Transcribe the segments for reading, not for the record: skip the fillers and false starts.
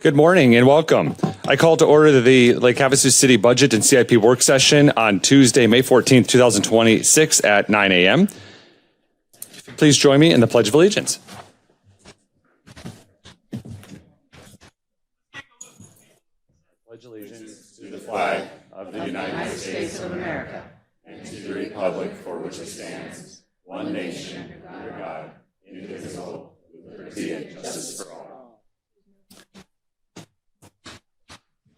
Good morning and welcome. I call to order the Lake Havasu City Budget and CIP work session on Tuesday, May 14th, 2026 at 9 a.m. Please join me in the Pledge of Allegiance. Pledge allegiance to the flag of the United States of America and to the republic for which it stands, one nation, under God, indivisible, with liberty and justice for all.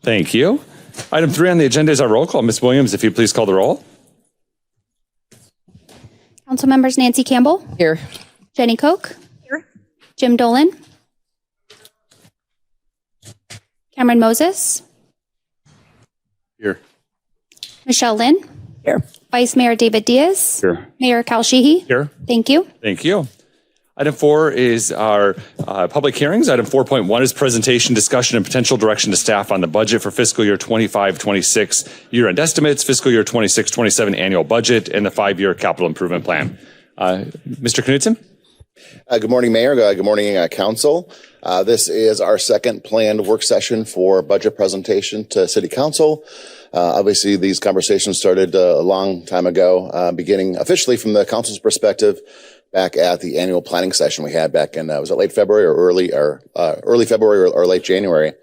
Thank you. Item 3 on the agenda is our roll call. Ms. Williams, if you please call the roll. Council members Nancy Campbell. Here. Jenny Koch. Here. Jim Dolan. Cameron Moses. Here. Michelle Lynn. Here. Vice Mayor David Diaz. Here. Mayor Kal Sheehy. Here. Thank you. Thank you. Item 4 is our public hearings. Item 4.1 is presentation, discussion, and potential direction to staff on the budget for fiscal year 25-26 year-end estimates, fiscal year 26-27 annual budget, and the 5-year capital improvement plan. Mr. Knudsen? Good morning, Mayor. Good morning, Council. This is our second planned work session for budget presentation to City Council. Obviously, these conversations started a long time ago, beginning officially from the Council's perspective back at the annual planning session we had back in, was it late February or early February or late January?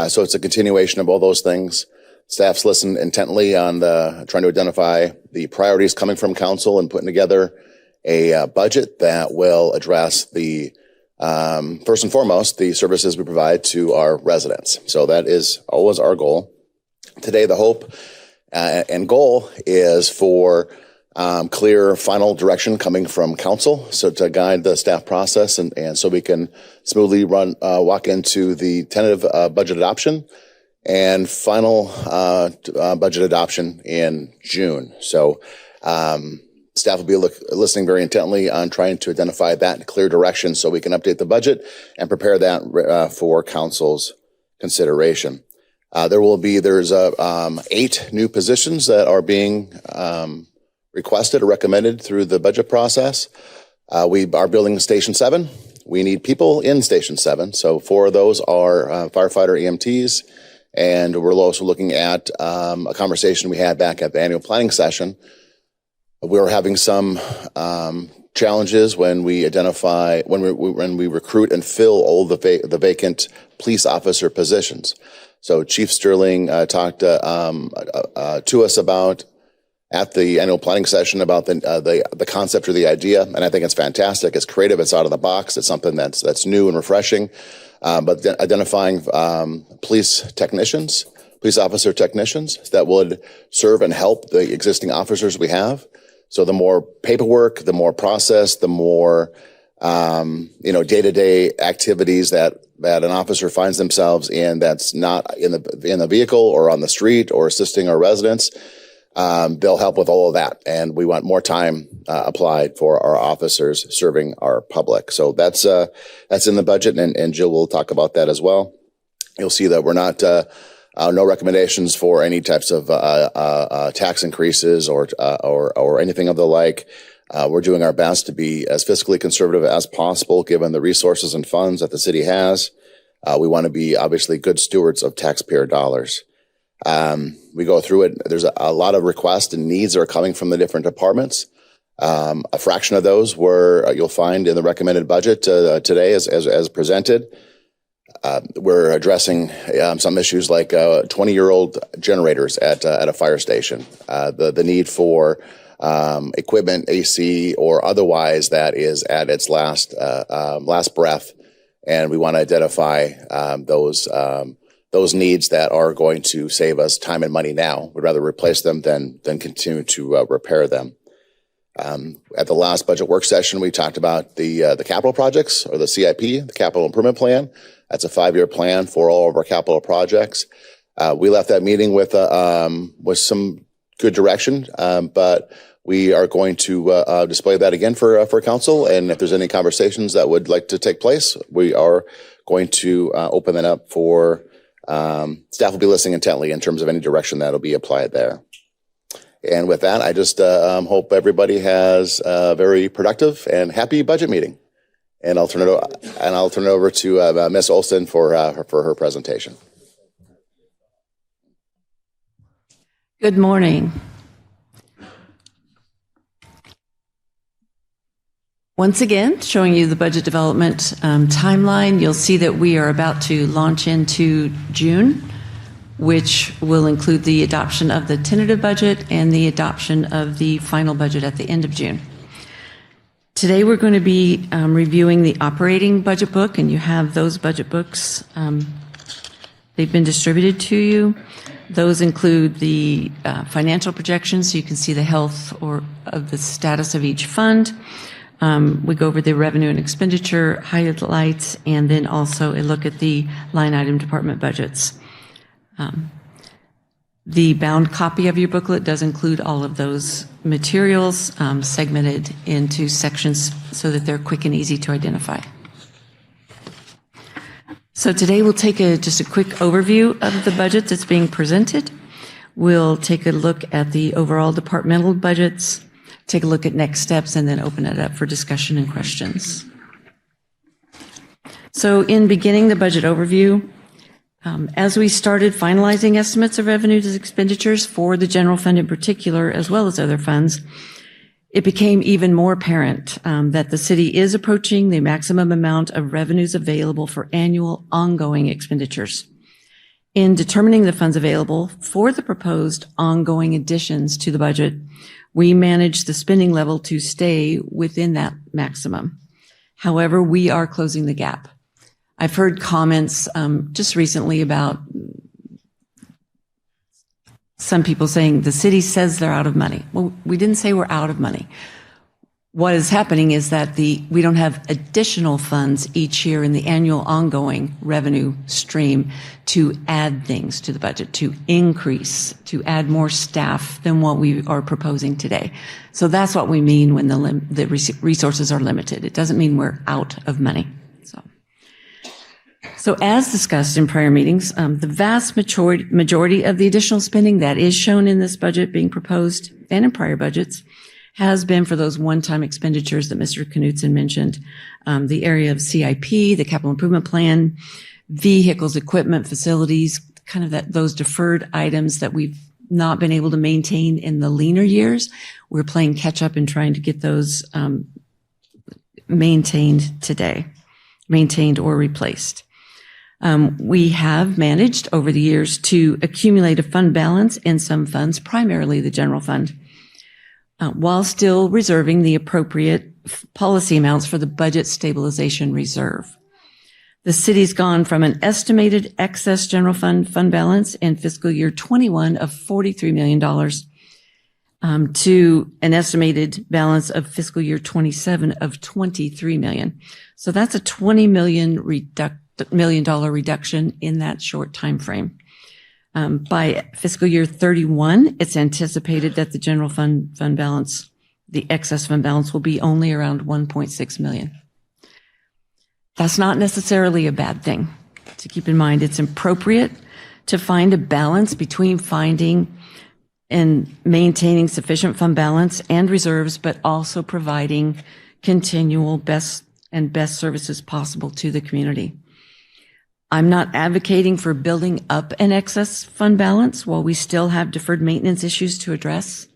So it's a continuation of all those things. Staff's listened intently on trying to identify the priorities coming from Council and putting together a budget that will address the first and foremost, the services we provide to our residents. So that is always our goal. Today, the hope and goal is for clear final direction coming from Council, so to guide the staff process and so we can smoothly walk into the tentative budget adoption and final budget adoption in June. So staff will be listening very intently on trying to identify that clear direction so we can update the budget and prepare that for Council's consideration. There's 8 new positions that are being requested or recommended through the budget process. We are building Station 7. We need people in Station 7. So 4 of those are firefighter EMTs. And we're also looking at a conversation we had back at the annual planning session. We were having some challenges when we recruit and fill all the vacant police officer positions. So Chief Sterling talked to us about at the annual planning session about the concept or the idea, and I think it's fantastic. It's creative. It's out of the box. It's something that's new and refreshing. But identifying police officer technicians that would serve and help the existing officers we have. So the more paperwork, the more process, the more day-to-day activities that an officer finds themselves in that's not in the vehicle or on the street or assisting our residents. They'll help with all of that. And we want more time applied for our officers serving our public. So that's in the budget, and Jill will talk about that as well. You'll see that we're not, no recommendations for any types of tax increases or anything of the like. We're doing our best to be as fiscally conservative as possible, given the resources and funds that the city has. We want to be obviously good stewards of taxpayer dollars. We go through it. There's a lot of requests and needs that are coming from the different departments. A fraction of those you'll find in the recommended budget today as presented. We're addressing some issues like 20-year-old generators at a fire station. The need for equipment, AC or otherwise, that is at its last breath, and we want to identify those needs that are going to save us time and money now. We'd rather replace them than continue to repair them. At the last budget work session, we talked about the capital projects, or the CIP, the capital improvement plan. That's a 5-year plan for all of our capital projects. We left that meeting with some good direction, but we are going to display that again for Council. And if there's any conversations that would like to take place, we are going to open that up for staff will be listening intently in terms of any direction that'll be applied there. And with that, I just hope everybody has a very productive and happy budget meeting. And I'll turn it over to Ms. Olson for her presentation. Good morning. Once again, showing you the budget development timeline. You'll see that we are about to launch into June, which will include the adoption of the tentative budget and the adoption of the final budget at the end of June. Today, we're going to be reviewing the operating budget book, and you have those budget books. They've been distributed to you. Those include the financial projections, so you can see the health of the status of each fund. We go over the revenue and expenditure highlights, and then also a look at the line item department budgets. The bound copy of your booklet does include all of those materials segmented into sections so that they're quick and easy to identify. So today we'll take just a quick overview of the budget that's being presented. We'll take a look at the overall departmental budgets, take a look at next steps, and then open it up for discussion and questions. So in beginning the budget overview, as we started finalizing estimates of revenues and expenditures for the general fund in particular, as well as other funds, it became even more apparent that the city is approaching the maximum amount of revenues available for annual ongoing expenditures. In determining the funds available for the proposed ongoing additions to the budget, we managed the spending level to stay within that maximum. However, we are closing the gap. I've heard comments just recently about some people saying the city says they're out of money. Well, we didn't say we're out of money. What is happening is that we don't have additional funds each year in the annual ongoing revenue stream to add things to the budget, to increase, to add more staff than what we are proposing today. So that's what we mean when the resources are limited. It doesn't mean we're out of money. So as discussed in prior meetings, the vast majority of the additional spending that is shown in this budget being proposed and in prior budgets has been for those one-time expenditures that Mr. Knudsen mentioned, the area of CIP, the capital improvement plan, vehicles, equipment, facilities, kind of those deferred items that we've not been able to maintain in the leaner years. We're playing catch up and trying to get those maintained today, maintained or replaced. We have managed over the years to accumulate a fund balance in some funds, primarily the general fund, while still reserving the appropriate policy amounts for the budget stabilization reserve. The city's gone from an estimated excess general fund balance in fiscal year 21 of $43 million to an estimated balance of fiscal year 27 of $23 million. So that's a $20 million reduction in that short time frame. By fiscal year 31, it's anticipated that the general fund balance, the excess fund balance, will be only around 1.6 million. That's not necessarily a bad thing. To keep in mind, it's appropriate to find a balance between finding and maintaining sufficient fund balance and reserves, but also providing continual best services possible to the community. I'm not advocating for building up an excess fund balance while we still have deferred maintenance issues to address.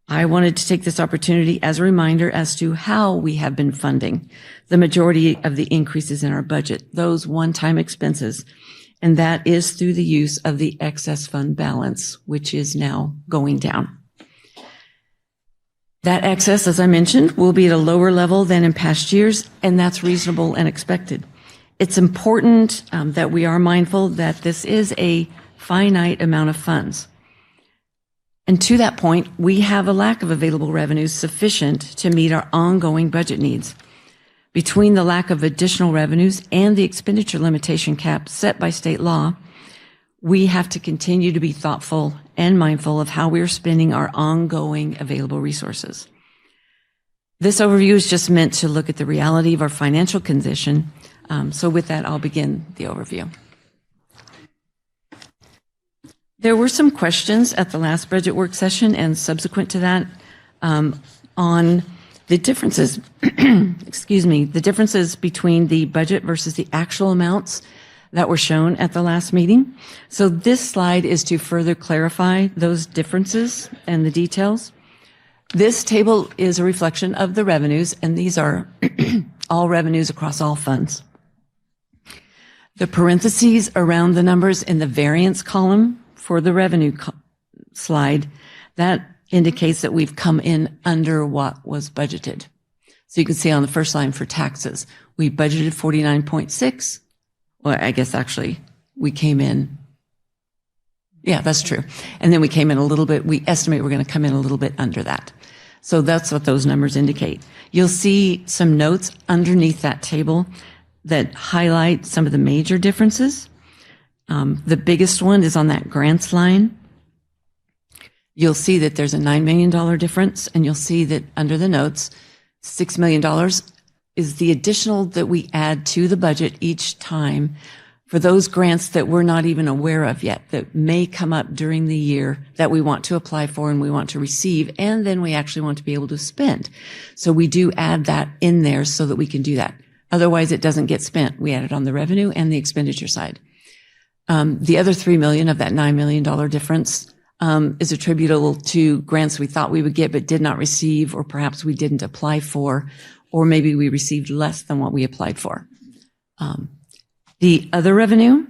I wanted to take this opportunity as a reminder as to how we have been funding the majority of the increases in our budget, those one-time expenses, and that is through the use of the excess fund balance, which is now going down. That excess, as I mentioned, will be at a lower level than in past years, and that's reasonable and expected. It's important that we are mindful that this is a finite amount of funds. And to that point, we have a lack of available revenues sufficient to meet our ongoing budget needs. Between the lack of additional revenues and the expenditure limitation cap set by state law, we have to continue to be thoughtful and mindful of how we are spending our ongoing available resources. This overview is just meant to look at the reality of our financial condition. So with that, I'll begin the overview. There were some questions at the last budget work session and subsequent to that on The differences, excuse me, the differences between the budget versus the actual amounts that were shown at the last meeting. So this slide is to further clarify those differences and the details. This table is a reflection of the revenues, and these are all revenues across all funds. The parentheses around the numbers in the variance column for the revenue slide, that indicates that we've come in under what was budgeted. So you can see on the first line for taxes, we budgeted 49.6. Well, I guess actually we came in. Yeah, that's true. And then we came in a little bit, we estimate we're going to come in a little bit under that. So that's what those numbers indicate. You'll see some notes underneath that table that highlight some of the major differences. The biggest one is on that grants line. You'll see that there's a $9 million difference, and you'll see that under the notes, $6 million is the additional that we add to the budget each time for those grants that we're not even aware of yet, that may come up during the year that we want to apply for and we want to receive, and then we actually want to be able to spend. So we do add that in there so that we can do that. Otherwise, it doesn't get spent. We add it on the revenue and the expenditure side. The other $3 million of that $9 million difference is attributable to grants we thought we would get but did not receive, or perhaps we didn't apply for, or maybe we received less than what we applied for. The other revenue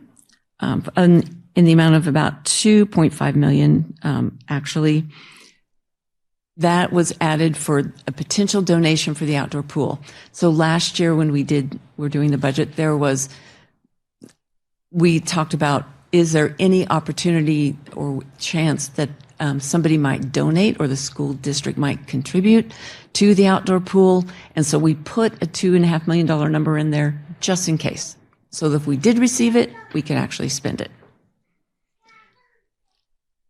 in the amount of about $2.5 million, actually, that was added for a potential donation for the outdoor pool. So last year when we're doing the budget, we talked about, is there any opportunity or chance that somebody might donate or the school district might contribute to the outdoor pool? And so we put a $2.5 million number in there just in case. So that if we did receive it, we can actually spend it.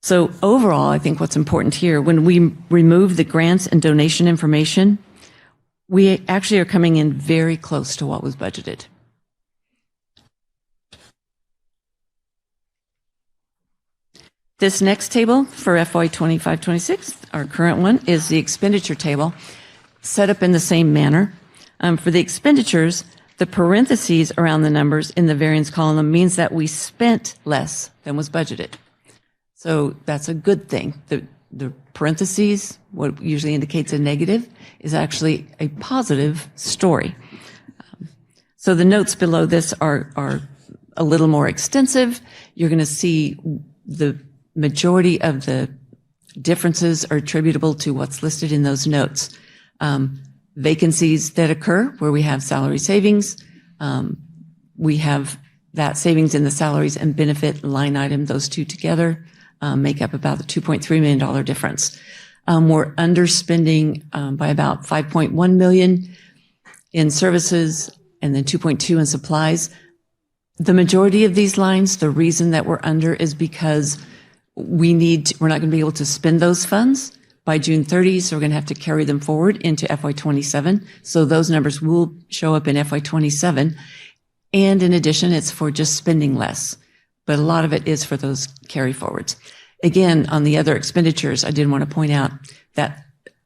So overall, I think what's important here, when we remove the grants and donation information, we actually are coming in very close to what was budgeted. This next table for FY 25-26, our current one, is the expenditure table, set up in the same manner. For the expenditures, the parentheses around the numbers in the variance column means that we spent less than was budgeted. So that's a good thing. The parentheses, what usually indicates a negative, is actually a positive story. So the notes below this are a little more extensive. You're going to see the majority of the differences are attributable to what's listed in those notes. Vacancies that occur where we have salary savings. We have that savings in the salaries and benefit line item, those two together make up about the $2.3 million difference. We're underspending by about $5.1 million in services and then 2.2 in supplies. The majority of these lines, the reason that we're under is because we're not going to be able to spend those funds by June 30, so we're going to have to carry them forward into FY 27. So those numbers will show up in FY 27. And in addition, it's for just spending less. But a lot of it is for those carry forwards. Again, on the other expenditures, I did want to point out that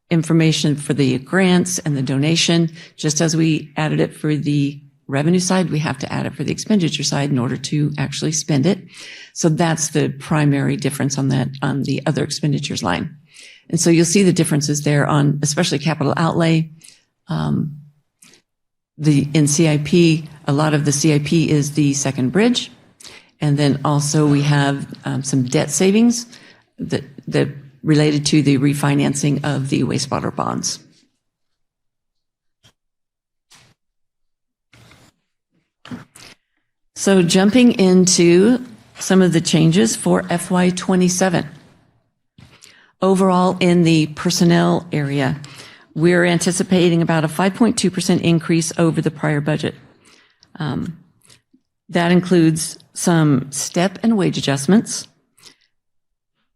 information for the grants and the donation, just as we added it for the revenue side, we have to add it for the expenditure side in order to actually spend it. So that's the primary difference on the other expenditures line. And so you'll see the differences there on especially capital outlay. In CIP, a lot of the CIP is the second bridge. And then also we have some debt savings that related to the refinancing of the wastewater bonds. So jumping into some of the changes for FY 27. Overall, in the personnel area, we're anticipating about a 5.2% increase over the prior budget. That includes some step and wage adjustments.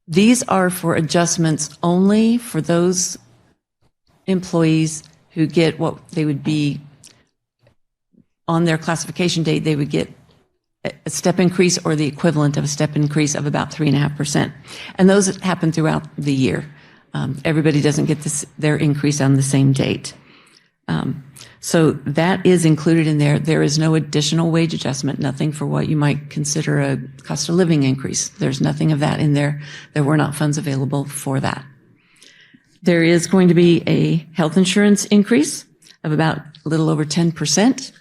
These are for adjustments only for those employees who get what they would be on their classification date, they would get a step increase or the equivalent of a step increase of about 3.5%. And those happen throughout the year. Everybody doesn't get their increase on the same date. So that is included in there. There is no additional wage adjustment, nothing for what you might consider a cost of living increase. There's nothing of that in there. There were not funds available for that. There is going to be a health insurance increase of about a little over 10%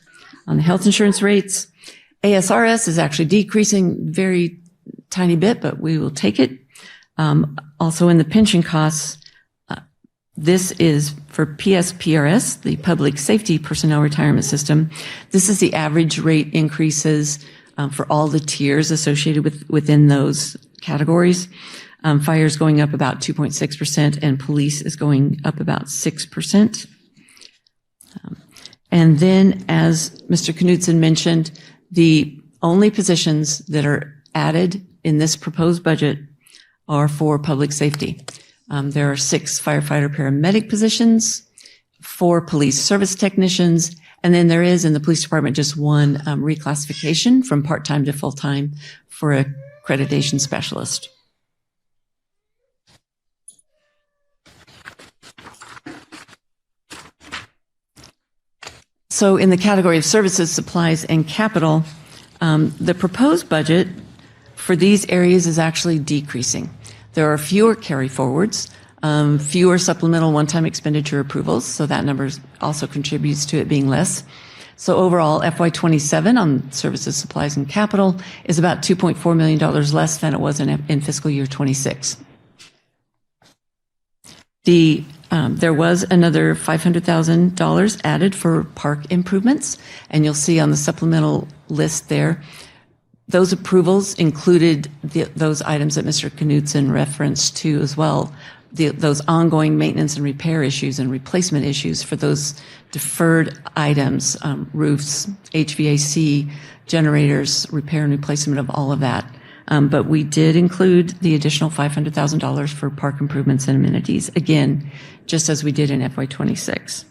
on the health insurance rates. ASRS is actually decreasing very tiny bit, but we will take it. Also in the pension costs, this is for PSPRS, the Public Safety Personnel Retirement System. This is the average rate increases for all the tiers associated within those categories. Fire is going up about 2.6%, and police is going up about 6%. And then, as Mr. Knudsen mentioned, the only positions that are added in this proposed budget are for public safety. There are 6 firefighter paramedic positions, 4 police service technicians, and then there is in the police department just one reclassification from part-time to full-time for a accreditation specialist. So in the category of services, supplies, and capital, the proposed budget for these areas is actually decreasing. There are fewer carry forwards, fewer supplemental one-time expenditure approvals, so that number also contributes to it being less. So overall, FY27 on services, supplies, and capital is about $2.4 million less than it was in fiscal year 26. There was another $500,000 added for park improvements, and you'll see on the supplemental list there, those approvals included those items that Mr. Knudsen referenced to as well, those ongoing maintenance and repair issues and replacement issues for those deferred items, roofs, HVAC, generators, repair and replacement of all of that. But we did include the additional $500,000 for park improvements and amenities, again, just as we did in FY26.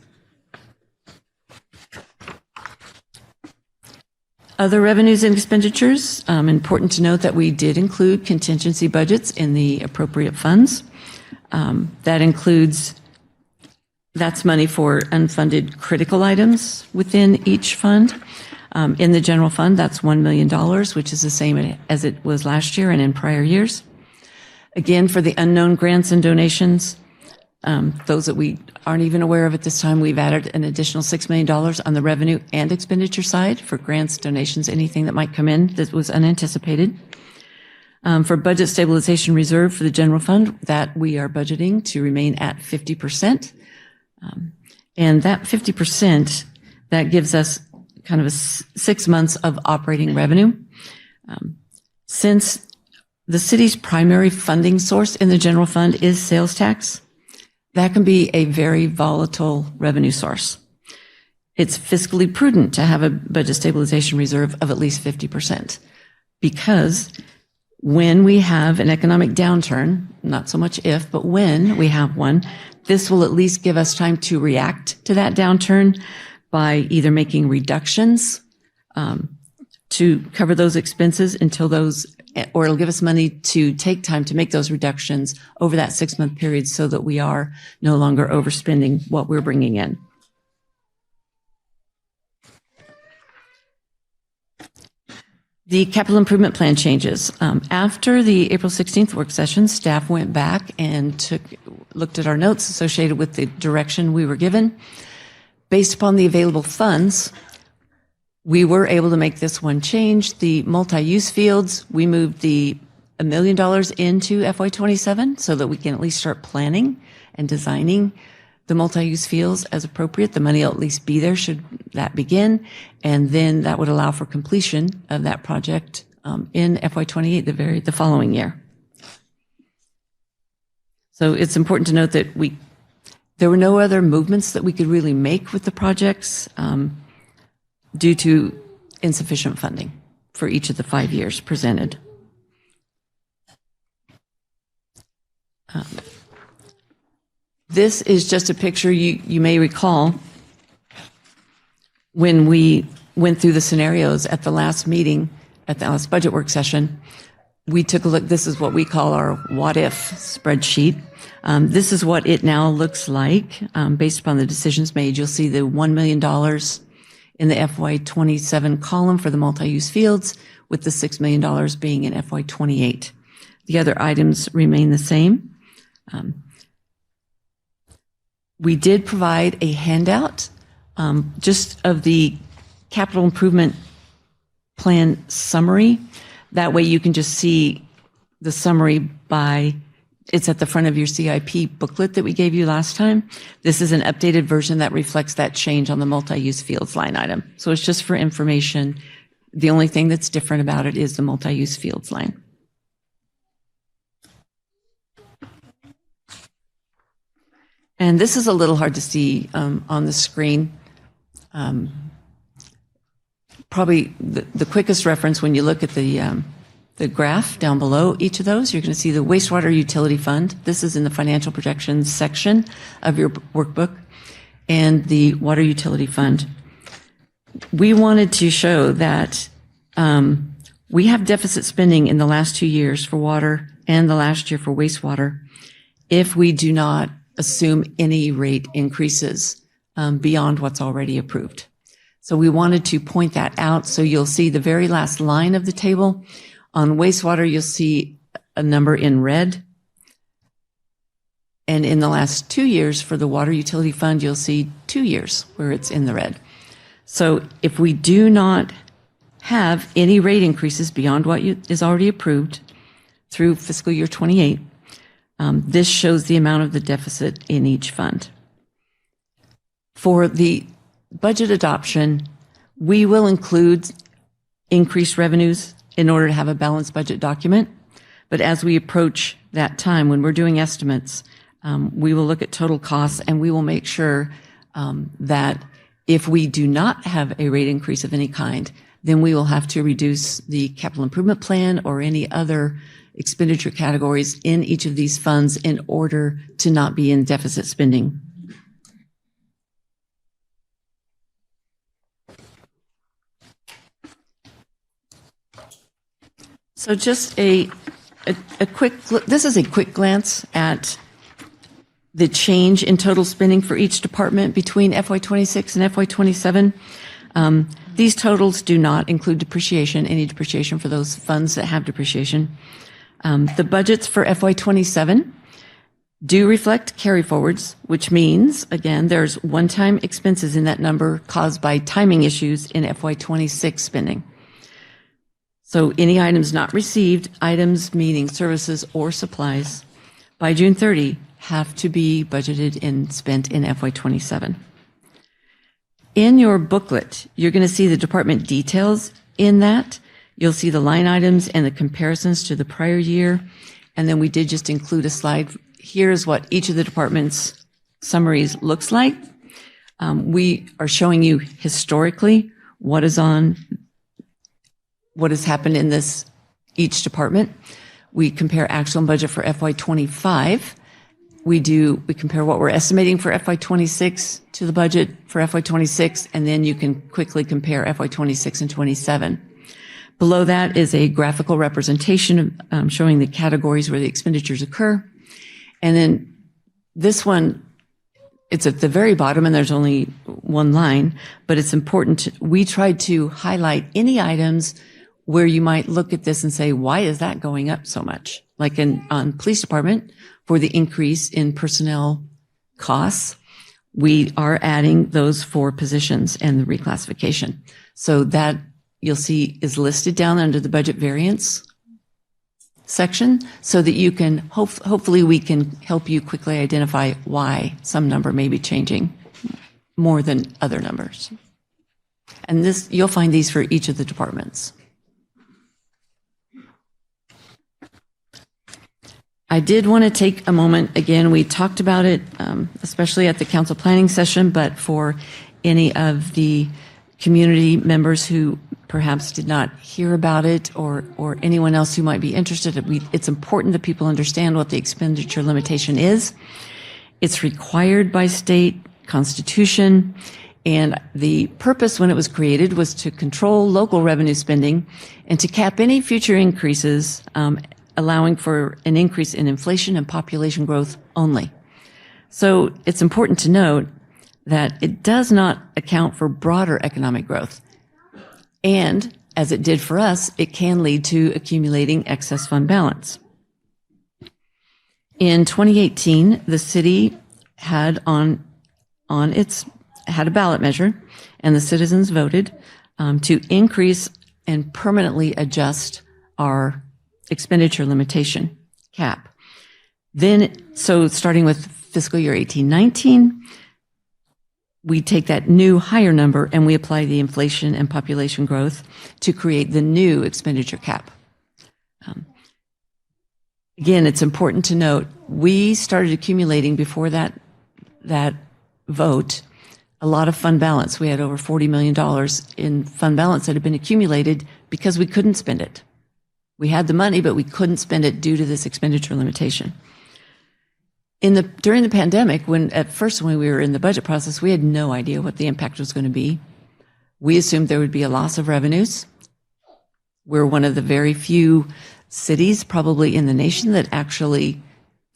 Other revenues and expenditures, important to note that we did include contingency budgets in the appropriate funds. That includes, that's money for unfunded critical items within each fund. In the general fund, that's $1 million, which is the same as it was last year and in prior years. Again, for the unknown grants and donations, those that we aren't even aware of at this time, we've added an additional $6 million on the revenue and expenditure side for grants, donations, anything that might come in that was unanticipated. For budget stabilization reserve for the general fund, that we are budgeting to remain at 50%. And that 50%, that gives us kind of 6 months of operating revenue. Since the city's primary funding source in the general fund is sales tax, that can be a very volatile revenue source. It's fiscally prudent to have a budget stabilization reserve of at least 50%, because when we have an economic downturn, not so much if, but when we have one, this will at least give us time to react to that downturn by either making reductions to cover those expenses until those, or it'll give us money to take time to make those reductions over that 6-month period so that we are no longer overspending what we're bringing in. The capital improvement plan changes. After the April 16th work session, staff went back and looked at our notes associated with the direction we were given. Based upon the available funds, we were able to make this one change. The multi-use fields, we moved the $1 million into FY27 so that we can at least start planning and designing the multi-use fields as appropriate. The money will at least be there should that begin. And then that would allow for completion of that project in FY28, the following year. So it's important to note that there were no other movements that we could really make with the projects due to insufficient funding for each of the 5 years presented. This is just a picture you may recall when we went through the scenarios at the last meeting, at the last budget work session. we took a look. This is what we call our what if spreadsheet. This is what it now looks like based upon the decisions made. You'll see the $1 million in the FY27 column for the multi-use fields, with the $6 million being in FY28. The other items remain the same. We did provide a handout just of the capital improvement plan summary. That way you can just see the summary by, it's at the front of your CIP booklet that we gave you last time. This is an updated version that reflects that change on the multi-use fields line item. So it's just for information. The only thing that's different about it is the multi-use fields line. And this is a little hard to see on the screen. Probably the quickest reference when you look at the graph down below each of those, you're going to see the wastewater utility fund. This is in the financial projections section of your workbook, and the water utility fund. We wanted to show that we have deficit spending in the last 2 years for water and the last year for wastewater if we do not assume any rate increases beyond what's already approved. So we wanted to point that out. So you'll see the very last line of the table. On wastewater, you'll see a number in red. And in the last 2 years for the water utility fund, you'll see 2 years where it's in the red. So if we do not have any rate increases beyond what is already approved through fiscal year 28, this shows the amount of the deficit in each fund. For the budget adoption, we will include increased revenues in order to have a balanced budget document. But as we approach that time, when we're doing estimates, we will look at total costs, and we will make sure that if we do not have a rate increase of any kind, then we will have to reduce the capital improvement plan or any other expenditure categories in each of these funds in order to not be in deficit spending. So just a quick, this is a quick glance at the change in total spending for each department between FY26 and FY27. These totals do not include depreciation, any depreciation for those funds that have depreciation. The budgets for FY27 do reflect carryforwards, which means, again, there's one-time expenses in that number caused by timing issues in FY26 spending. So any items not received, items meaning services or supplies, by June 30 have to be budgeted and spent in FY27. In your booklet, you're going to see the department details in that. You'll see the line items and the comparisons to the prior year. And then we did just include a slide. Here's what each of the departments' summaries looks like. We are showing you historically what has happened in each department. We compare actual and budget for FY25. We compare what we're estimating for FY26 to the budget for FY26, and then you can quickly compare FY26 and 27. Below that is a graphical representation showing the categories where the expenditures occur. And then this one, it's at the very bottom and there's only one line, but it's important. We tried to highlight any items where you might look at this and say, why is that going up so much? Like on police department, for the increase in personnel costs, we are adding those 4 positions and the reclassification. So that you'll see is listed down under the budget variance section so that you can, hopefully we can help you quickly identify why some number may be changing more than other numbers. And you'll find these for each of the departments. I did want to take a moment, again, we talked about it, especially at the council planning session, but for any of the community members who perhaps did not hear about it or anyone else who might be interested, it's important that people understand what the expenditure limitation is. It's required by state constitution. And the purpose when it was created was to control local revenue spending and to cap any future increases, allowing for an increase in inflation and population growth only. So it's important to note that it does not account for broader economic growth. And as it did for us, it can lead to accumulating excess fund balance. In 2018, the city had had a ballot measure, and the citizens voted to increase and permanently adjust our expenditure limitation cap. So starting with fiscal year 18-19, we take that new higher number and we apply the inflation and population growth to create the new expenditure cap. Again, it's important to note, we started accumulating before that vote a lot of fund balance. We had over $40 million in fund balance that had been accumulated because we couldn't spend it. We had the money, but we couldn't spend it due to this expenditure limitation. During the pandemic, when we were in the budget process, we had no idea what the impact was going to be. We assumed there would be a loss of revenues. We're one of the very few cities probably in the nation that actually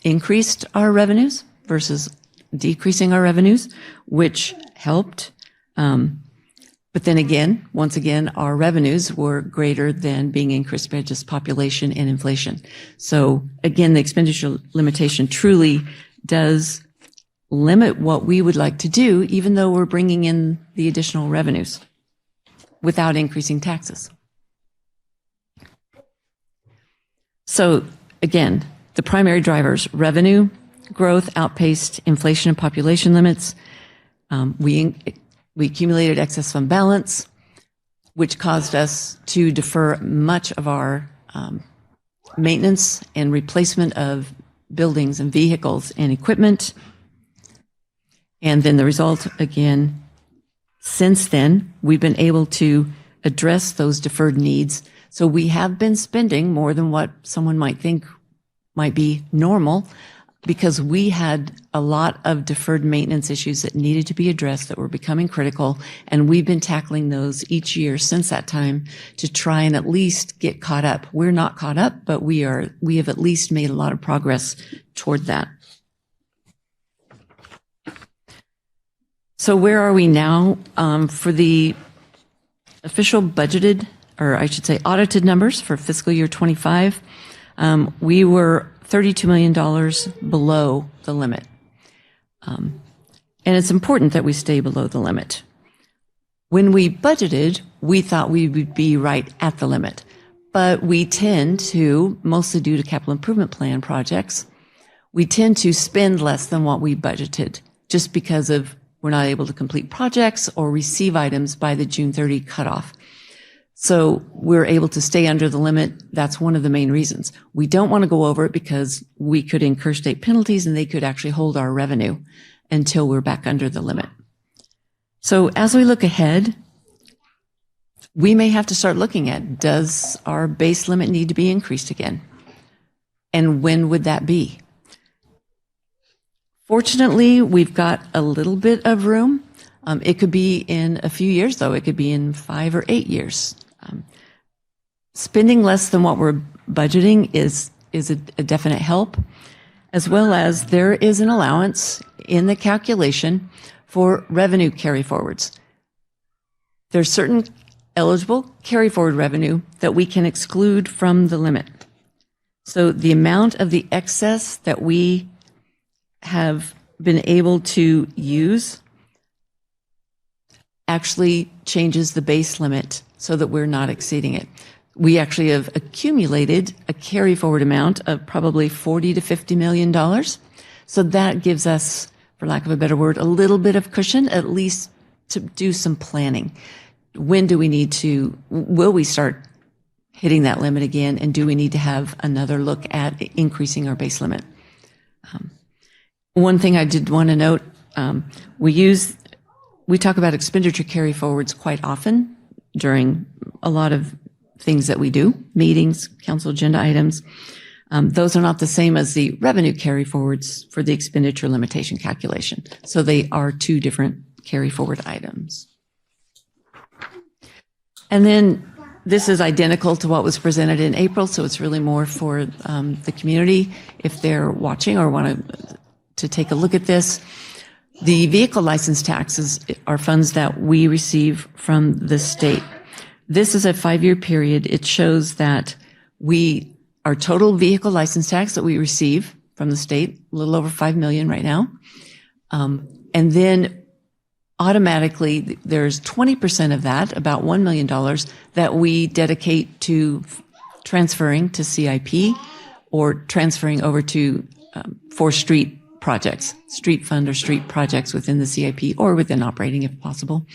increased our revenues versus decreasing our revenues, which helped. But then again, once again, our revenues were greater than being increased by just population and inflation. So again, the expenditure limitation truly does limit what we would like to do, even though we're bringing in the additional revenues without increasing taxes. So again, the primary drivers: revenue growth outpaced inflation and population limits. We accumulated excess fund balance, which caused us to defer much of our maintenance and replacement of buildings and vehicles and equipment. And then the result, again, since then, we've been able to address those deferred needs. So we have been spending more than what someone might think might be normal, because we had a lot of deferred maintenance issues that needed to be addressed that were becoming critical. And we've been tackling those each year since that time to try and at least get caught up. We're not caught up, but we have at least made a lot of progress toward that. So where are we now? For the official budgeted, or I should say audited numbers for fiscal year 25, we were $32 million below the limit. And it's important that we stay below the limit. When we budgeted, we thought we would be right at the limit, but we tend to, mostly due to capital improvement plan projects, we tend to spend less than what we budgeted just because of we're not able to complete projects or receive items by the June 30 cutoff. So we're able to stay under the limit. That's one of the main reasons. We don't want to go over it because we could incur state penalties and they could actually hold our revenue until we're back under the limit. So as we look ahead, we may have to start looking at, does our base limit need to be increased again? And when would that be? Fortunately, we've got a little bit of room. It could be in a few years, though. It could be in 5 or 8 years. Spending less than what we're budgeting is a definite help, as well as there is an allowance in the calculation for revenue carry forwards. There's certain eligible carry forward revenue that we can exclude from the limit. So the amount of the excess that we have been able to use actually changes the base limit so that we're not exceeding it. We actually have accumulated a carry forward amount of probably $40 to $50 million. So that gives us, for lack of a better word, a little bit of cushion, at least to do some planning. When do we need to, will we start hitting that limit again? And do we need to have another look at increasing our base limit? One thing I did want to note, we talk about expenditure carry forwards quite often during a lot of things that we do, meetings, council agenda items. Those are not the same as the revenue carry forwards for the expenditure limitation calculation. So they are two different carry forward items. And then this is identical to what was presented in April, so it's really more for the community if they're watching or want to take a look at this. The vehicle license taxes are funds that we receive from the state. This is a 5-year period. It shows that our total vehicle license tax that we receive from the state, a little over $5 million right now. And then automatically there's 20% of that, about $1 million, that we dedicate to transferring to CIP or transferring over to for street projects, street fund or street projects within the CIP or within operating if possible.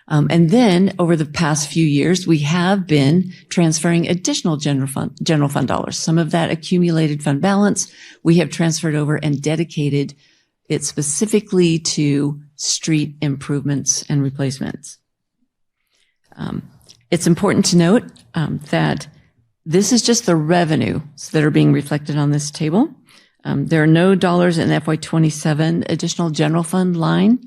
And then over the past few years, we have been transferring additional general fund dollars. Some of that accumulated fund balance we have transferred over and dedicated it specifically to street improvements and replacements. It's important to note that this is just the revenues that are being reflected on this table. There are no dollars in FY27 additional general fund line.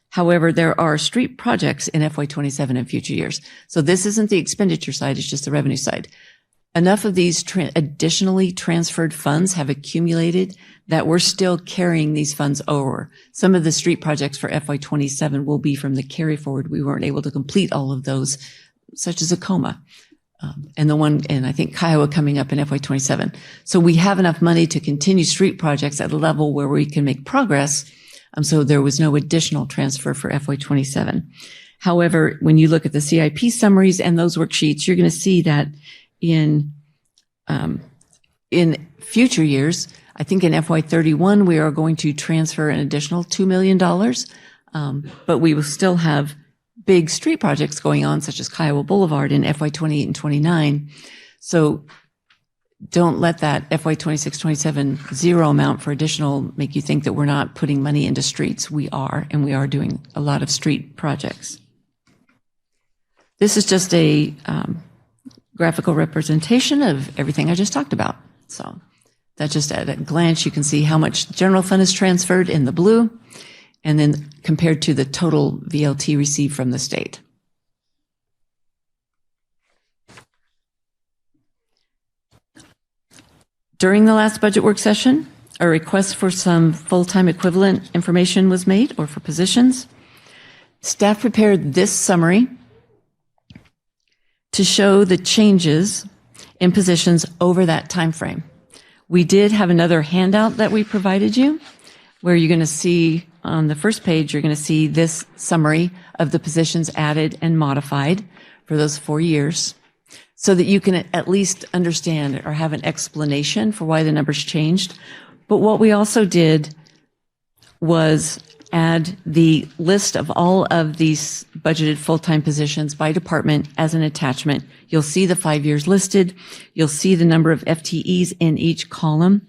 However, there are street projects in FY27 and future years. So this isn't the expenditure side, it's just the revenue side. Enough of these additionally transferred funds have accumulated that we're still carrying these funds over. Some of the street projects for FY27 will be from the carry forward. We weren't able to complete all of those, such as Acoma. And I think Kiowa coming up in FY27. So we have enough money to continue street projects at a level where we can make progress. So there was no additional transfer for FY27. However, when you look at the CIP summaries and those worksheets, you're going to see that in future years, I think in FY31, we are going to transfer an additional $2 million. But we will still have big street projects going on, such as Kiowa Boulevard in FY28 and 29. So don't let that FY26, 27 zero amount for additional make you think that we're not putting money into streets. We are, and we are doing a lot of street projects. This is just a graphical representation of everything I just talked about. So that just at a glance, you can see how much general fund is transferred in the blue, and then compared to the total VLT received from the state. During the last budget work session, a request for some full-time equivalent information was made, or for positions. Staff prepared this summary to show the changes in positions over that time frame. We did have another handout that we provided you, where you're going to see on the first page, you're going to see this summary of the positions added and modified for those 4 years, so that you can at least understand or have an explanation for why the numbers changed. But what we also did was add the list of all of these budgeted full-time positions by department as an attachment. You'll see the 5 years listed. You'll see the number of FTEs in each column.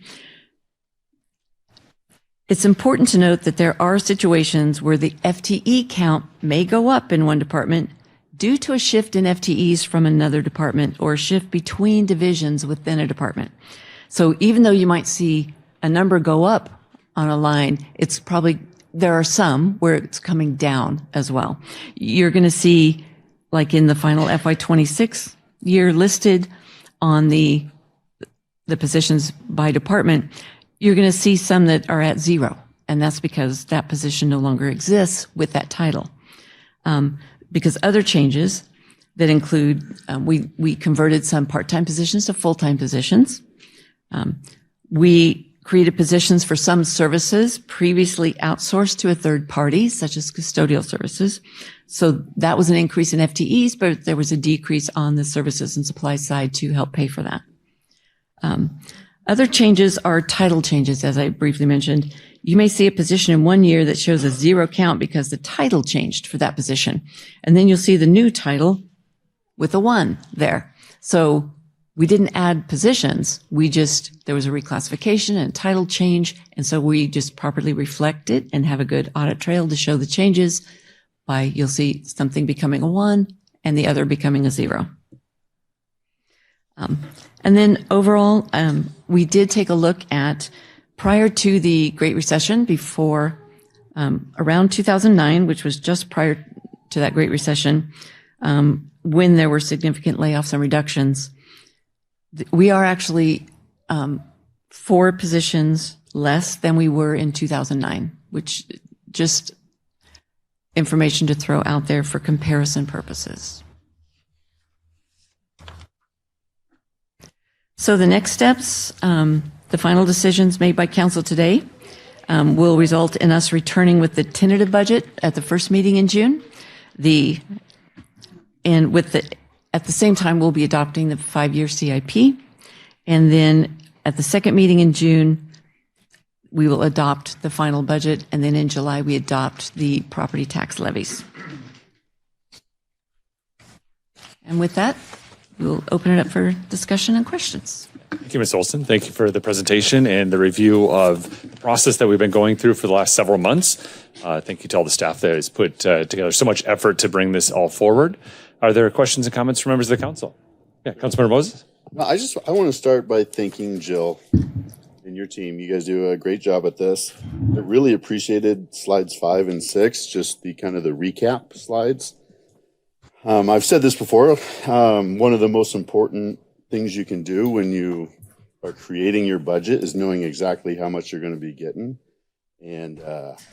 It's important to note that there are situations where the FTE count may go up in one department due to a shift in FTEs from another department or a shift between divisions within a department. So even though you might see a number go up on a line, it's probably, there are some where it's coming down as well. You're going to see, like in the final FY26 year listed on the positions by department, you're going to see some that are at 0. And that's because that position no longer exists with that title. Because other changes that include, we converted some part-time positions to full-time positions. We created positions for some services previously outsourced to a third party, such as custodial services. So that was an increase in FTEs, but there was a decrease on the services and supply side to help pay for that. Other changes are title changes, as I briefly mentioned. You may see a position in 1 year that shows a 0 count because the title changed for that position. And then you'll see the new title with a 1 there. So we didn't add positions. There was a reclassification and title change. And so we just properly reflect it and have a good audit trail to show the changes by, you'll see something becoming a 1 and the other becoming a 0. And then overall, we did take a look at prior to the Great Recession, before Around 2009, which was just prior to that Great Recession, when there were significant layoffs and reductions, we are actually 4 positions less than we were in 2009, which just information to throw out there for comparison purposes. So the next steps, the final decisions made by council today will result in us returning with the tentative budget at the first meeting in June. At the same time, we'll be adopting the 5-year CIP. And then at the second meeting in June, we will adopt the final budget. And then in July, we adopt the property tax levies. And with that, we'll open it up for discussion and questions. Thank you, Ms. Olson. Thank you for the presentation and the review of the process that we've been going through for the last several months. Thank you to all the staff that has put together so much effort to bring this all forward. Are there questions and comments from members of the council? Yeah, Councilmember Moses. I want to start by thanking Jill and your team. You guys do a great job at this. I really appreciated slides 5 and 6, just the kind of the recap slides. I've said this before. One of the most important things you can do when you are creating your budget is knowing exactly how much you're going to be getting and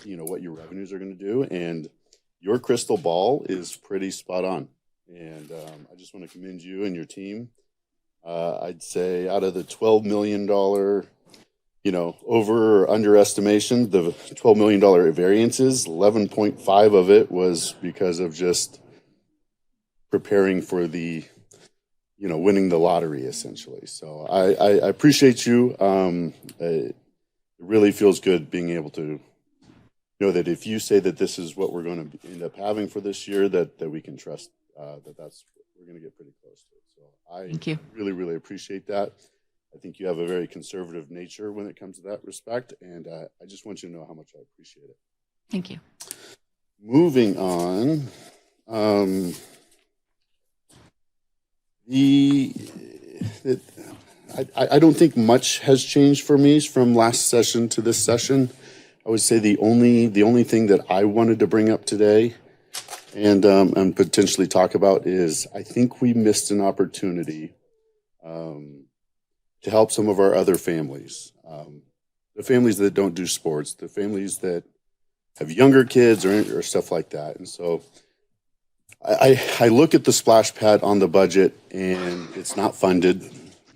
what your revenues are going to do. And your crystal ball is pretty spot on. And I just want to commend you and your team. I'd say out of the $12 million, over or underestimation, the $12 million variances, 11.5 of it was because of just preparing for the, winning the lottery, essentially. So I appreciate you. It really feels good being able to know that if you say that this is what we're going to end up having for this year, that we can trust that's we're going to get pretty close to it. So Thank you. Really, really appreciate that. I think you have a very conservative nature when it comes to that respect, and I just want you to know how much I appreciate it. Thank you. Moving on, I don't think much has changed for me from last session to this session. I would say the only thing that I wanted to bring up today and potentially talk about is I think we missed an opportunity to help some of our other families, the families that don't do sports, the families that have younger kids or stuff like that. And so I look at the splash pad on the budget and it's not funded.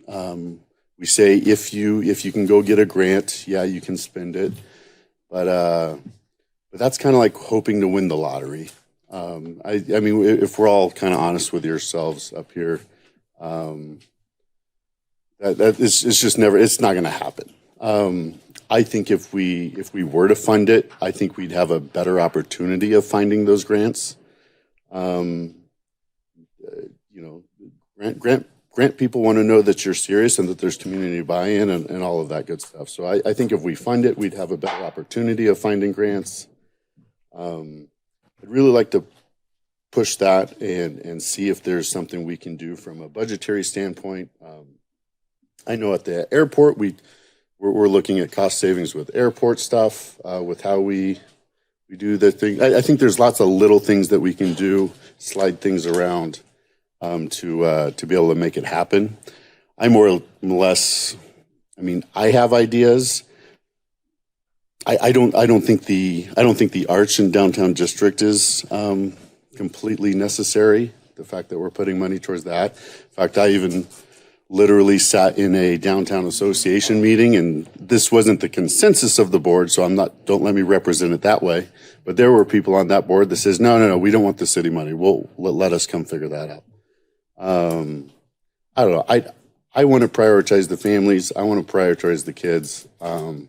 We say if you can go get a grant, yeah, you can spend it, but that's kind of like hoping to win the lottery. I mean, if we're all kind of honest with yourselves up here, it's just never, it's not going to happen. I think if we were to fund it, I think we'd have a better opportunity of finding those grants. Grant people want to know that you're serious and that there's community buy-in and all of that good stuff. So I think if we fund it, we'd have a better opportunity of finding grants. I'd really like to push that and see if there's something we can do from a budgetary standpoint. I know at the airport, we're looking at cost savings with airport stuff, with how we do the thing. I think there's lots of little things that we can do, slide things around to be able to make it happen. I more or less, I have ideas. I don't think the arch in downtown district is completely necessary. The fact that we're putting money towards that. In fact, I even literally sat in a downtown association meeting, and this wasn't the consensus of the board, so don't let me represent it that way. But there were people on that board that says, no, we don't want the city money. Let us come figure that out. I don't know. I want to prioritize the families. I want to prioritize the kids. And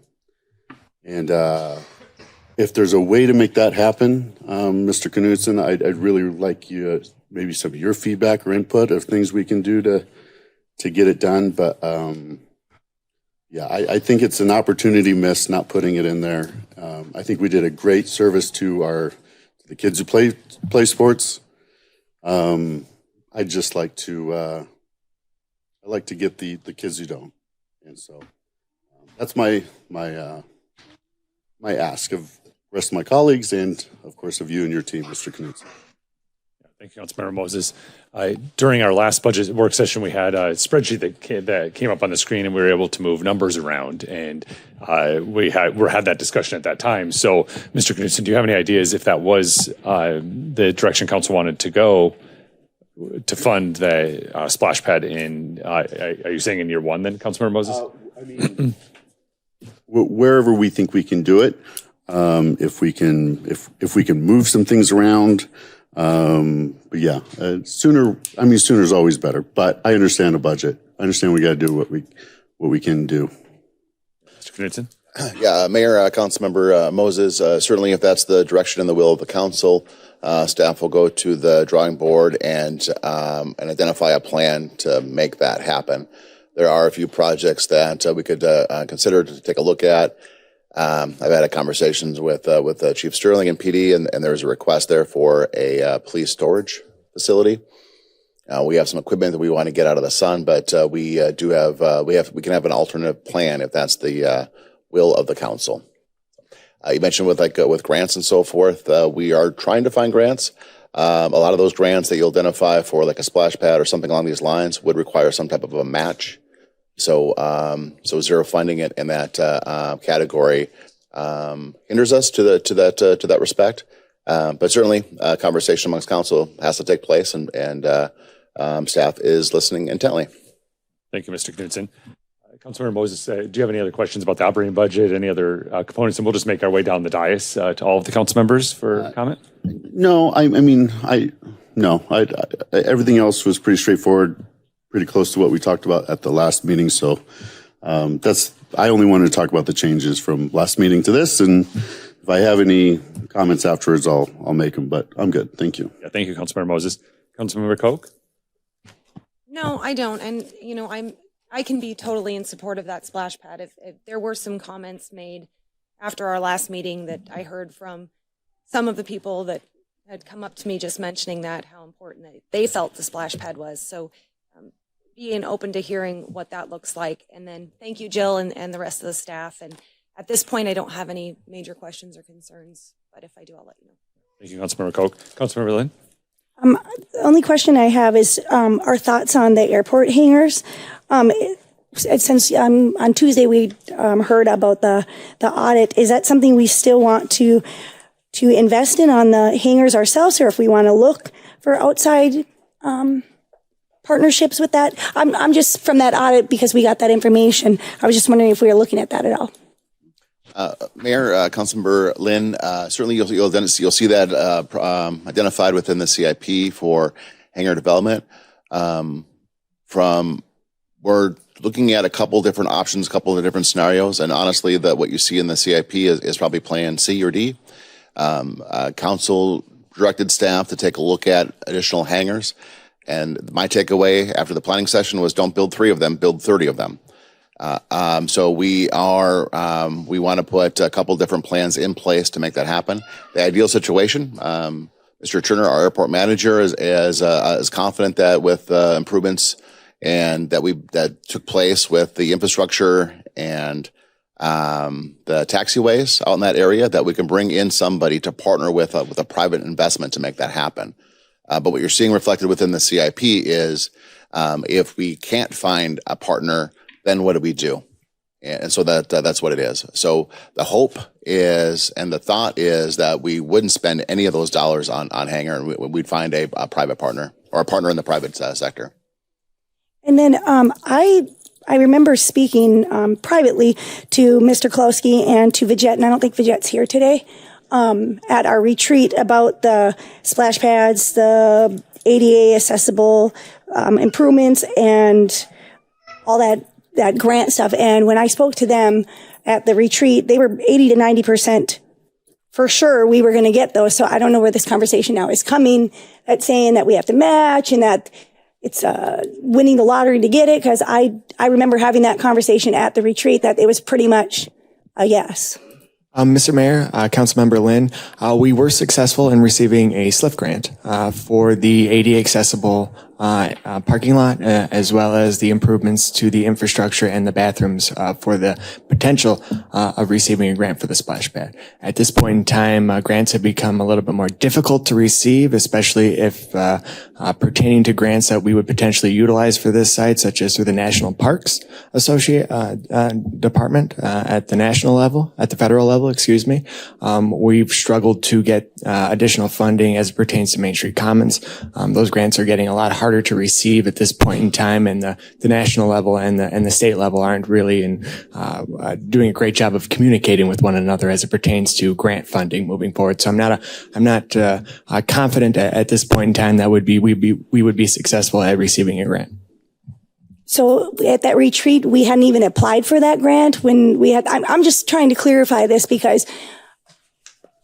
if there's a way to make that happen, Mr. Knudsen, I'd really like you maybe some of your feedback or input of things we can do to get it done. But yeah, I think it's an opportunity missed not putting it in there. I think we did a great service to the kids who play sports. I'd just like to get the kids who don't, and so that's my ask of rest of my colleagues and, of course, of you and your team, Mr. Knudsen. Thank you, Councilmember Moses. During our last budget work session, we had a spreadsheet that came up on the screen, and we were able to move numbers around, and we had that discussion at that time. So, Mr. Knudsen, do you have any ideas if that was the direction council wanted to go to fund the splash pad in? Are you saying in year one then, Councilmember Moses? I mean, wherever we think we can do it, if we can move some things around. But yeah, sooner is always better, but I understand a budget. I understand we got to do what we can do. Mr. Knudsen? Yeah, Mayor, Councilmember Moses, certainly if that's the direction and the will of the council, staff will go to the drawing board and identify a plan to make that happen. There are a few projects that we could consider to take a look at. I've had conversations with Chief Sterling and PD, and there's a request there for a police storage facility. We have some equipment that we want to get out of the sun, but we can have an alternative plan if that's the will of the council. You mentioned with grants and so forth, we are trying to find grants. A lot of those grants that you'll identify for like a splash pad or something along these lines would require some type of a match. So zero funding it in that category hinders us to that respect. But certainly, conversation amongst council has to take place, and staff is listening intently. Thank you, Mr. Knudsen. Councilmember Moses, do you have any other questions about the operating budget, any other components? And we'll just make our way down the dais to all of the council members for comment. No, everything else was pretty straightforward, pretty close to what we talked about at the last meeting. So I only wanted to talk about the changes from last meeting to this. And if I have any comments afterwards, I'll make them, but I'm good. Thank you. Yeah, thank you, Councilmember Moses. Councilmember Koch? No, I don't. And, I can be totally in support of that splash pad. If there were some comments made after our last meeting that I heard from some of the people that had come up to me just mentioning that, how important they felt the splash pad was. So being open to hearing what that looks like. And then thank you, Jill, and the rest of the staff. And at this point, I don't have any major questions or concerns, but if I do, I'll let you know. Thank you, Councilmember Koch. Councilmember Lynn? The only question I have is our thoughts on the airport hangars. Since on Tuesday we heard about the audit, is that something we still want to invest in on the hangars ourselves, or if we want to look for outside partnerships with that? I'm just from that audit because we got that information. I was just wondering if we were looking at that at all. Mayor, Councilmember Lynn, certainly you'll see that identified within the CIP for hangar development. We're looking at a couple different options, a couple of different scenarios, and honestly, what you see in the CIP is probably Plan C or D. Council directed staff to take a look at additional hangars, and my takeaway after the planning session was don't build 3 of them, build 30 of them. So we want to put a couple different plans in place to make that happen. The ideal situation, Mr. Turner, our airport manager, is confident that with improvements and that took place with the infrastructure and the taxiways out in that area, that we can bring in somebody to partner with a private investment to make that happen. But what you're seeing reflected within the CIP is if we can't find a partner, then what do we do? And so that's what it is. So the hope is, and the thought is, that we wouldn't spend any of those dollars on hangar, and we'd find a private partner or a partner in the private sector. And then I remember speaking privately to Mr. Klosky and to Vijette, and I don't think Vijette's here today, at our retreat about the splash pads, the ADA accessible improvements, and all that grant stuff. And when I spoke to them at the retreat, they were 80 to 90% for sure we were going to get those. So I don't know where this conversation now is coming at saying that we have to match and that it's winning the lottery to get it. Because I remember having that conversation at the retreat that it was pretty much a yes. Mr. Mayor, Councilmember Lynn, we were successful in receiving a SLIF grant for the ADA accessible parking lot, as well as the improvements to the infrastructure and the bathrooms for the potential of receiving a grant for the splash pad. At this point in time, grants have become a little bit more difficult to receive, especially if pertaining to grants that we would potentially utilize for this site, such as through the National Parks Department at the national level, at the federal level, excuse me. We've struggled to get additional funding as it pertains to Main Street Commons. Those grants are getting a lot harder to receive at this point in time, and the national level and the state level aren't really doing a great job of communicating with one another as it pertains to grant funding moving forward. So I'm not confident at this point in time that we would be successful at receiving a grant. So at that retreat, we hadn't even applied for that grant when we had, I'm just trying to clarify this because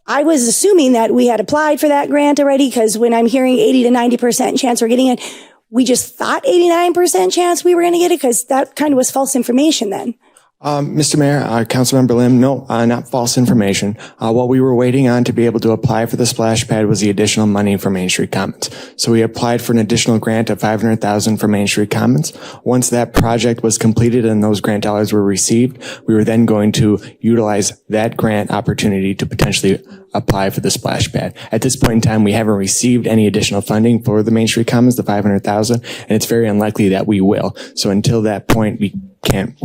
I was assuming that we had applied for that grant already, because when I'm hearing 80 to 90% chance we're getting it, we just thought 89% chance we were going to get it, because that kind of was false information then. Mr. Mayor, Councilmember Lim, no, not false information. What we were waiting on to be able to apply for the splash pad was the additional money for Main Street Commons. So we applied for an additional grant of $500,000 for Main Street Commons. Once that project was completed and those grant dollars were received, we were then going to utilize that grant opportunity to potentially apply for the splash pad. At this point in time, we haven't received any additional funding for the Main Street Commons, the $500,000, and it's very unlikely that we will. So until that point, we can't.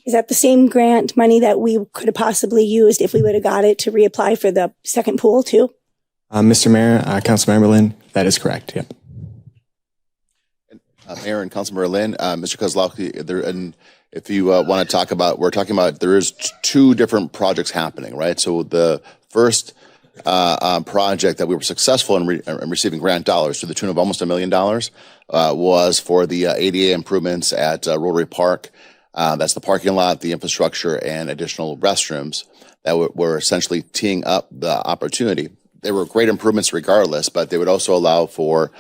Is that the same grant money that we could have possibly used if we would have got it to reapply for the second pool too? Mr. Mayor, Councilmember Lynn, that is correct. Yep. Mayor and Councilmember Lynn, Mr. Kozlowski, and if you want to talk about, we're talking about, there is two different projects happening, right? So the first project that we were successful in receiving grant dollars to the tune of almost $1 million was for the ADA improvements at Rotary Park. That's the parking lot, the infrastructure, and additional restrooms that were essentially teeing up the opportunity. They were great improvements regardless, but they would also allow for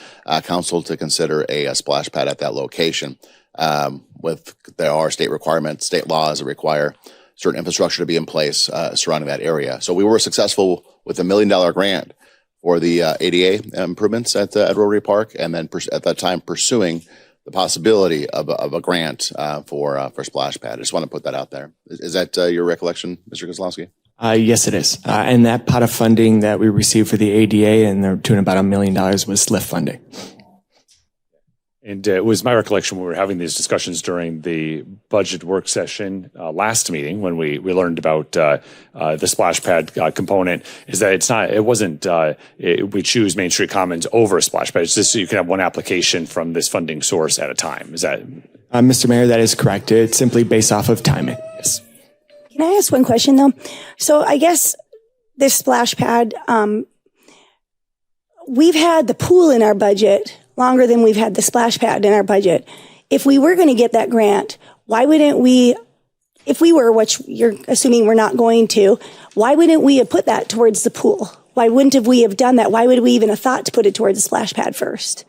council to consider a splash pad at that location. There are state requirements, state laws that require certain infrastructure to be in place surrounding that area. So we were successful with $1 million grant for the ADA improvements at Rotary Park, and then at that time pursuing the possibility of a grant for splash pad. I just want to put that out there. Is that your recollection, Mr. Kozlowski? Yes, it is. And that pot of funding that we received for the ADA and the tune of about $1 million was SLIF funding. And it was my recollection when we were having these discussions during the budget work session last meeting when we learned about the splash pad component, is that we choose Main Street Commons over a splash pad. It's just so you can have one application from this funding source at a time. Is that? Mr. Mayor, that is correct. It's simply based off of timing. Yes. Can I ask one question though? So I guess this splash pad, we've had the pool in our budget longer than we've had the splash pad in our budget. If we were going to get that grant, why wouldn't we, if we were, which you're assuming we're not going to, why wouldn't we have put that towards the pool? Why wouldn't we have done that? Why would we even have thought to put it towards the splash pad first?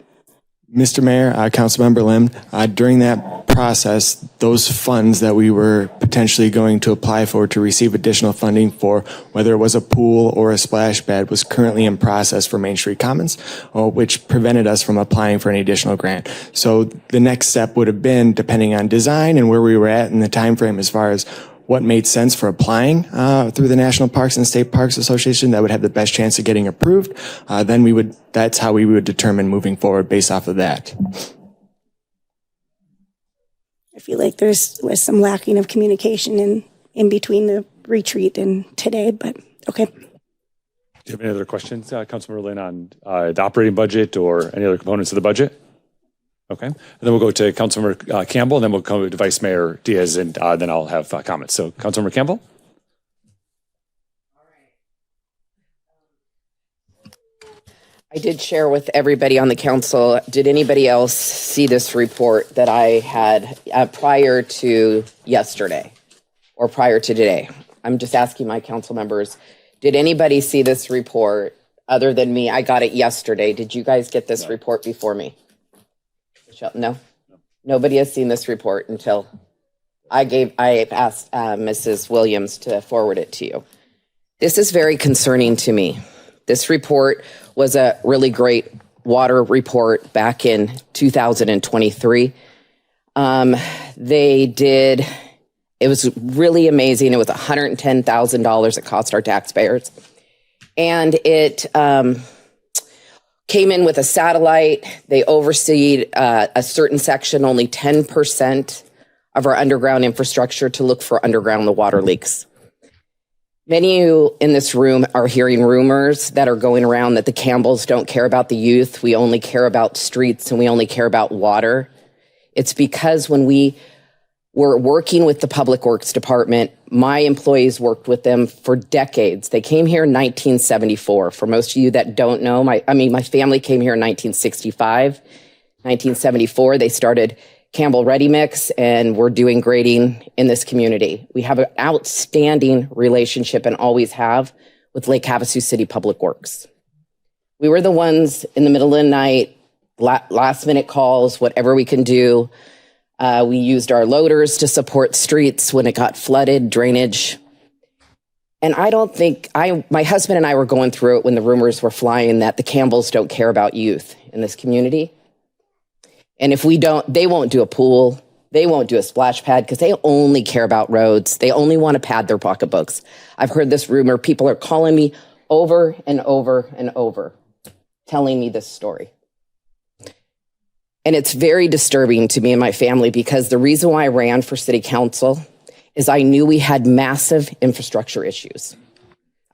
Mr. Mayor, Councilmember Lim, during that process, those funds that we were potentially going to apply for to receive additional funding for, whether it was a pool or a splash pad, was currently in process for Main Street Commons, which prevented us from applying for any additional grant. So the next step would have been, depending on design and where we were at in the time frame as far as what made sense for applying through the National Parks and State Parks Association that would have the best chance of getting approved, then that's how we would determine moving forward based off of that. I feel like was some lacking of communication in between the retreat and today, but okay. Do you have any other questions, Councilmember Lynn, on the operating budget or any other components of the budget? Okay. And then we'll go to Councilmember Campbell, and then we'll go to Vice Mayor Diaz, and then I'll have comments. So, Councilmember Campbell? I did share with everybody on the council. Did anybody else see this report that I had prior to yesterday or prior to today? I'm just asking my council members, did anybody see this report other than me? I got it yesterday. Did you guys get this report before me? No? Nobody has seen this report until I asked Mrs. Williams to forward it to you. This is very concerning to me. This report was a really great water report back in 2023. They did, it was really amazing. It was $110,000 it cost our taxpayers. And it came in with a satellite. They overseed a certain section, only 10% of our underground infrastructure to look for underground water leaks. Many of you in this room are hearing rumors that are going around that the Campbells don't care about the youth. We only care about streets and we only care about water. It's because when we were working with the Public Works Department, my employees worked with them for decades. They came here in 1974. For most of you that don't know, my family came here in 1965. 1974, they started Campbell Ready Mix, and we're doing grading in this community. We have an outstanding relationship and always have with Lake Havasu City Public Works. We were the ones in the middle of the night, last minute calls, whatever we can do. We used our loaders to support streets when it got flooded, drainage. And I don't think, my husband and I were going through it when the rumors were flying that the Campbells don't care about youth in this community. And if we don't, they won't do a pool. They won't do a splash pad because they only care about roads. They only want to pad their pocketbooks. I've heard this rumor. People are calling me over and over and over, telling me this story. And it's very disturbing to me and my family because the reason why I ran for city council is I knew we had massive infrastructure issues.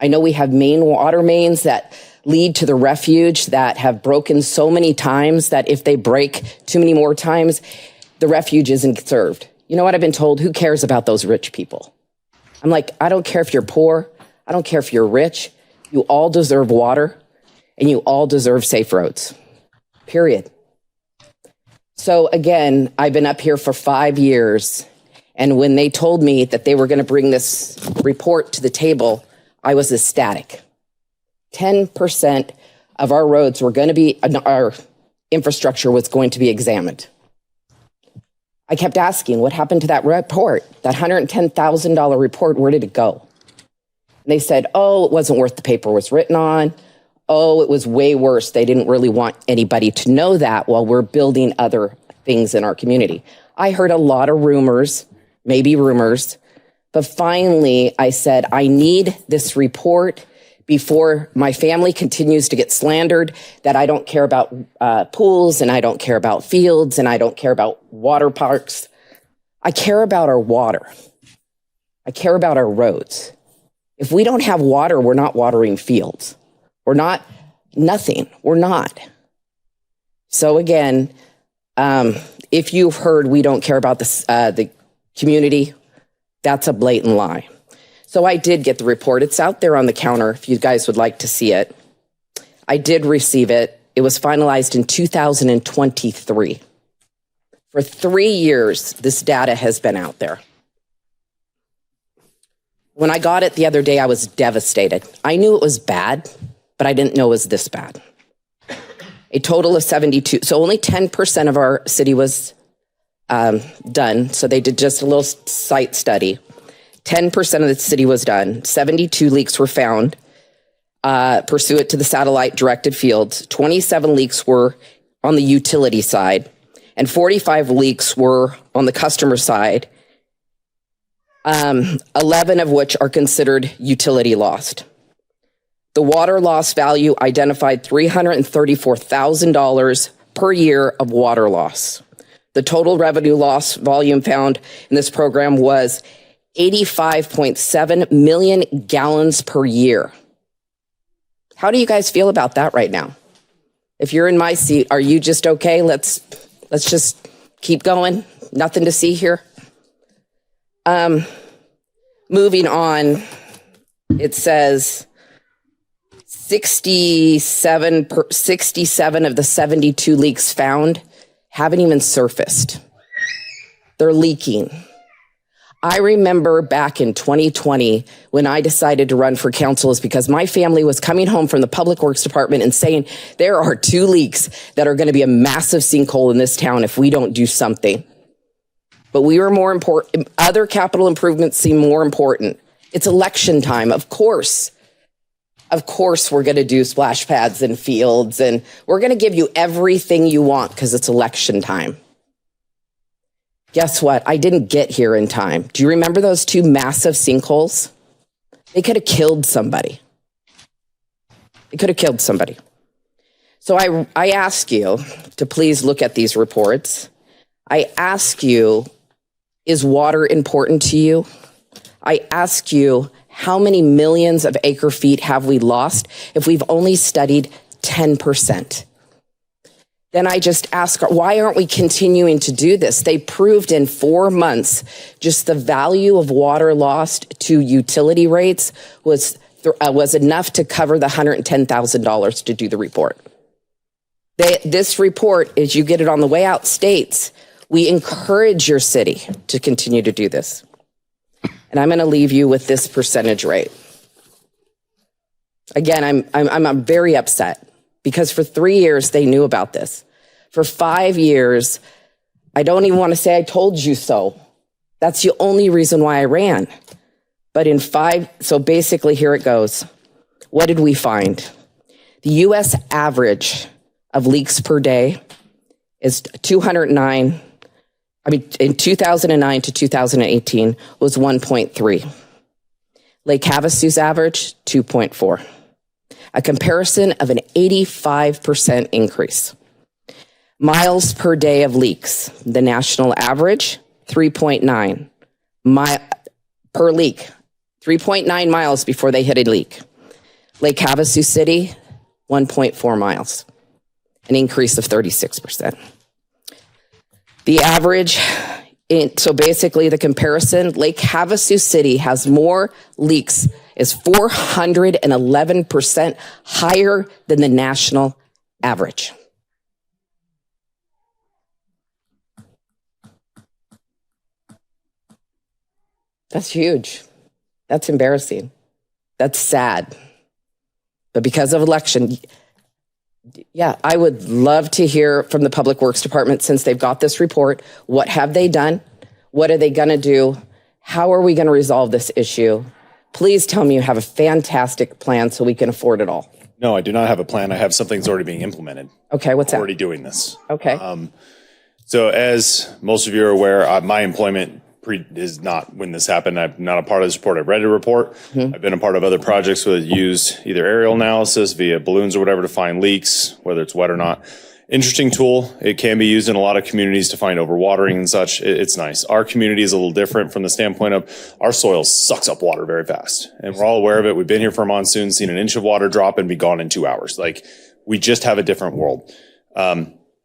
I know we have water mains that lead to the refuge that have broken so many times that if they break too many more times, the refuge isn't served. You know what I've been told? Who cares about those rich people? I'm like, I don't care if you're poor. I don't care if you're rich. You all deserve water and you all deserve safe roads, period. So again, I've been up here for 5 years. And when they told me that they were going to bring this report to the table, I was ecstatic. 10% of our roads were going to be, our infrastructure was going to be examined. I kept asking, what happened to that report? That $110,000 report, where did it go? And they said, oh, it wasn't worth the paper it was written on. Oh, it was way worse. They didn't really want anybody to know that while we're building other things in our community. I heard a lot of rumors, maybe rumors, but finally I said, I need this report before my family continues to get slandered that I don't care about pools and I don't care about fields and I don't care about water parks. I care about our water. I care about our roads. If we don't have water, we're not watering fields. We're not nothing. We're not. So again, if you've heard we don't care about the community, that's a blatant lie. So I did get the report. It's out there on the counter if you guys would like to see it. I did receive it. It was finalized in 2023. For 3 years, this data has been out there. When I got it the other day, I was devastated. I knew it was bad, but I didn't know it was this bad. A total of 72. So only 10% of our city was done. So they did just a little site study. 10% of the city was done. 72 leaks were found pursuant to the satellite directed fields. 27 leaks were on the utility side, and 45 leaks were on the customer side, 11 of which are considered utility lost. The water loss value identified $334,000 per year of water loss. The total revenue loss volume found in this program was 85.7 million gallons per year. How do you guys feel about that right now? If you're in my seat, are you just okay? Let's just keep going. Nothing to see here. Moving on, it says 67 of the 72 leaks found haven't even surfaced. They're leaking. I remember back in 2020 when I decided to run for council is because my family was coming home from the Public Works Department and saying there are 2 leaks that are going to be a massive sinkhole in this town if we don't do something. But we were more important. Other capital improvements seem more important. It's election time, of course. Of course, we're going to do splash pads and fields, and we're going to give you everything you want because it's election time. Guess what? I didn't get here in time. Do you remember those 2 massive sinkholes? They could have killed somebody. It could have killed somebody. So I ask you to please look at these reports. I ask you, is water important to you? I ask you, how many millions of acre feet have we lost if we've only studied 10%? Then I just ask, why aren't we continuing to do this? They proved in 4 months just the value of water lost to utility rates was enough to cover the $110,000 to do the report. This report, as you get it on the way out, states, we encourage your city to continue to do this. And I'm going to leave you with this percentage rate. Again, I'm very upset because for 3 years they knew about this. For 5 years, I don't even want to say I told you so. That's the only reason why I ran. But so basically here it goes. What did we find? The US average of leaks per day is 209. In 2009 to 2018 was 1.3. Lake Havasu's average, 2.4. A comparison of an 85% increase. Miles per day of leaks. The national average, 3.9 per leak. 3.9 miles before they hit a leak. Lake Havasu City, 1.4 miles. An increase of 36%. The average, so basically the comparison, Lake Havasu City has more leaks, is 411% higher than the national average. That's huge. That's embarrassing. That's sad. But because of election, yeah, I would love to hear from the Public Works Department since they've got this report. What have they done? What are they going to do? How are we going to resolve this issue? Please tell me you have a fantastic plan so we can afford it all. No, I do not have a plan. I have something that's already being implemented. Okay, what's that? Already doing this. Okay. So as most of you are aware, my employment is not when this happened. I'm not a part of this report. I've read the report. I've been a part of other projects that use either aerial analysis via balloons or whatever to find leaks, whether it's wet or not. Interesting tool. It can be used in a lot of communities to find overwatering and such. It's nice. Our community is a little different from the standpoint of our soil sucks up water very fast. And we're all aware of it. We've been here for a monsoon, seen an inch of water drop and be gone in 2 hours. Like, we just have a different world.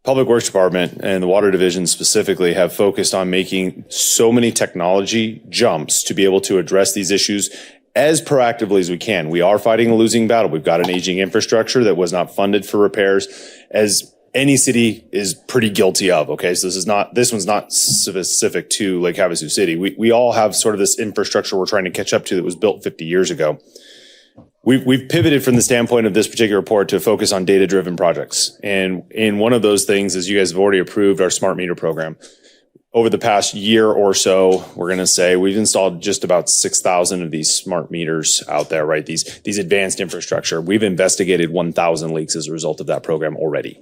Public Works Department and the Water Division specifically have focused on making so many technology jumps to be able to address these issues as proactively as we can. We are fighting a losing battle. We've got an aging infrastructure that was not funded for repairs, as any city is pretty guilty of. Okay, so this one's not specific to Lake Havasu City. We all have sort of this infrastructure we're trying to catch up to that was built 50 years ago. We've pivoted from the standpoint of this particular report to focus on data-driven projects. And in one of those things is you guys have already approved our smart meter program. Over the past year or so, we're going to say we've installed just about 6,000 of these smart meters out there, right? These advanced infrastructure. We've investigated 1,000 leaks as a result of that program already.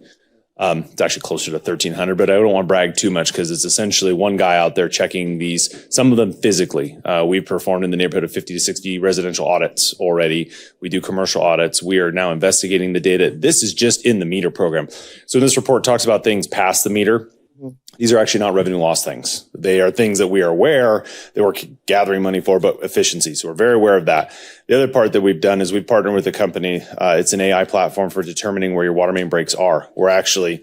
It's actually closer to 1,300, but I don't want to brag too much because it's essentially one guy out there checking these, some of them physically. We've performed in the neighborhood of 50 to 60 residential audits already. We do commercial audits. We are now investigating the data. This is just in the meter program. So this report talks about things past the meter. These are actually not revenue loss things. They are things that we are aware that we're gathering money for, but efficiency. So we're very aware of that. The other part that we've done is we've partnered with a company. It's an AI platform for determining where your water main breaks are. It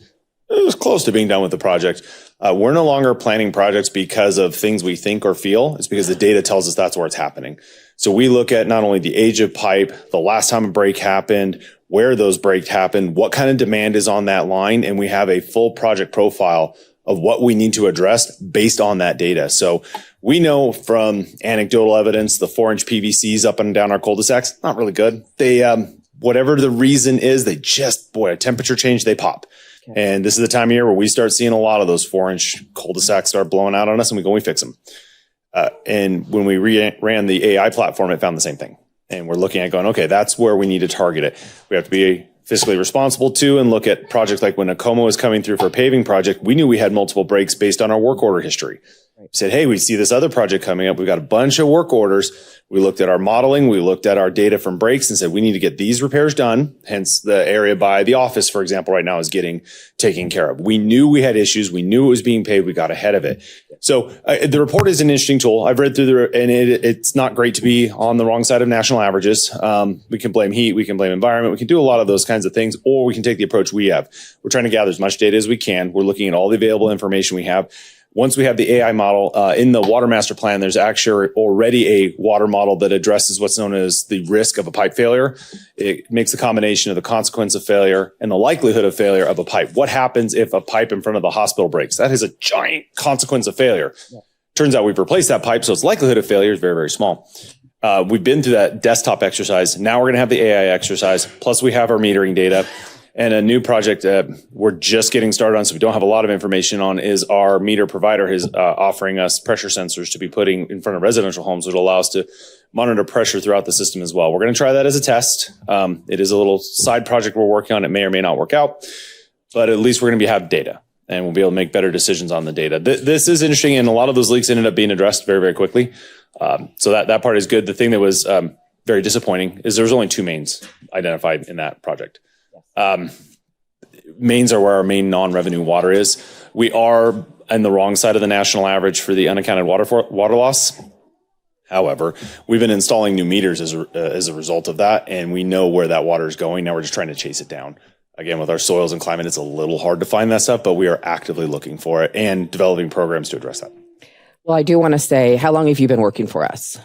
was close to being done with the project. We're no longer planning projects because of things we think or feel. It's because the data tells us that's where it's happening. So we look at not only the age of pipe, the last time a break happened, where those breaks happened, what kind of demand is on that line, and we have a full project profile of what we need to address based on that data. So we know from anecdotal evidence, the 4-inch PVCs up and down our cul-de-sacs, not really good. They, whatever the reason is, they just, a temperature change, they pop. Okay. And this is the time of year where we start seeing a lot of those 4-inch cul-de-sacs start blowing out on us, and we fix them. And when we ran the AI platform, it found the same thing. And we're looking at going, okay, that's where we need to target it. We have to be fiscally responsible too and look at projects like when Acoma was coming through for a paving project, we knew we had multiple breaks based on our work order history. We said, hey, we see this other project coming up. We've got a bunch of work orders. We looked at our modeling. We looked at our data from breaks and said, we need to get these repairs done. Hence the area by the office, for example, right now is getting taken care of. We knew we had issues. We knew it was being paid. We got ahead of it. So the report is an interesting tool. I've read through and it's not great to be on the wrong side of national averages. We can blame heat. We can blame environment. We can do a lot of those kinds of things, or we can take the approach we have. We're trying to gather as much data as we can. We're looking at all the available information we have. Once we have the AI model in the water master plan, there's actually already a water model that addresses what's known as the risk of a pipe failure. It makes a combination of the consequence of failure and the likelihood of failure of a pipe. What happens if a pipe in front of the hospital breaks? That is a giant consequence of failure. Yeah. Turns out we've replaced that pipe, so its likelihood of failure is very, very small. We've been through that desktop exercise. Now we're going to have the AI exercise. Plus we have our metering data. And a new project we're just getting started on, so we don't have a lot of information on, is our meter provider is offering us pressure sensors to be putting in front of residential homes, which will allow us to monitor pressure throughout the system as well. We're going to try that as a test. It is a little side project we're working on. It may or may not work out, but at least we're going to have data, and we'll be able to make better decisions on the data. This is interesting, and a lot of those leaks ended up being addressed very, very quickly. So that part is good. The thing that was very disappointing is there was only 2 mains identified in that project. Mains are where our main non-revenue water is. We are on the wrong side of the national average for the unaccounted water loss. However, we've been installing new meters as a result of that, and we know where that water is going. Now we're just trying to chase it down. Again, with our soils and climate, it's a little hard to find that stuff, but we are actively looking for it and developing programs to address that. Well, I do want to say, how long have you been working for us?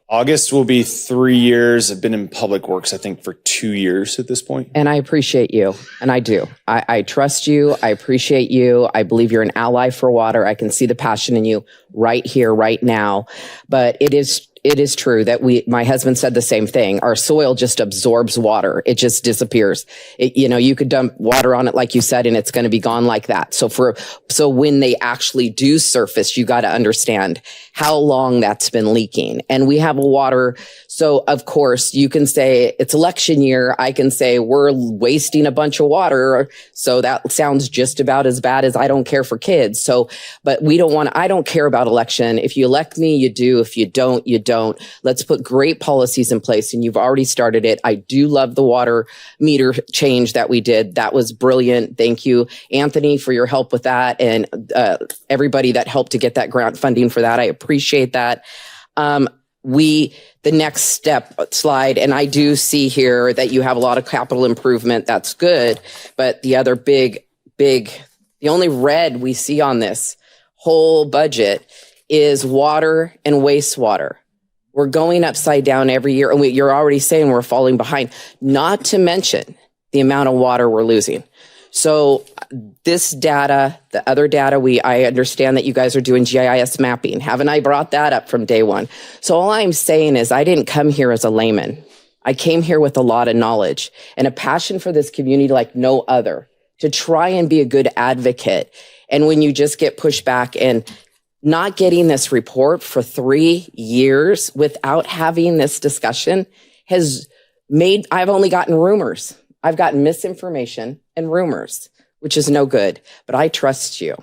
August will be 3 years. I've been in public works, I think, for 2 years at this point. And I appreciate you. And I do. I trust you. I appreciate you. I believe you're an ally for water. I can see the passion in you right here, right now. But it is true that my husband said the same thing. Our soil just absorbs water. It just disappears. You could dump water on it, like you said, and it's going to be gone like that. So when they actually do surface, you got to understand how long that's been leaking. And we have a water. So of course you can say it's election year. I can say we're wasting a bunch of water. So that sounds just about as bad as I don't care for kids. So, but I don't care about election. If you elect me, you do. If you don't, you don't. Let's put great policies in place. And you've already started it. I do love the water meter change that we did. That was brilliant. Thank you, Anthony, for your help with that. And everybody that helped to get that grant funding for that. I appreciate that. The next step slide, and I do see here that you have a lot of capital improvement. That's good. But the other the only red we see on this whole budget is water and wastewater. We're going upside down every year. And you're already saying we're falling behind, not to mention the amount of water we're losing. So this data, the other data, I understand that you guys are doing GIS mapping. Haven't I brought that up from day one? So all I'm saying is I didn't come here as a layman. I came here with a lot of knowledge and a passion for this community like no other, to try and be a good advocate. And when you just get pushed back and not getting this report for 3 years without having this discussion I've only gotten rumors. I've gotten misinformation and rumors, which is no good, but I trust you.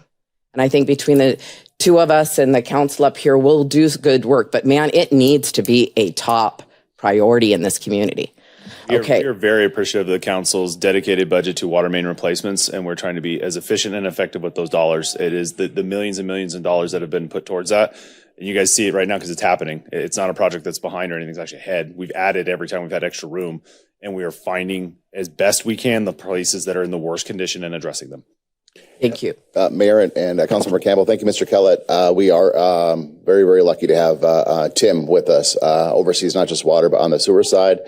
And I think between the two of us and the council up here, we'll do good work, but man, it needs to be a top priority in this community. Okay. We're very appreciative of the council's dedicated budget to water main replacements, and we're trying to be as efficient and effective with those dollars. It is the millions and millions of dollars that have been put towards that. And you guys see it right now because it's happening. It's not a project that's behind or anything. It's actually ahead. We've added every time we've had extra room, and we are finding as best we can the places that are in the worst condition and addressing them. Thank you. Mayor and Councilmember Campbell, thank you, Mr. Kellett. We are very, very lucky to have Tim with us, oversees not just water, but on the sewer side.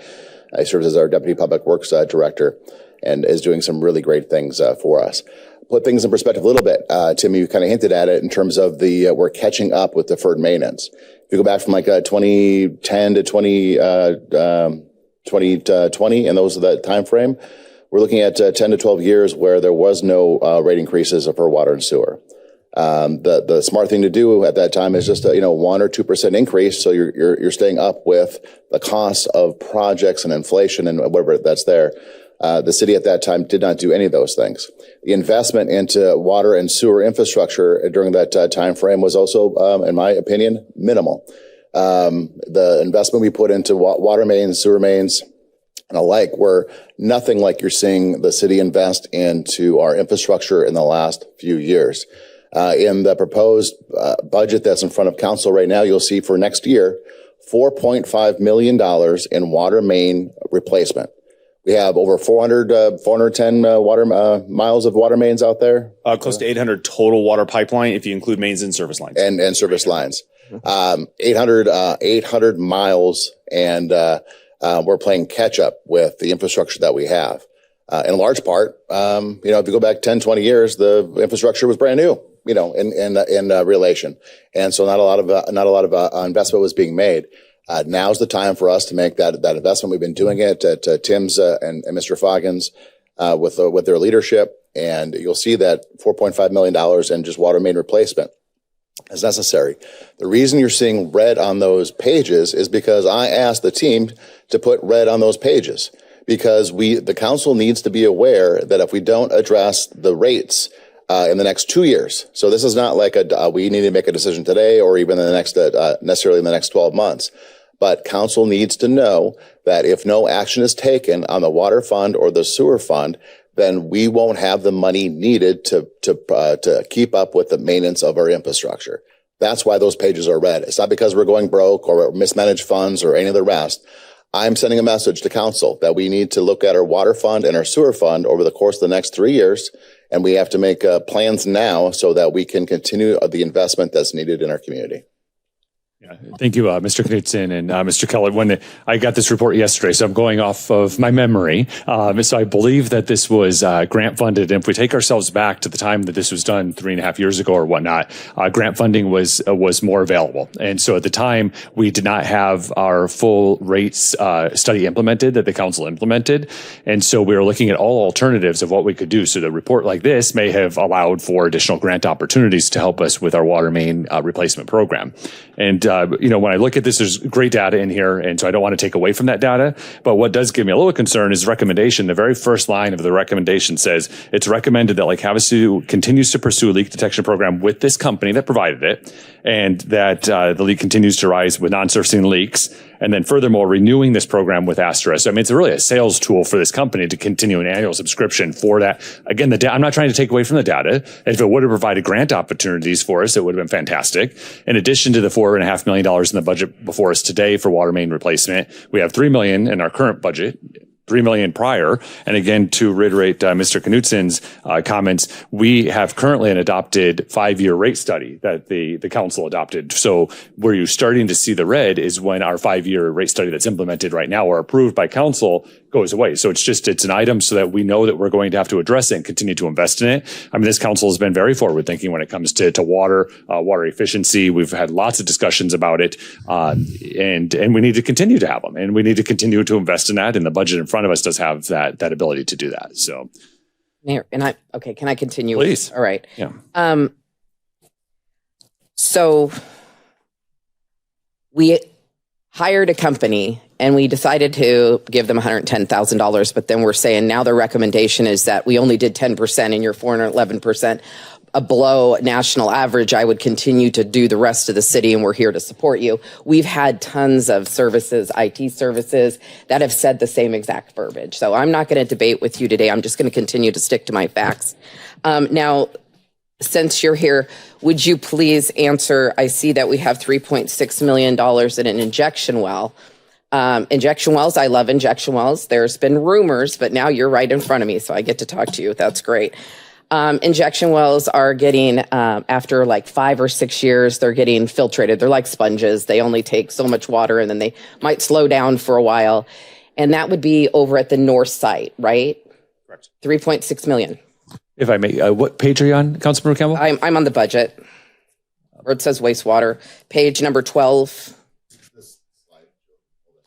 He serves as our Deputy Public Works Director and is doing some really great things for us. Put things in perspective a little bit. Tim, you kind of hinted at it in terms of we're catching up with deferred maintenance. If you go back from 2010 to 2020, and those are the time frame, we're looking at 10 to 12 years where there was no rate increases for water and sewer. The smart thing to do at that time is just a 1 or 2% increase, so you're staying up with the cost of projects and inflation and whatever that's there. The city at that time did not do any of those things. The investment into water and sewer infrastructure during that time frame was also, in my opinion, minimal. The investment we put into water mains, sewer mains, and alike were nothing like you're seeing the city invest into our infrastructure in the last few years. In the proposed budget that's in front of council right now, you'll see for next year, $4.5 million in water main replacement. We have over 410 miles of water mains out there. Close to 800 total water pipeline if you include mains and service lines. And service lines. 800 miles, and we're playing catch up with the infrastructure that we have. In large part, if you go back 10, 20 years, the infrastructure was brand new, in relation. And so not a lot of investment was being made. Now's the time for us to make that investment. We've been doing it at Tim's and Mr. Foggins with their leadership, and you'll see that $4.5 million in just water main replacement is necessary. The reason you're seeing red on those pages is because I asked the team to put red on those pages, because the council needs to be aware that if we don't address the rates in the next 2 years, so this is not like we need to make a decision today or even in the next necessarily in the next 12 months. But council needs to know that if no action is taken on the water fund or the sewer fund, then we won't have the money needed to keep up with the maintenance of our infrastructure. That's why those pages are red. It's not because we're going broke or mismanaged funds or any of the rest. I'm sending a message to council that we need to look at our water fund and our sewer fund over the course of the next 3 years. And we have to make plans now so that we can continue the investment that's needed in our community. Yeah, thank you, Mr. Knudsen and Mr. Keller. When I got this report yesterday, so I'm going off of my memory. So I believe that this was grant funded. And if we take ourselves back to the time that this was done 3.5 years ago or whatnot, grant funding was more available. And so at the time, we did not have our full rates study implemented that the council implemented. And so we were looking at all alternatives of what we could do. So the report like this may have allowed for additional grant opportunities to help us with our water main replacement program. And when I look at this, there's great data in here, and so I don't want to take away from that data. But what does give me a little concern is recommendation. The very first line of the recommendation says it's recommended that Lake Havasu continues to pursue a leak detection program with this company that provided it, and that the leak continues to rise with non-surfacing leaks. And then furthermore, renewing this program with Asterisk. I mean, it's really a sales tool for this company to continue an annual subscription for that. Again, I'm not trying to take away from the data. If it would have provided grant opportunities for us, it would have been fantastic. In addition to the $4.5 million in the budget before us today for water main replacement, we have $3 million in our current budget, $3 million prior. And again, to reiterate Mr. Knudsen's comments, we have currently an adopted 5-year rate study that the council adopted. So where you're starting to see the red is when our 5-year rate study that's implemented right now or approved by council goes away. So it's an item so that we know that we're going to have to address it and continue to invest in it. I mean, this council has been very forward thinking when it comes to water efficiency. We've had lots of discussions about it, and we need to continue to have them, and we need to continue to invest in that. And the budget in front of us does have that ability to do that. So, Mayor, can I continue? Please. All right. Yeah. So we hired a company and we decided to give them $110,000, but then we're saying now their recommendation is that we only did 10% and you're 411% below national average. I would continue to do the rest of the city and we're here to support you. We've had tons of services, IT services, that have said the same exact verbiage. So I'm not going to debate with you today. I'm just going to continue to stick to my facts. Now, since you're here, would you please answer? I see that we have $3.6 million in an injection well. Injection wells, I love injection wells. There's been rumors, but now you're right in front of me, so I get to talk to you. That's great. Injection wells are getting, after like 5 or 6 years, they're getting filtrated. They're like sponges. They only take so much water and then they might slow down for a while. And that would be over at the north site, right? Correct. 3.6 million. If I may, what page are you on, Councilmember Campbell? I'm on the budget where it says wastewater, page number 12.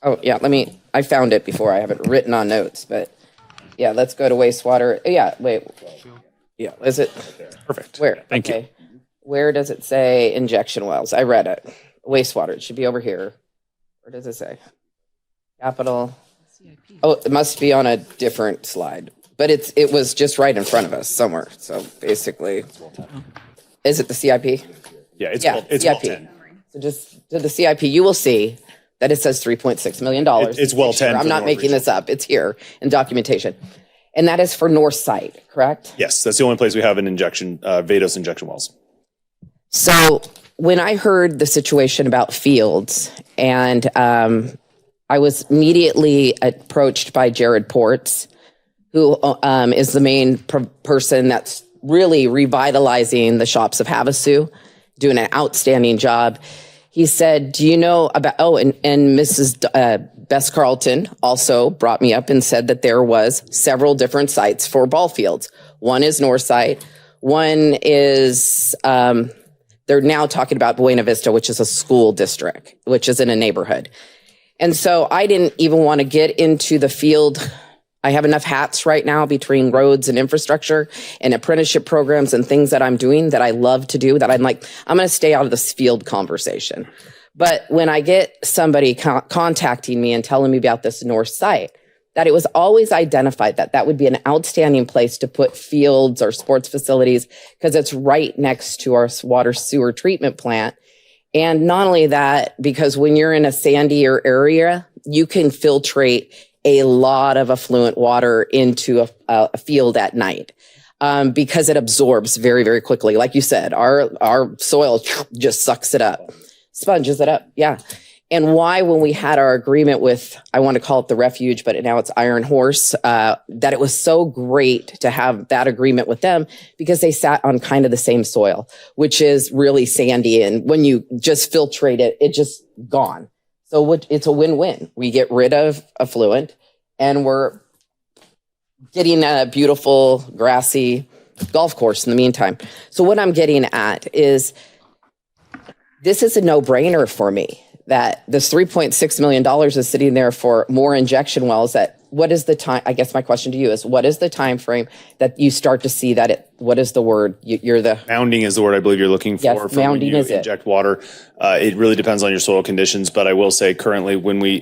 Oh, yeah, I found it before. I have it written on notes, but yeah, let's go to wastewater. Yeah, wait. Yeah, is it? Perfect. Where? Thank you. where does it say injection wells? I read it. Wastewater. It should be over here. Where does it say? Capital. Oh, it must be on a different slide. But it was just right in front of us somewhere. So basically, is it the CIP? Yeah, it's Yeah, it's CIP. well 10. So just to the CIP, you will see that it says $3.6 million. It's well 10 for I'm the not North making region. this up. It's here in documentation. And that is for North Site, correct? Yes, that's the only place we have an injection, Vados injection wells. So when I heard the situation about Fields, and I was immediately approached by Jared Ports, who is the main person that's really revitalizing the shops of Havasu, doing an outstanding job. He said, do you know about, and Mrs. Bess Carlton also brought me up and said that there was several different sites for ball fields. One is North Site. One is, they're now talking about Buena Vista, which is a school district, which is in a neighborhood. And so I didn't even want to get into the field. I have enough hats right now between roads and infrastructure and apprenticeship programs and things that I'm doing that I love to do that I'm like, I'm going to stay out of this field conversation. But when I get somebody contacting me and telling me about this North Site, that it was always identified that that would be an outstanding place to put fields or sports facilities because it's right next to our water sewer treatment plant. And not only that, because when you're in a sandier area, you can filtrate a lot of affluent water into a field at night because it absorbs very, very quickly. Like you said, our soil just sucks it up, sponges it up. Yeah. And why, when we had our agreement with, I want to call it the refuge, but now it's Iron Horse, that it was so great to have that agreement with them because they sat on kind of the same soil, which is really sandy. And when you just filtrate it, it's just gone. So it's a win-win. We get rid of affluent and we're getting a beautiful grassy golf course in the meantime. So what I'm getting at is this is a no-brainer for me that this $3.6 million is sitting there for more injection wells. That what is the time? I guess my question to you is, what is the time frame that you start to see that it, what is the word? You're the Mounding is the word I believe you're looking for. Yes, for when mounding you is it. inject water. It really depends on your soil conditions, but I will say currently when we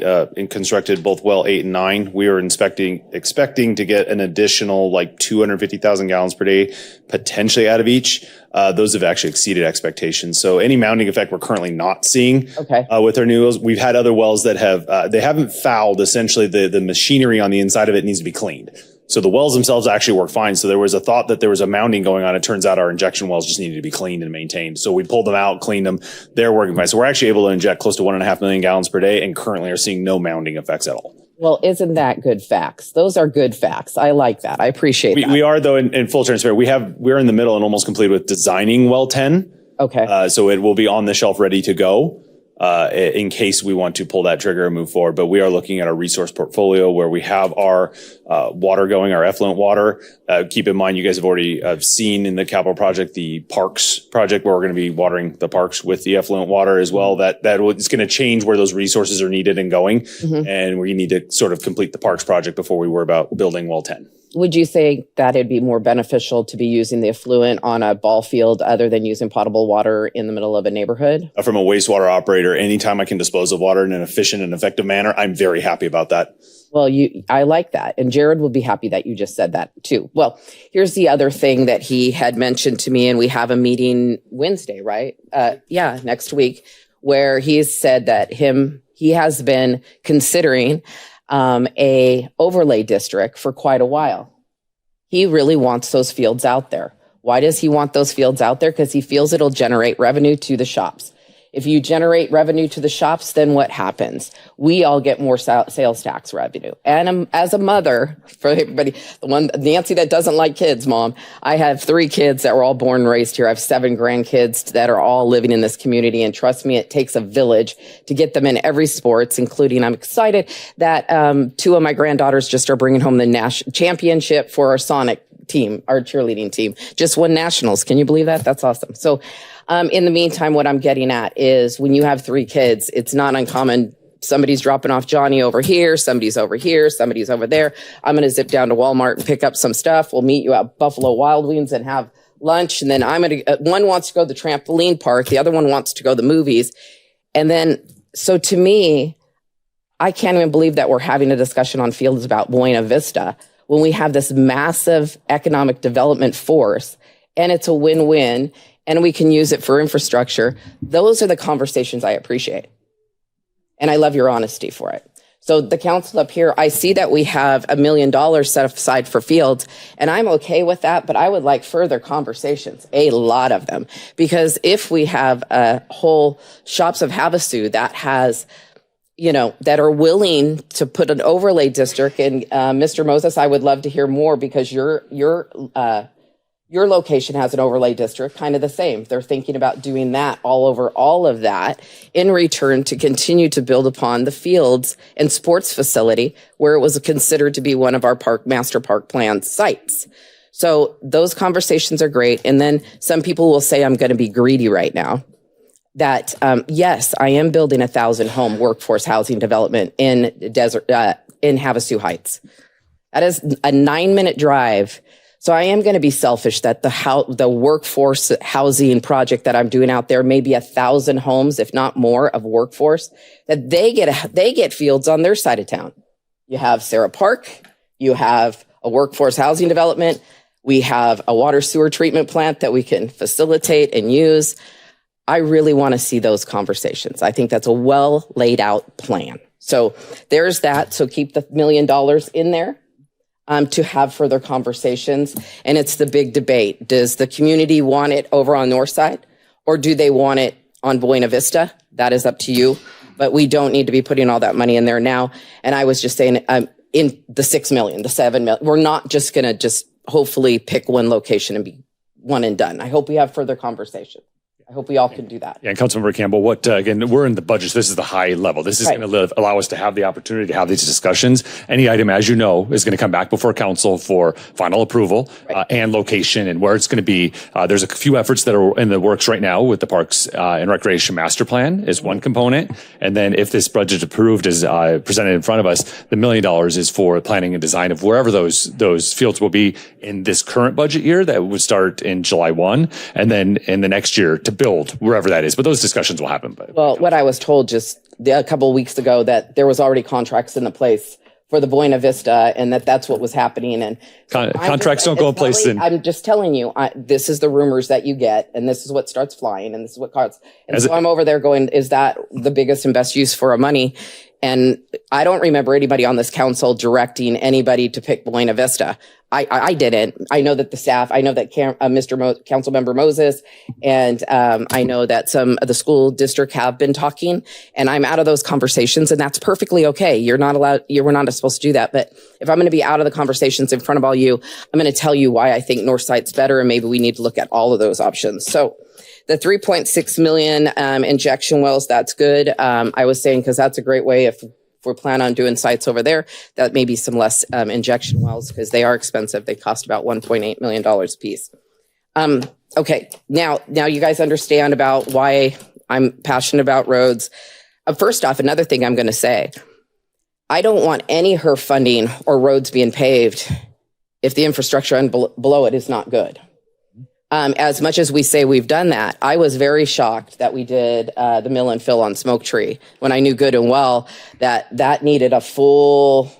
constructed both well 8 and 9, we were expecting to get an additional like 250,000 gallons per day, potentially out of each. Those have actually exceeded expectations. So any mounding effect we're currently not seeing with our new wells. We've had other wells that have, they haven't fouled. Essentially the machinery on the inside of it needs to be cleaned. So the wells themselves actually work fine. So there was a thought that there was a mounding going on. It turns out our injection wells just needed to be cleaned and maintained. So we pulled them out, cleaned them. They're working fine. So we're actually able to inject close to 1.5 million gallons per day and currently are seeing no mounding effects at all. Well, isn't that good facts? Those are good facts. I like that. I appreciate that. We are though in full transparency. We're in the middle and almost complete with designing well 10. Okay. So it will be on the shelf ready to go. In case we want to pull that trigger and move forward. But we are looking at our resource portfolio where we have our water going, our effluent water. Keep in mind, you guys have already seen in the capital project, the parks project, where we're going to be watering the parks with the effluent water as well. It's going to change where those resources are needed and going. Mm-hmm. And we need to sort of complete the parks project before we worry about building well 10. Would you say that it'd be more beneficial to be using the effluent on a ball field other than using potable water in the middle of a neighborhood? From a wastewater operator, anytime I can dispose of water in an efficient and effective manner, I'm very happy about that. Well, I like that. And Jared will be happy that you just said that too. Well, here's the other thing that he had mentioned to me, and we have a meeting Wednesday, right? Next week, where he said that he has been considering a overlay district for quite a while. He really wants those fields out there. Why does he want those fields out there? Because he feels it'll generate revenue to the shops. If you generate revenue to the shops, then what happens? We all get more sales tax revenue. And as a mother, for everybody, the one, Nancy that doesn't like kids, Mom, I have 3 kids that were all born and raised here. I have 7 grandkids that are all living in this community. And trust me, it takes a village to get them in every sports, including I'm excited that 2 of my granddaughters just are bringing home the national championship for our Sonic team, our cheerleading team. Just won nationals. Can you believe that? That's awesome. So in the meantime, what I'm getting at is when you have 3 kids, it's not uncommon. Somebody's dropping off Johnny over here. Somebody's over here. Somebody's over there. I'm going to zip down to Walmart and pick up some stuff. We'll meet you at Buffalo Wild Wings and have lunch, and then one wants to go to the trampoline park, the other one wants to go to the movies. And then, so to me, I can't even believe that we're having a discussion on fields about Buena Vista when we have this massive economic development force, and it's a win-win, and we can use it for infrastructure. Those are the conversations I appreciate. And I love your honesty for it. So the council up here, I see that we have $1 million set aside for fields, and I'm okay with that, but I would like further conversations, a lot of them. Because if we have a whole Shops of Havasu that has, that are willing to put an overlay district, and Mr. Moses, I would love to hear more, because your location has an overlay district, kind of the same. They're thinking about doing that all over all of that in return to continue to build upon the fields and sports facility where it was considered to be one of our master park plan sites. So those conversations are great. And then some people will say, I'm going to be greedy right now. That, yes, I am building 1,000 home workforce housing development in Havasu Heights. That is a 9-minute drive. So I am going to be selfish that the workforce housing project that I'm doing out there, maybe 1,000 homes, if not more, of workforce, that they get fields on their side of town. You have Sarah Park, you have a workforce housing development, we have a water sewer treatment plant that we can facilitate and use. I really want to see those conversations. I think that's a well laid out plan. So there's that. So keep the $1 million in there. To have further conversations. And it's the big debate. Does the community want it over on North Side, or do they want it on Buena Vista? That is up to you. But we don't need to be putting all that money in there now. And I was just saying, in the 6 million, the 7 million, we're not just going to just hopefully pick one location and be one and done. I hope we have further conversation. I hope we all can do that. Yeah, and Councilmember Campbell, again, we're in the budget. So this is the high level. This is Right. going to allow us to have the opportunity to have these discussions. Any item, as you know, is going to come back before council for final approval and location and where it's going to be. There's a few efforts that are in the works right now with the Parks and Recreation Master Plan is one component. And then if this budget approved is presented in front of us, the $1 million is for planning and design of wherever those fields will be in this current budget year that would start in July 1, and then in the next year to build wherever that is. But those discussions will happen. Well, what I was told just a couple of weeks ago, that there was already contracts in the place for the Buena Vista, and that's what was happening. And so contracts don't go in place. I'm just telling you, this is the rumors that you get, and this is what starts flying, and this is what causes. And so I'm over there going, is that the biggest and best use for our money? And I don't remember anybody on this council directing anybody to pick Buena Vista. I didn't. I know that the staff, I know that Councilmember Moses, and I know that some of the school district have been talking, and I'm out of those conversations, and that's perfectly okay. We're not supposed to do that. But if I'm going to be out of the conversations in front of all you, I'm going to tell you why I think Northside's better, and maybe we need to look at all of those options. So the 3.6 million injection wells, that's good. I was saying, because that's a great way if we plan on doing sites over there, that may be some less injection wells, because they are expensive. They cost about $1.8 million a piece. Okay, now you guys understand about why I'm passionate about roads. First off, another thing I'm going to say, I don't want any HERF funding or roads being paved if the infrastructure below it is not good. As much as we say we've done that, I was very shocked that we did the mill and fill on Smoke Tree when I knew good and well that needed a full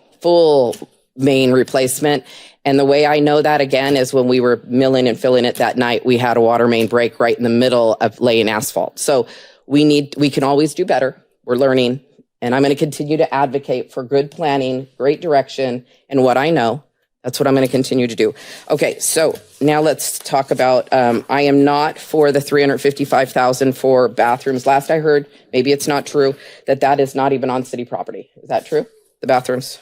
main replacement. And the way I know that, again, is when we were milling and filling it that night, we had a water main break right in the middle of laying asphalt. So we can always do better. We're learning. And I'm going to continue to advocate for good planning, great direction, and what I know. That's what I'm going to continue to do. Okay, so now let's talk about, I am not for the $355,000 for bathrooms. Last I heard, maybe it's not true, that is not even on city property. Is that true? The bathrooms?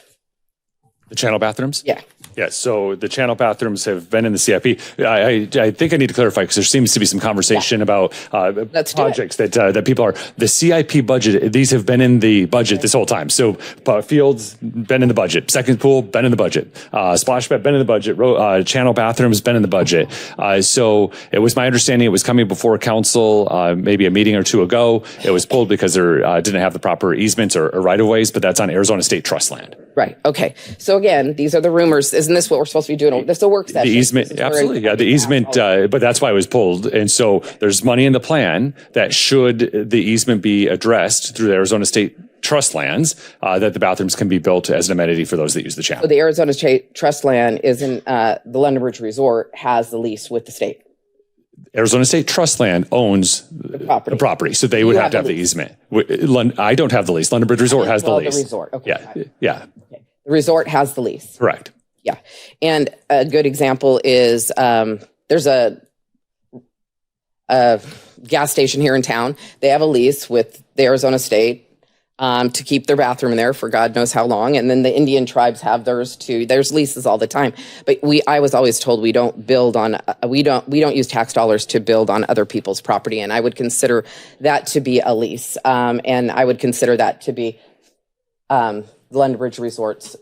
The channel bathrooms? Yeah. Yes, so the channel bathrooms have been in the CIP. I think I need to clarify, because there seems to be some conversation about projects that people are. The CIP budget, these have been in the budget this whole time. So fields, been in the budget. Second pool, been in the budget. Splash pad, been in the budget. Channel bathrooms, been in the budget. So it was my understanding it was coming before council maybe a meeting or two ago. It was pulled because there didn't have the proper easements or right-of-ways, but that's on Arizona State Trust land. Right. Okay. So again, these are the rumors. Isn't this what we're supposed to be doing? This is a work session. The easement, absolutely. Yeah, the easement, but that's why it was pulled. And so there's money in the plan that should the easement be addressed through the Arizona State Trust lands, that the bathrooms can be built as an amenity for those that use the channel. So the Arizona State Trust land isn't, the London Bridge Resort has the lease with the state. Arizona State Trust land owns the property. So they would have to have the easement. I don't have the lease. London Bridge Resort has the lease. The resort. Okay. Yeah. Yeah. Okay. The resort has the lease. Correct. Yeah. And a good example is there's a gas station here in town. They have a lease with the Arizona State to keep their bathroom in there for God knows how long. And then the Indian tribes have theirs too. There's leases all the time. But I was always told we don't build on, we don't use tax dollars to build on other people's property. And I would consider that to be a lease. And I would consider that to be London Bridge Resort's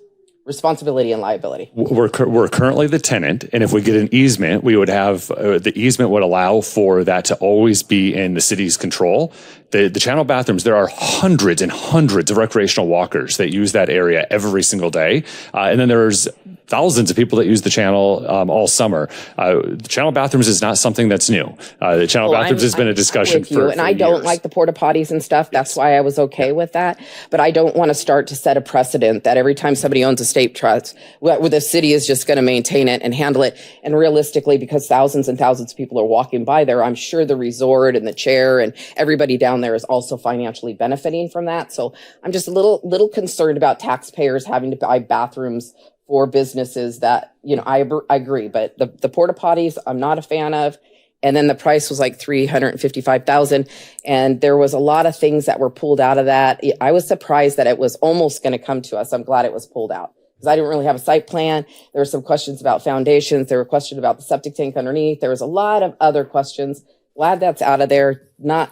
responsibility and liability. We're currently the tenant, and if we get an easement, we would have the easement would allow for that to always be in the city's control. The channel bathrooms, there are hundreds and hundreds of recreational walkers that use that area every single day, and then there's thousands of people that use the channel all summer. The channel bathrooms is not something that's new. The channel bathrooms has been a discussion for and I don't like the porta potties and stuff. That's why I was okay with that. But I don't want to start to set a precedent that every time somebody owns a state trust, where the city is just going to maintain it and handle it. And realistically, because thousands and thousands of people are walking by there, I'm sure the resort and the chair and everybody down there is also financially benefiting from that. So I'm just a little concerned about taxpayers having to buy bathrooms for businesses that, I agree, but the porta potties, I'm not a fan of. And then the price was like $355,000. And there was a lot of things that were pulled out of that. I was surprised that it was almost going to come to us. I'm glad it was pulled out because I didn't really have a site plan. There were some questions about foundations. There were questions about the septic tank underneath. There was a lot of other questions. Glad that's out of there. Why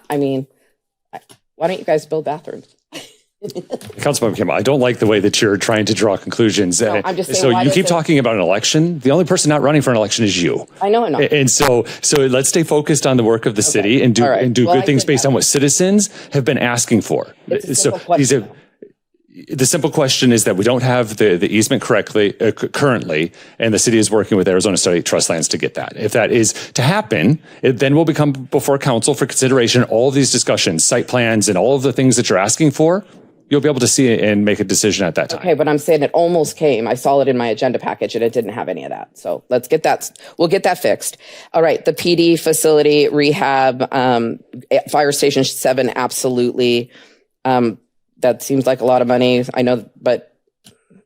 don't you guys build bathrooms? Councilmember Kimball, I don't like the way that you're trying to draw conclusions. No, I'm just saying, so you keep talking about an election. The only person not running for an election is you. I know. And so let's stay focused on the work of the city and do good things based on what citizens have been asking for. The simple question is that we don't have the easement correctly currently, and the city is working with Arizona State Trust lands to get that. If that is to happen, it then will become before council for consideration. All of these discussions, site plans, and all of the things that you're asking for. You'll be able to see it and make a decision at that time. Okay, but I'm saying it almost came. I saw it in my agenda package and it didn't have any of that. So let's get that. We'll get that fixed. All right, the PD facility rehab, Fire Station 7, absolutely. That seems like a lot of money. I know, but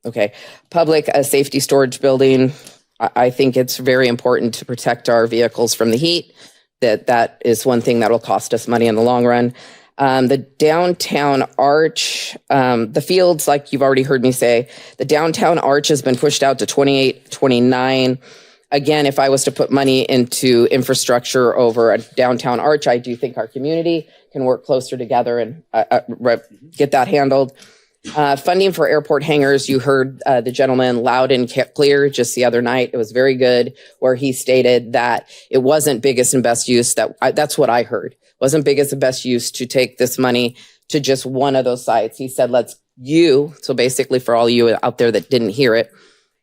okay. Public safety storage building. I think it's very important to protect our vehicles from the heat. That is one thing that will cost us money in the long run. The downtown arch, the fields, like you've already heard me say, the downtown arch has been pushed out to 28, 29. Again, if I was to put money into infrastructure over a downtown arch, I do think our community can work closer together and get that handled. Funding for airport hangars, you heard the gentleman loud and clear just the other night. It was very good, where he stated that it wasn't biggest and best use. That's what I heard. Wasn't biggest and best use to take this money to just one of those sites. He said, so basically for all you out there that didn't hear it,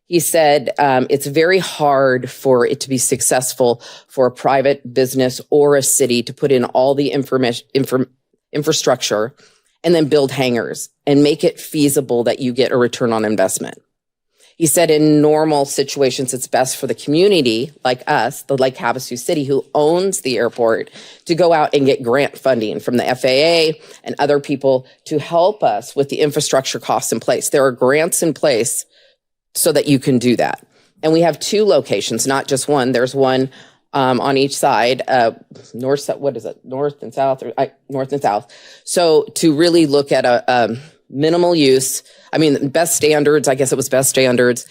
he said, it's very hard for it to be successful for a private business or a city to put in all the infrastructure and then build hangars and make it feasible that you get a return on investment. He said in normal situations, it's best for the community like us, the Lake Havasu City, who owns the airport, to go out and get grant funding from the FAA and other people to help us with the infrastructure costs in place. There are grants in place so that you can do that. And we have two locations, not just one. There's one on each side, north and south. So to really look at a minimal use, best standards, I guess it was best standards,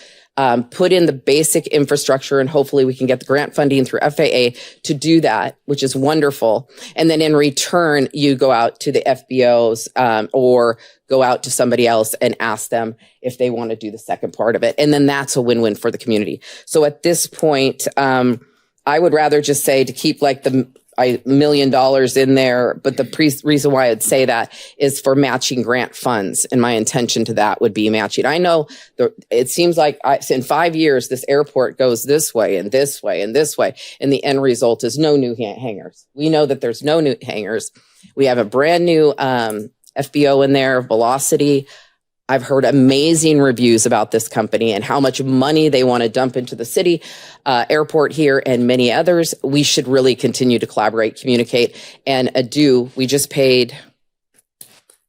put in the basic infrastructure, and hopefully we can get the grant funding through FAA to do that, which is wonderful. And then in return, you go out to the FBOs or go out to somebody else and ask them if they want to do the second part of it. And then that's a win-win for the community. So at this point, I would rather just say to keep like $1 million in there, but the reason why I'd say that is for matching grant funds. And my intention to that would be matching. I know it seems like in 5 years, this airport goes this way and this way and this way. And the end result is no new hangars. We know that there's no new hangars. We have a brand new FBO in there, Velocity. I've heard amazing reviews about this company and how much money they want to dump into the city, airport here, and many others. We should really continue to collaborate, communicate, and we just paid,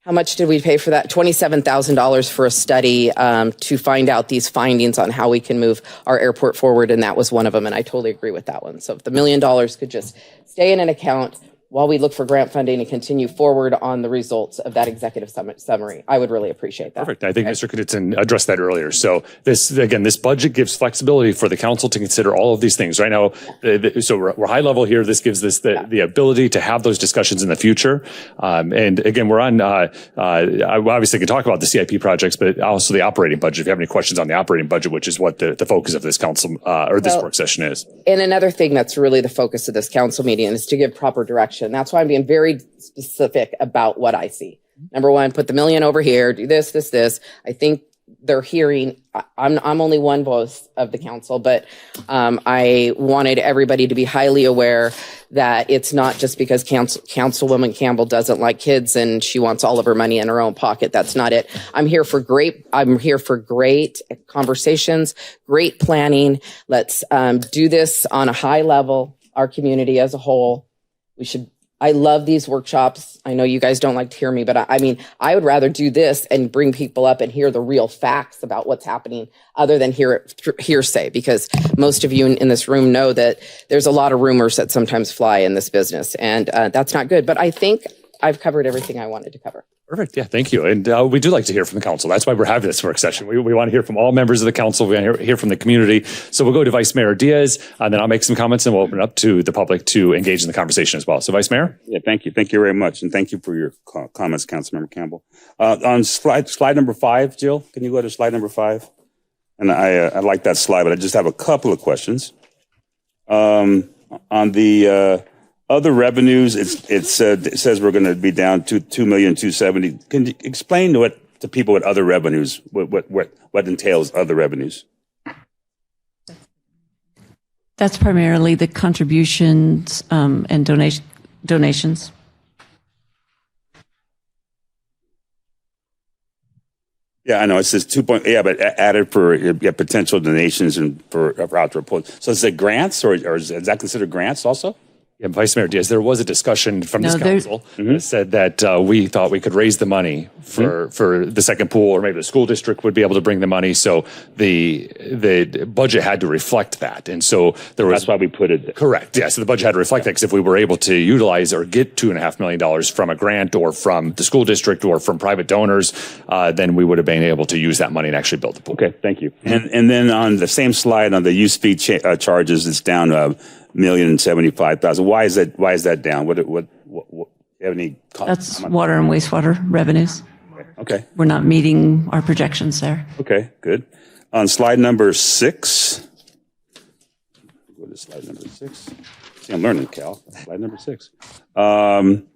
how much did we pay for that? $27,000 for a study to find out these findings on how we can move our airport forward, and that was one of them, and I totally agree with that one. So if the $1 million could just stay in an account while we look for grant funding and continue forward on the results of that executive summary, I would really appreciate that. Perfect. I think Mr. Knudsen addressed that earlier. So this budget gives flexibility for the council to consider all of these things right now. So we're high level here. This gives this the ability to have those discussions in the future. And again, we're on, I obviously can talk about the CIP projects, but also the operating budget. If you have any questions on the operating budget, which is what the focus of this council, or this work session is. And another thing that's really the focus of this council meeting is to give proper direction. That's why I'm being very specific about what I see. Number one, put the $1 million over here, do this. I think they're hearing, I'm only one voice of the council, but I wanted everybody to be highly aware that it's not just because Councilwoman Campbell doesn't like kids and she wants all of her money in her own pocket. That's not it. I'm here for great conversations, great planning. Let's do this on a high level, our community as a whole. I love these workshops. I know you guys don't like to hear me, but I would rather do this and bring people up and hear the real facts about what's happening other than hear it hearsay, because most of you in this room know that there's a lot of rumors that sometimes fly in this business, and that's not good. But I think I've covered everything I wanted to cover. Perfect. Yeah, thank you. And we do like to hear from the council. That's why we're having this work session. We want to hear from all members of the council. We want to hear from the community. So we'll go to Vice Mayor Diaz, and then I'll make some comments, and we'll open it up to the public to engage in the conversation as well. So Vice Mayor? Yeah, thank you. Thank you very much. And thank you for your comments, Councilmember Campbell. On slide number 5, Jill, can you go to slide number 5? And I like that slide, but I just have a couple of questions. On the other revenues, it says we're going to be down to $2,270,000. Can you explain to people what other revenues, what entails other revenues? That's primarily the contributions and donations. Yeah, I know it says but added for potential donations and for outdoor polls. So is it grants or is that considered grants also? Yeah, Vice Mayor Diaz, there was a discussion from this council that said that we thought we could raise the money for the second pool, or maybe the school district would be able to bring the money. So the budget had to reflect that. And so that's why we put it there. Correct. Yeah. So the budget had to reflect that, because if we were able to utilize or get $2.5 million from a grant or from the school district or from private donors, then we would have been able to use that money and actually build the pool. Okay. Thank you. And then on the same slide on the use fee charges, it's down $1,075,000. Why is that down? What have any That's water and wastewater revenues. Okay. We're not meeting our projections there. Okay, good. On slide number 6. Go to slide number 6. See, I'm learning, Cal. Slide number 6. Can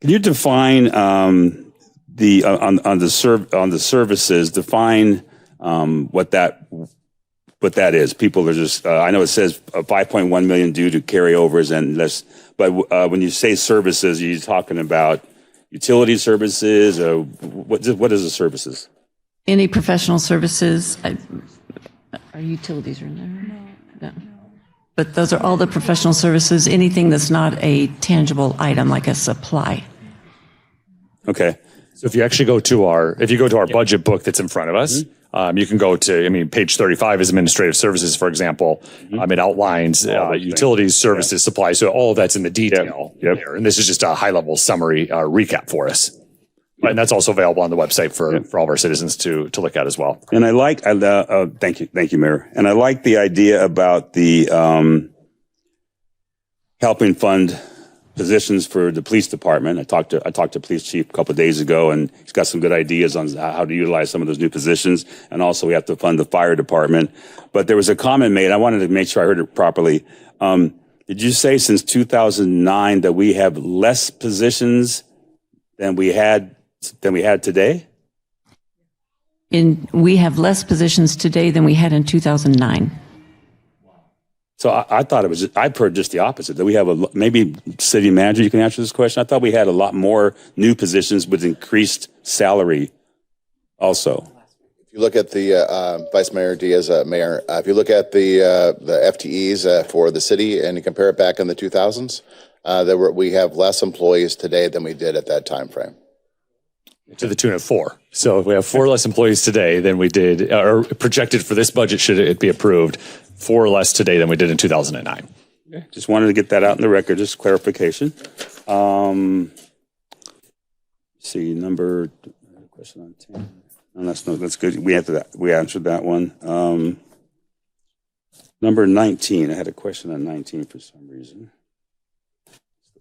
you define on the services, define what that is? People are just, I know it says 5.1 million due to carryovers and less, but when you say services, are you talking about utility services? What is the services? Any professional services. Our utilities are in there? No. But those are all the professional services, anything that's not a tangible item like a supply. Okay. So if you actually go to our budget book that's in front of us, you can go to, page 35 is administrative services, for example. It outlines utilities, services, supplies. So all of that's in the detail there. And this is just a high level summary recap for us. And that's also available on the website for all of our citizens to look at as well. And thank you, Mayor. And I like the idea about the helping fund positions for the police department. I talked to police chief a couple of days ago, and he's got some good ideas on how to utilize some of those new positions. And also we have to fund the fire department. But there was a comment made. I wanted to make sure I heard it properly. You're Did you say since 2009 that we have less positions than we had today? We have less positions today than we had in 2009. So I thought it was, I've heard just the opposite, that we have maybe city manager, you can answer this question. I thought we had a lot more new positions with increased salary also. If you look at the Vice Mayor Diaz, Mayor, if you look at the FTEs for the city and you compare it back in the 2000s, we have less employees today than we did at that time frame. To the tune of 4. So if we have 4 less employees today than we did, or projected for this budget, should it be approved, 4 less today than we did in 2009. Okay. Just wanted to get that out in the record, just clarification. See, question on 10. No, that's good. We answered that one. Number 19. I had a question on 19 for some reason.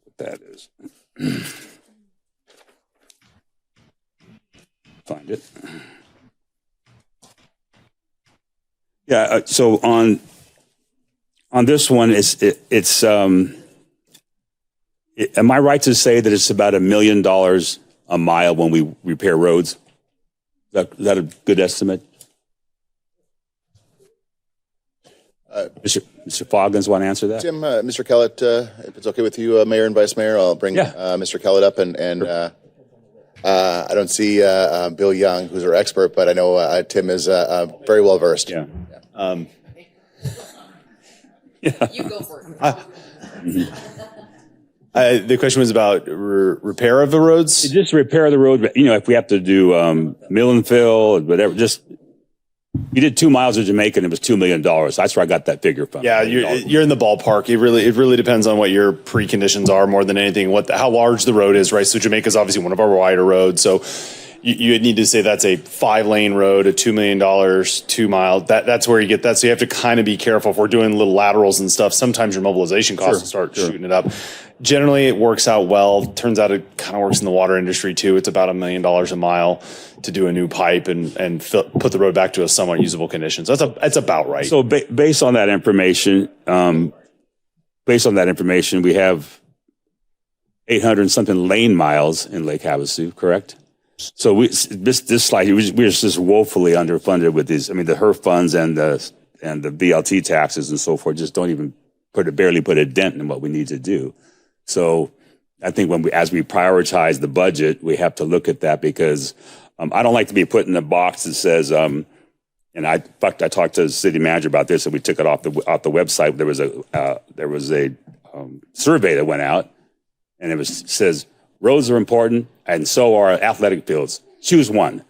What that is. Find it. Yeah. So on this one, am I right to say that it's about $1 million a mile when we repair roads? Is that a good estimate? Mr. Foggins want to answer that? Jim, Mr. Kellett, if it's okay with you, Mayor and Vice Mayor, I'll bring Mr. Kellett up and I don't see Bill Young, who's our expert, but I know Tim is very well versed. Yeah. You go for it. The question was about repair of the roads. Just repair the road. But, if we have to do mill and fill, whatever, we did 2 miles of Jamaica and it was $2 million. That's where I got that figure from. Yeah, you're in the ballpark. It really depends on what your preconditions are more than anything. How large the road is, right? So Jamaica is obviously one of our wider roads. So you need to say that's a 5-lane road, a $2 million, 2 mile. That's where you get that. So you have to kind of be careful. If we're doing little laterals and stuff, sometimes your mobilization costs will start shooting it up. Generally, it works out well. Turns out it kind of works in the water industry too. It's about $1 million a mile to do a new pipe and put the road back to a somewhat usable condition. So that's about right. So based on that information, we have 800 and something lane miles in Lake Havasu, correct? So this slide, we're just woefully underfunded with these. I mean, the HERF funds and the BLT taxes and so forth just don't even barely put a dent in what we need to do. So I think as we prioritize the budget, we have to look at that because I don't like to be put in a box that says, and I talked to the city manager about this, and we took it off the website. There was a survey that went out, and it says roads are important, and so are athletic fields. Choose one.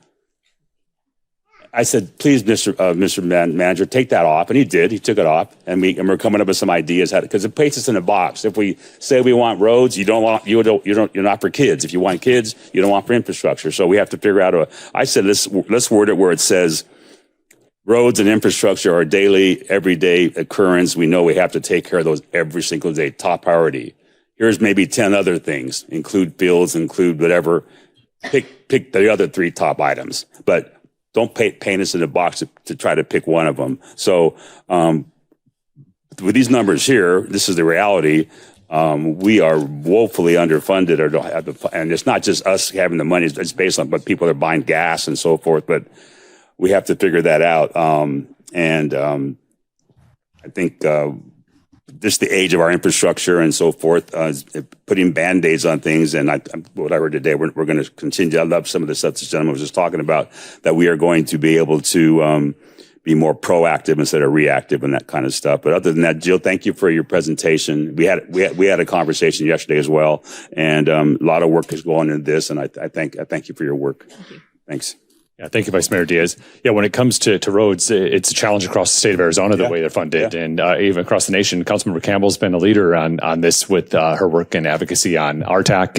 I said, please, Mr. Manager, take that off. And he did. He took it off. And we're coming up with some ideas because it puts us in a box. If we say we want roads, you're not for kids. If you want kids, you don't want for infrastructure. So we have to figure out I said, let's word it where it says roads and infrastructure are daily, everyday occurrence. We know we have to take care of those every single day. Top priority. Here's maybe 10 other things. Include fields, include whatever. Pick the other 3 top items. But don't paint us in a box to try to pick one of them. So with these numbers here, this is the reality. We are woefully underfunded, or don't have and it's not just us having the money. It's based on what people are buying gas and so forth. But we have to figure that out. I think just the age of our infrastructure and so forth, putting Band-Aids on things. And what I heard today, we're going to continue. I love some of the stuff this gentleman was just talking about, that we are going to be able to be more proactive instead of reactive and that kind of stuff. But other than that, Jill, thank you for your presentation. We had a conversation yesterday as well, and a lot of work is going into this. And I thank you for your work. Thank you. Thanks. Yeah, thank you, Vice Mayor Diaz. Yeah, when it comes to roads, it's a challenge across the state of Arizona, the way they're funded, and even across the nation. Councilmember Campbell's been a leader on this with her work and advocacy on RTAC,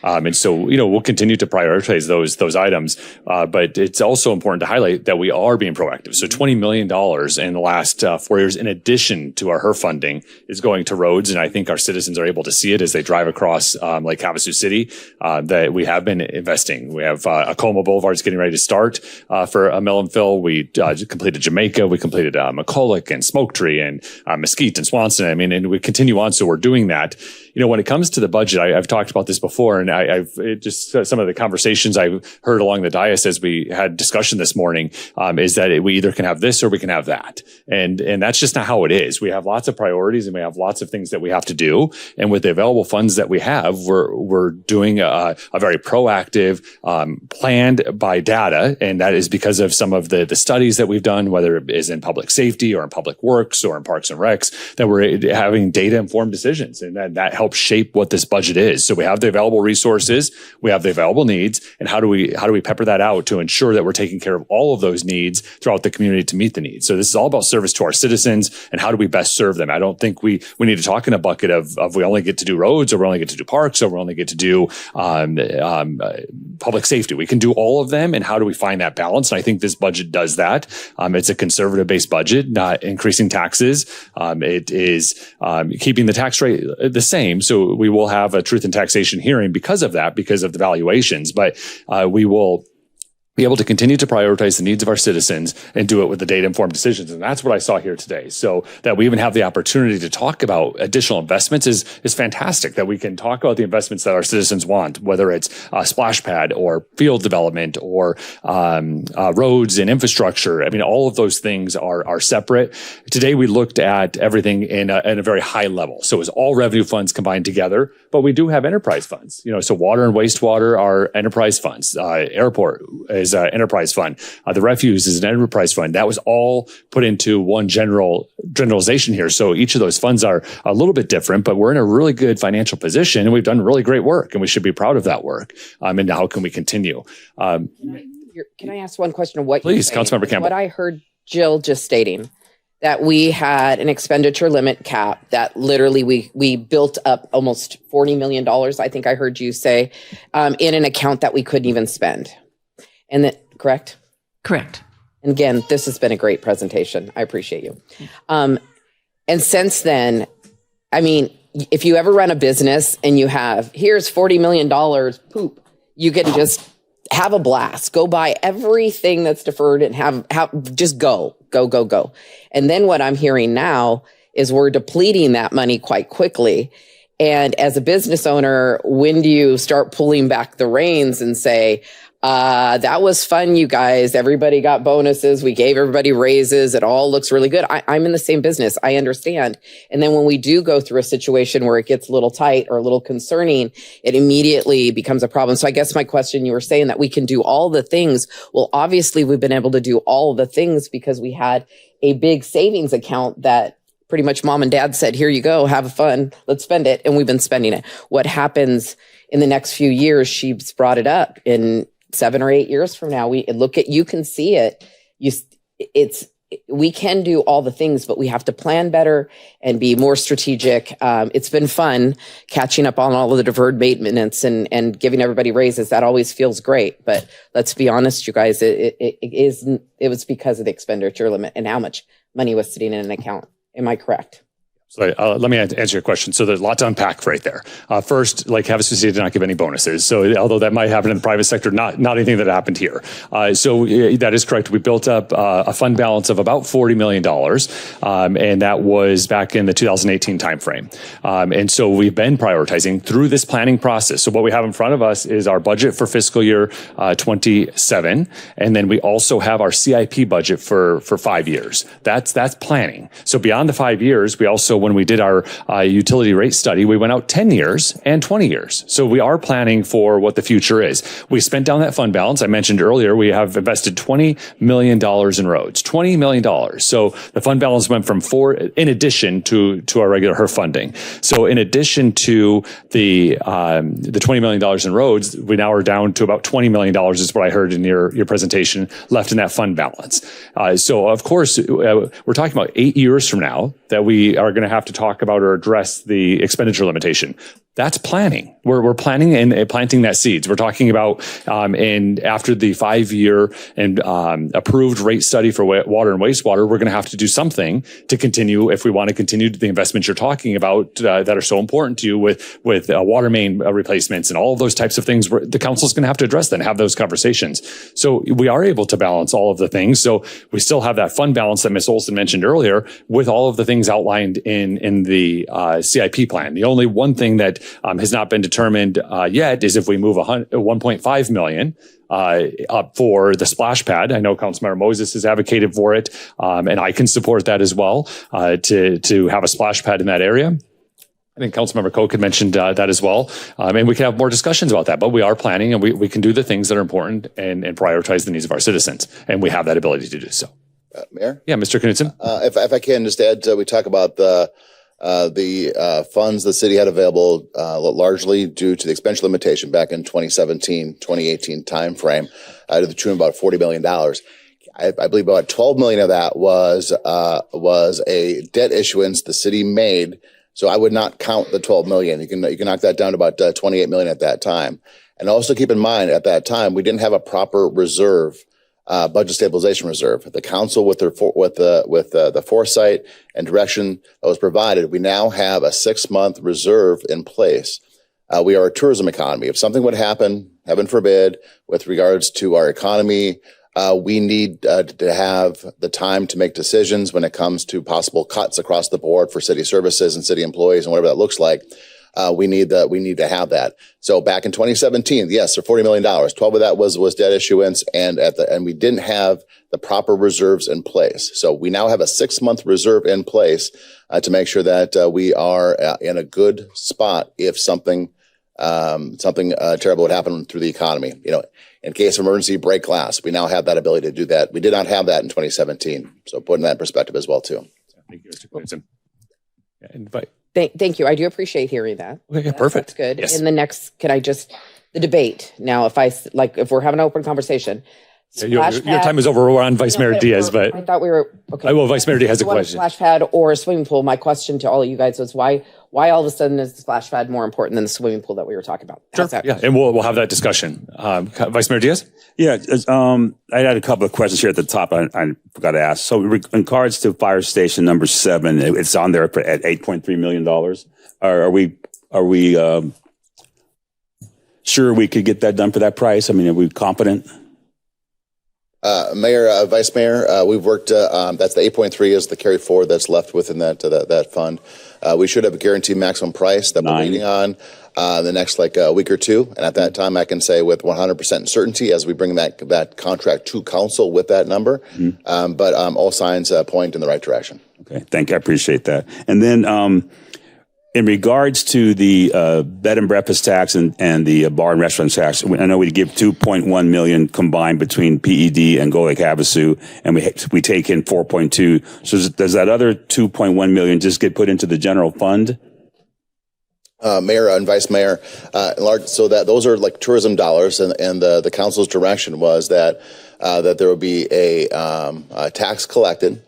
and so we'll continue to prioritize those items. But it's also important to highlight that we are being proactive. So $20 million in the last 4 years, in addition to our HERF funding, is going to roads, and I think our citizens are able to see it as they drive across Lake Havasu City. That we have been investing. We have Acoma Boulevard is getting ready to start. start for a mill and fill. We completed Jamaica, we completed McCulloch and Smoke Tree and Mesquite and Swanson. I mean, and we continue on. So we're doing that. You know, when it comes to the budget, I've talked about this before, and I've just some of the conversations I've heard along the dais as we had discussion this morning is that we either can have this or we can have that, and that's just not how it is. We have lots of priorities and we have lots of things that we have to do, and with the available funds that we have, we're doing a very proactive, planned by data, and that is because of some of the studies that we've done, whether it is in public safety or in public works or in parks and recs, that we're having data informed decisions, and that helps shape what this budget is. So we have the available resources, we have the available needs, and how do we pepper that out to ensure that we're taking care of all of those needs throughout the community to meet the needs. So this is all about service to our citizens and how do we best serve them. I don't think we need to talk in a bucket of we only get to do roads, or we only get to do parks, or we only get to do public safety. We can do all of them, and how do we find that balance? And I think this budget does that. It's a conservative based budget, not increasing taxes. It is keeping the tax rate the same. So we will have a truth in taxation hearing because of that, because of the valuations, but we will be able to continue to prioritize the needs of our citizens and do it with the data-informed decisions. And that's what I saw here today. So that we even have the opportunity to talk about additional investments is fantastic, that we can talk about the investments that our citizens want, whether it's a splash pad or field development or roads and infrastructure. I mean, all of those things are separate. Today, we looked at everything in a very high level. So it was all revenue funds combined together, but we do have enterprise funds. You know, so water and wastewater are enterprise funds. Airport is an enterprise fund. The refuse is an enterprise fund. That was all put into one generalization here. So each of those funds are a little bit different, but we're in a really good financial position, and we've done really great work, and we should be proud of that work. And how can we continue? Can I ask one question of what please, Councilmember Campbell? What I heard Jill just stating, that we had an expenditure limit cap that literally we built up almost $40 million, I think I heard you say, in an account that we couldn't even spend. And that, correct? Correct. And again, this has been a great presentation. I appreciate you. And since then, I mean, if you ever run a business and you have, here's $40 million, poop, you can just have a blast, go buy everything that's deferred and have just go. And then what I'm hearing now is we're depleting that money quite quickly. And as a business owner, when do you start pulling back the reins and say, that was fun, you guys. Everybody got bonuses. We gave everybody raises. It all looks really good. I'm in the same business. I understand. And then when we do go through a situation where it gets a little tight or a little concerning, it immediately becomes a problem. So I guess my question, you were saying that we can do all the things. Well, obviously we've been able to do all the things because we had a big savings account that pretty much mom and dad said, here you go, have fun, let's spend it. And we've been spending it. What happens in the next few years, she's brought it up in 7 or 8 years from now, you can see it. We can do all the things, but we have to plan better and be more strategic. It's been fun catching up on all of the deferred maintenance and giving everybody raises. That always feels great. But let's be honest, you guys, it was because of the expenditure limit and how much money was sitting in an account. Am I correct? So let me answer your question. So there's a lot to unpack right there. First, like Havasu City did not give any bonuses. So although that might happen in the private sector, not anything that happened here. So that is correct. We built up a fund balance of about $40 million. And that was back in the 2018 timeframe. And so we've been prioritizing through this planning process. So what we have in front of us is our budget for fiscal year 27. And then we also have our CIP budget for 5 years. That's planning. So beyond the 5 years, we also, when we did our utility rate study, we went out 10 years and 20 years. So we are planning for what the future is. We spent down that fund balance. I mentioned earlier, we have invested $20 million in roads, $20 million. So the fund balance went from in addition to our regular HERF funding. So in addition to the $20 million in roads, we now are down to about $20 million is what I heard in your presentation left in that fund balance. So of course, we're talking about 8 years from now that we are going to have to talk about or address the expenditure limitation. That's planning. We're planning and planting that seeds. We're talking about, and after the 5-year and approved rate study for water and wastewater, we're going to have to do something to continue if we want to continue the investments you're talking about that are so important to you with water main replacements and all of those types of things. The council's going to have to address that and have those conversations. So we are able to balance all of the things. So we still have that fund balance that Ms. Olson mentioned earlier with all of the things outlined in the CIP plan. The only one thing that has not been determined yet is if we move 1.5 million up for the splash pad. I know Councilmember Moses has advocated for it, and I can support that as well, to have a splash pad in that area. I think Councilmember Koch had mentioned that as well. And we can have more discussions about that, but we are planning and we can do the things that are important and prioritize the needs of our citizens. And we have that ability to do so. Mayor? Yeah, Mr. Knudsen. If I can just add, we talk about the funds the city had available largely due to the expenditure limitation back in 2017, 2018 timeframe to the tune of about $40 million. I believe about 12 million of that was a debt issuance the city made. So I would not count the 12 million. You can knock that down to about 28 million at that time. And also keep in mind at that time, we didn't have a proper reserve, budget stabilization reserve. The council with the foresight and direction that was provided, we now have a 6-month reserve in place. We are a tourism economy. If something would happen, heaven forbid, with regards to our economy, we need to have the time to make decisions when it comes to possible cuts across the board for city services and city employees and whatever that looks like. We need to have that. So back in 2017, yes, for $40 million, 12 of that was debt issuance, and we didn't have the proper reserves in place. So we now have a 6-month reserve in place to make sure that we are in a good spot if something terrible would happen through the economy. In case of emergency, break glass. We now have that ability to do that. We did not have that in 2017. So putting that in perspective as well too. Thank you, Mr. Knudsen. Yeah, invite. Thank you. I do appreciate hearing that. Okay, perfect. That's good. Yes. In the next, the debate. Now, if we're having an open conversation. Your time is over. We're on Vice Mayor Diaz, but I thought we were okay. Well, Vice Mayor Diaz has a question. Splash pad or a swimming pool. My question to all of you guys was why all of a sudden is the splash pad more important than the swimming pool that we were talking about? Sure. Yeah, and we'll have that discussion. Vice Mayor Diaz? Yeah, I had a couple of questions here at the top I forgot to ask. So in regards to fire station number 7, it's on there at $8.3 million. Are we sure we could get that done for that price? I mean, are we confident? Mayor, Vice Mayor, we've worked, that's the 8.3 is the carry forward that's left within that fund. We should have a guaranteed maximum price that we're waiting on the next week or two. And at that time, I can say with 100% certainty as we bring that contract to council with that number. Mm-hmm. But all signs point in the right direction. Okay, thank you. I appreciate that. And then in regards to the bed and breakfast tax and the bar and restaurant tax, I know we give $2.1 million combined between PED and Go Lake Havasu, and we take in 4.2. So does that other 2.1 million just get put into the general fund? Mayor and Vice Mayor, so that those are like tourism dollars, and the council's direction was that there would be a tax collected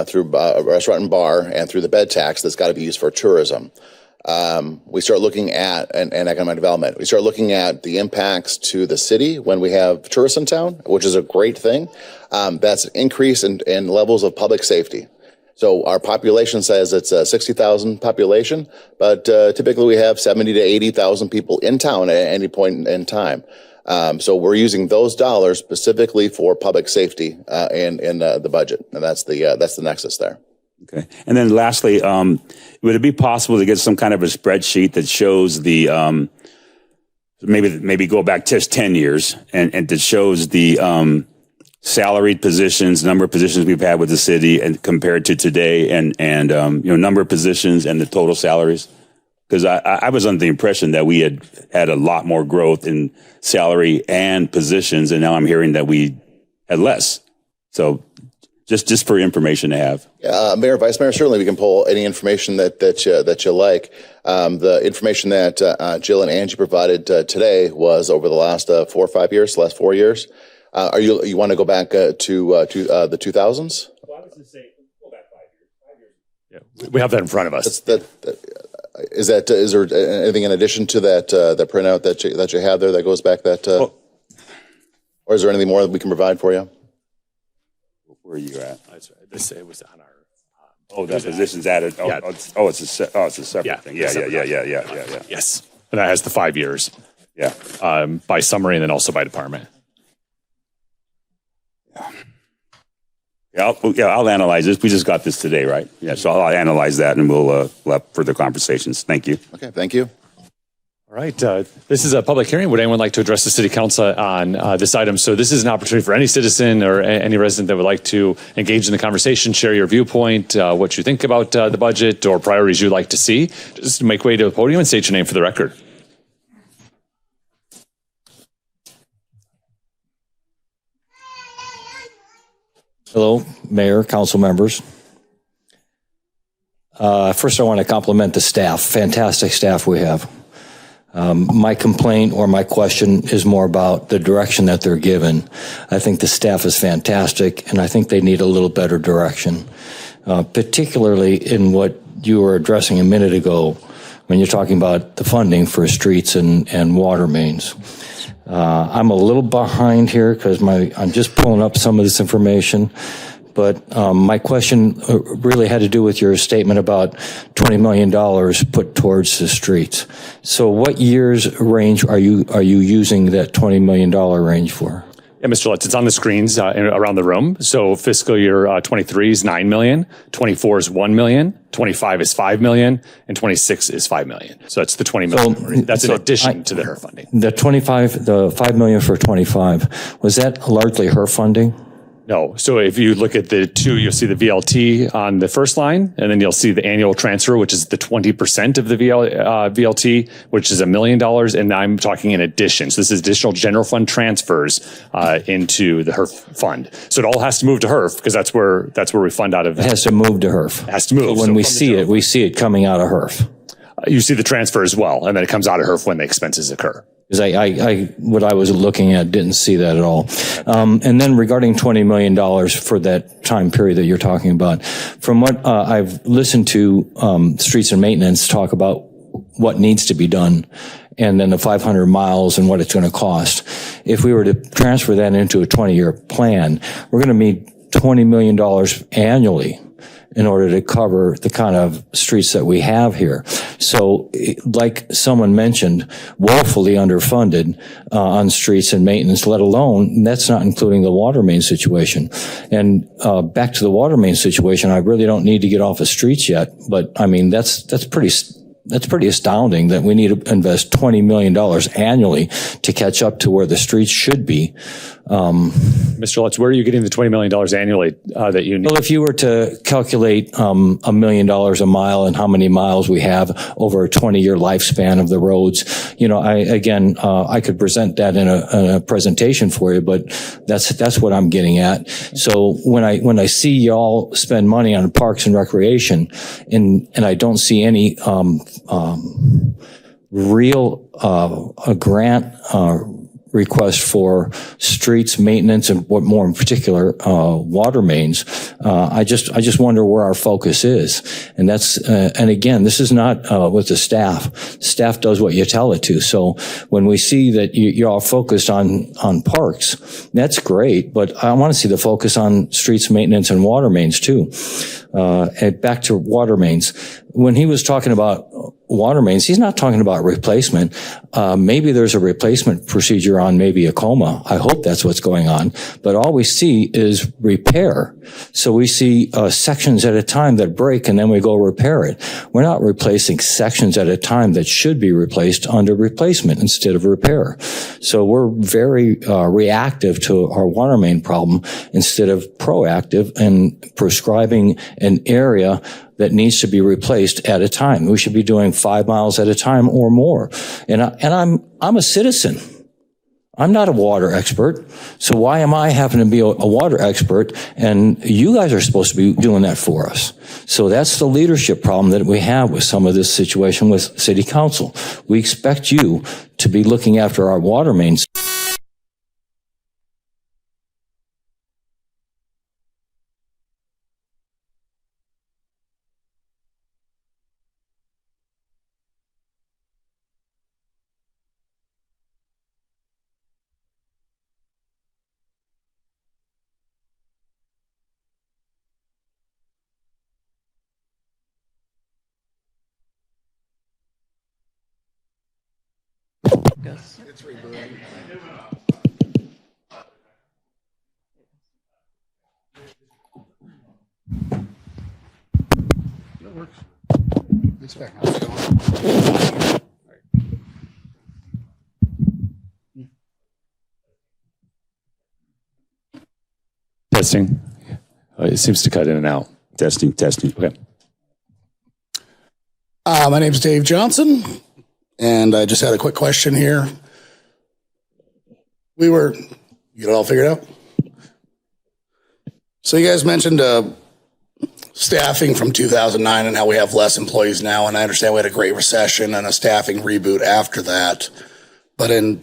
through a restaurant and bar and through the bed tax that's got to be used for tourism. We start looking at and economic development. We start looking at the impacts to the city when we have tourists in town, which is a great thing. That's an increase in levels of public safety. So our population says it's a 60,000 population, but typically we have 70 to 80,000 people in town at any point in time. So we're using those dollars specifically for public safety in the budget, and that's the nexus there. Okay, and then lastly, would it be possible to get some kind of a spreadsheet that shows the maybe go back just 10 years and that shows the salaried positions, number of positions we've had with the city, and compared to today, and number of positions and the total salaries? Because I was under the impression that we had a lot more growth in salary and positions, and now I'm hearing that we had less. So just for information to have. Mayor, Vice Mayor, certainly we can pull any information that you like. The information that Jill and Angie provided today was over the last 4 or 5 years, the last 4 years. You want to go back to the 2000s? Well, I was going to say, go back 5 years. 5 years. Yeah, we have that in front of us. is there anything in addition to that that printout that you have there that goes back that, or is there anything more that we can provide for you? Where are you at? It was on our. Oh, that position's added. Oh, Yeah. it's a separate thing. Yeah. Yes, and that has the 5 years. Yeah. By summary and then also by department. I'll analyze this. We just got this today, right? Yeah, so I'll analyze that and we'll have further conversations. Thank you. Okay, thank you. All right. This is a public hearing. Would anyone like to address the city council on this item? So this is an opportunity for any citizen or any resident that would like to engage in the conversation, share your viewpoint, what you think about the budget or priorities you'd like to see. Just make way to the podium and state your name for the record. Hello, Mayor, council members. First, I want to compliment the staff. Fantastic staff we have. My complaint or my question is more about the direction that they're given. I think the staff is fantastic, and I think they need a little better direction, particularly in what you were addressing a minute ago when you're talking about the funding for streets and water mains. I'm a little behind here because I'm just pulling up some of this information. But my question really had to do with your statement about $20 million put towards the streets. So what year's range are you using that $20 million range for? Yeah, Mr. Lutz, it's on the screens around the room. So fiscal year 23 is 9 million, 24 is 1 million, 25 is 5 million, and 26 is 5 million. So that's the 20 million. That's in addition to the HERF funding. The 5 million for 25, was that largely HERF funding? No. So if you look at the two, you'll see the VLT on the first line, and then you'll see the annual transfer, which is the 20% of the VLT, which is $1 million. And I'm talking in addition. So this is additional general fund transfers into the HERF fund. So it all has to move to HERF because that's where we fund out of. It has to move to HERF. It has to move. So when we see it coming out of HERF. You see the transfer as well, and then it comes out of HERF when the expenses occur. Because what I was looking at didn't see that at all. And then regarding $20 million for that time period that you're talking about, from what I've listened to streets and maintenance talk about what needs to be done, and then the 500 miles and what it's going to cost. If we were to transfer that into a 20-year plan, we're going to need $20 million annually in order to cover the kind of streets that we have here. So, like someone mentioned, woefully underfunded on streets and maintenance, let alone, that's not including the water main situation. And back to the water main situation, I really don't need to get off of streets yet, but I mean, that's pretty astounding that we need to invest $20 million annually to catch up to where the streets should be. Mr. Lutz, where are you getting the $20 million annually that you need? Well, if you were to calculate $1 million a mile and how many miles we have over a 20-year lifespan of the roads, I could present that in a presentation for you, but that's what I'm getting at. So when I see y'all spend money on parks and recreation, and I don't see any real a grant request for streets maintenance and what more in particular water mains, I just wonder where our focus is. And that's and again, this is not with the staff. Staff does what you tell it to. So when we see that you're all focused on parks, that's great, but I want to see the focus on streets maintenance and water mains too. And back to water mains. When he was talking about water mains, he's not talking about replacement. Maybe there's a replacement procedure on maybe a coma. I hope that's what's going on. But all we see is repair. So we see sections at a time that break and then we go repair it. We're not replacing sections at a time that should be replaced under replacement instead of repair. So we're very reactive to our water main problem instead of proactive and prescribing an area that needs to be replaced at a time. We should be doing 5 miles at a time or more. And I'm a citizen. I'm not a water expert. So why am I having to be a water expert? And you guys are supposed to be doing that for us. So that's the leadership problem that we have with some of this situation with city council. We expect you to be looking after our water mains. goes. Testing. It seems to cut in and out. Testing. Okay. My name's Dave Johnson, and I just had a quick question here. You get it all figured out? So you guys mentioned staffing from 2009 and how we have less employees now, and I understand we had a great recession and a staffing reboot after that. But in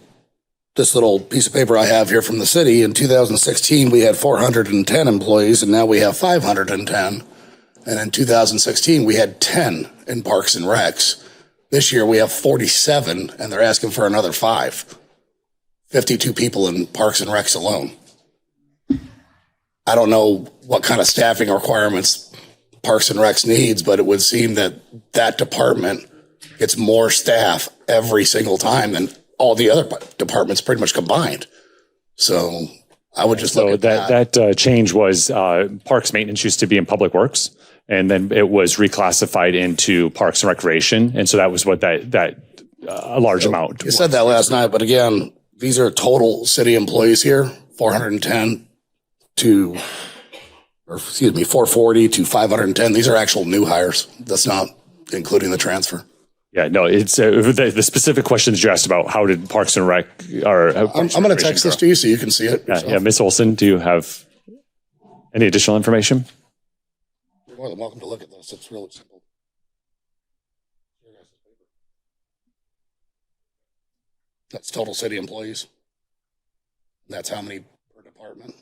this little piece of paper I have here from the city, in 2016 we had 410 employees, and now we have 510. And in 2016 we had 10 in Parks and Recs. This year we have 47, and they're asking for another 5. 52 people in Parks and Recs alone. I don't know what kind of staffing requirements Parks and Recs needs, but it would seem that that department gets more staff every single time than all the other departments pretty much combined. So I would just look at that. That change was Parks Maintenance used to be in Public Works, and then it was reclassified into Parks and Recreation. And so that was what that a large amount. You said that last night, but again, these are total city employees here, 410 to, or excuse me, 440 to 510. These are actual new hires. That's not including the transfer. Yeah, no, it's the specific questions you asked about. How did Parks and Rec? I'm going to text this to you so you can see it. Yeah, Ms. Olson, do you have any additional information? You're more than welcome to look at this. It's really simple. That's total city employees. That's how many per department.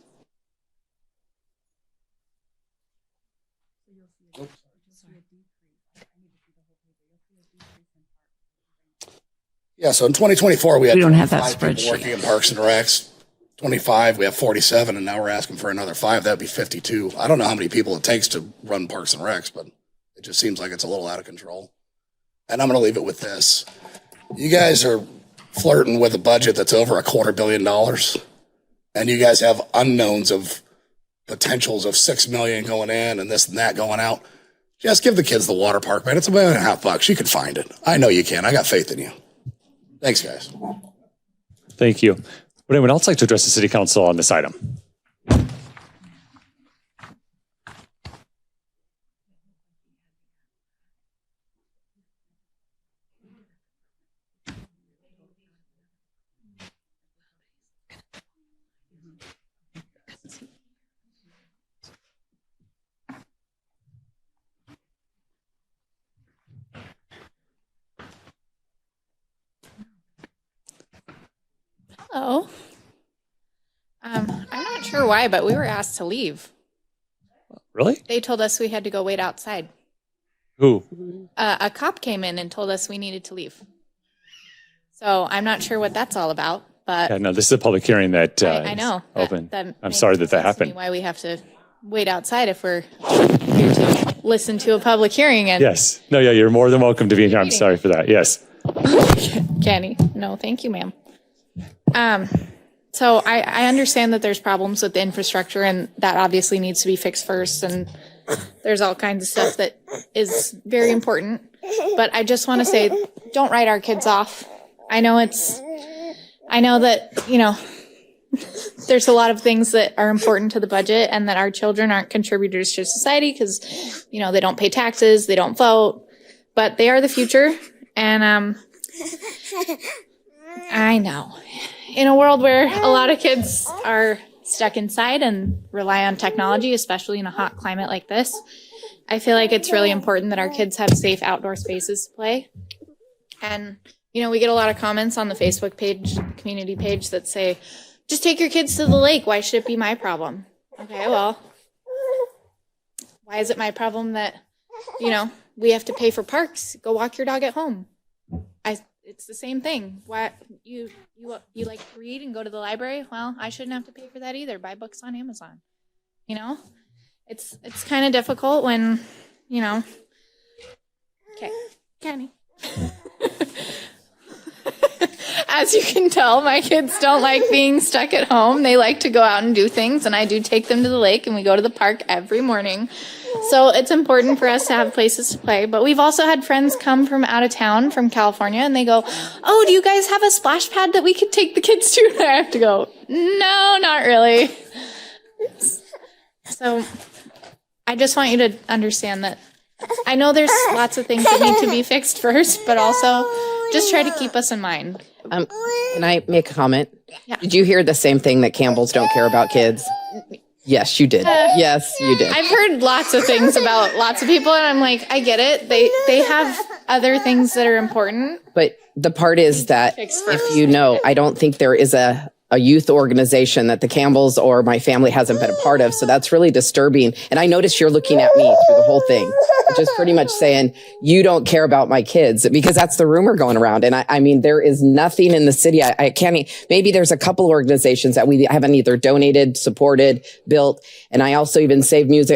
Yeah, so in 2024, we had We don't have that 25 people spreadsheet. working in Parks and Recs. 25, we have 47, and now we're asking for another 5. That'd be 52. I don't know how many people it takes to run Parks and Recs, but it just seems like it's a little out of control. And I'm going to leave it with this. You guys are flirting with a budget that's over $250 million, and you guys have unknowns of potentials of $6 million going in and this and that going out. Just give the kids the water park, man. It's $1.50. You can find it. I know you can. I got faith in you. Thanks, guys. Thank you. Would anyone else like to address the City Council on this item? Hello. I'm not sure why, but we were asked to leave. Really? They told us we had to go wait outside. Who? A cop came in and told us we needed to leave. So I'm not sure what that's all about, but Yeah, no, this is a public hearing that I know. is open. That I'm makes sorry that sense to me happened. why we have to wait outside if we're here to listen to a public hearing. And Yes. No, yeah, you're more than welcome to be in here. I'm sorry for that. Yes. Kenny, no, thank you, ma'am. So I understand that there's problems with the infrastructure, and that obviously needs to be fixed first. And there's all kinds of stuff that is very important. But I just want to say, don't write our kids off. I know that, there's a lot of things that are important to the budget, and that our children aren't contributors to society because, they don't pay taxes, they don't vote, but they are the future. And, I know. In a world where a lot of kids are stuck inside and rely on technology, especially in a hot climate like this, I feel like it's really important that our kids have safe outdoor spaces to play. And, we get a lot of comments on the Facebook page, community page, that say, just take your kids to the lake. Why should it be my problem? Okay, well, why is it my problem that, we have to pay for parks? Go walk your dog at home. It's the same thing. Why you like to read and go to the library? Well, I shouldn't have to pay for that either. Buy books on Amazon. It's kind of difficult when, Okay, Kenny. as you can tell, my kids don't like being stuck at home. They like to go out and do things, and I do take them to the lake, and we go to the park every morning. So it's important for us to have places to play. But we've also had friends come from out of town, from California, and they go, "Oh, do you guys have a splash pad that we could take the kids to?" And I have to go, "No, not really." So I just want you to understand that I know there's lots of things that need to be fixed first, but also just try to keep us in mind. Can I make a comment? Yeah. Did you hear the same thing, that Campbells don't care about kids? Yes, you did. Yes, you did. I've heard lots of things about lots of people, and I'm like, I get it. They have other things that are important. But the part is that if you know, I don't think there is a youth organization that the Campbells or my family hasn't been a part of. So that's really disturbing. And I noticed you're looking at me through the whole thing, just pretty much saying, you don't care about my kids, because that's the rumor going around. And I mean, there is nothing in the city. I can't, maybe there's a couple organizations that we haven't either donated, supported, built. And I also even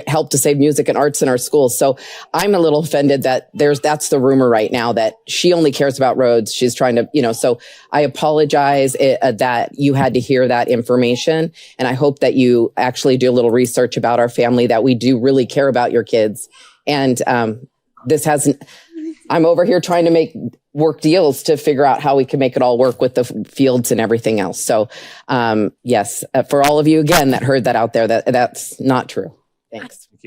helped to save music and arts in our schools. So I'm a little offended that that's the rumor right now, that she only cares about roads. She's trying to, so I apologize that you had to hear that information. And I hope that you actually do a little research about our family, that we do really care about your kids. And I'm over here trying to work deals to figure out how we can make it all work with the fields and everything else. So, yes, for all of you again that heard that out there, that's not true. Thanks. Thank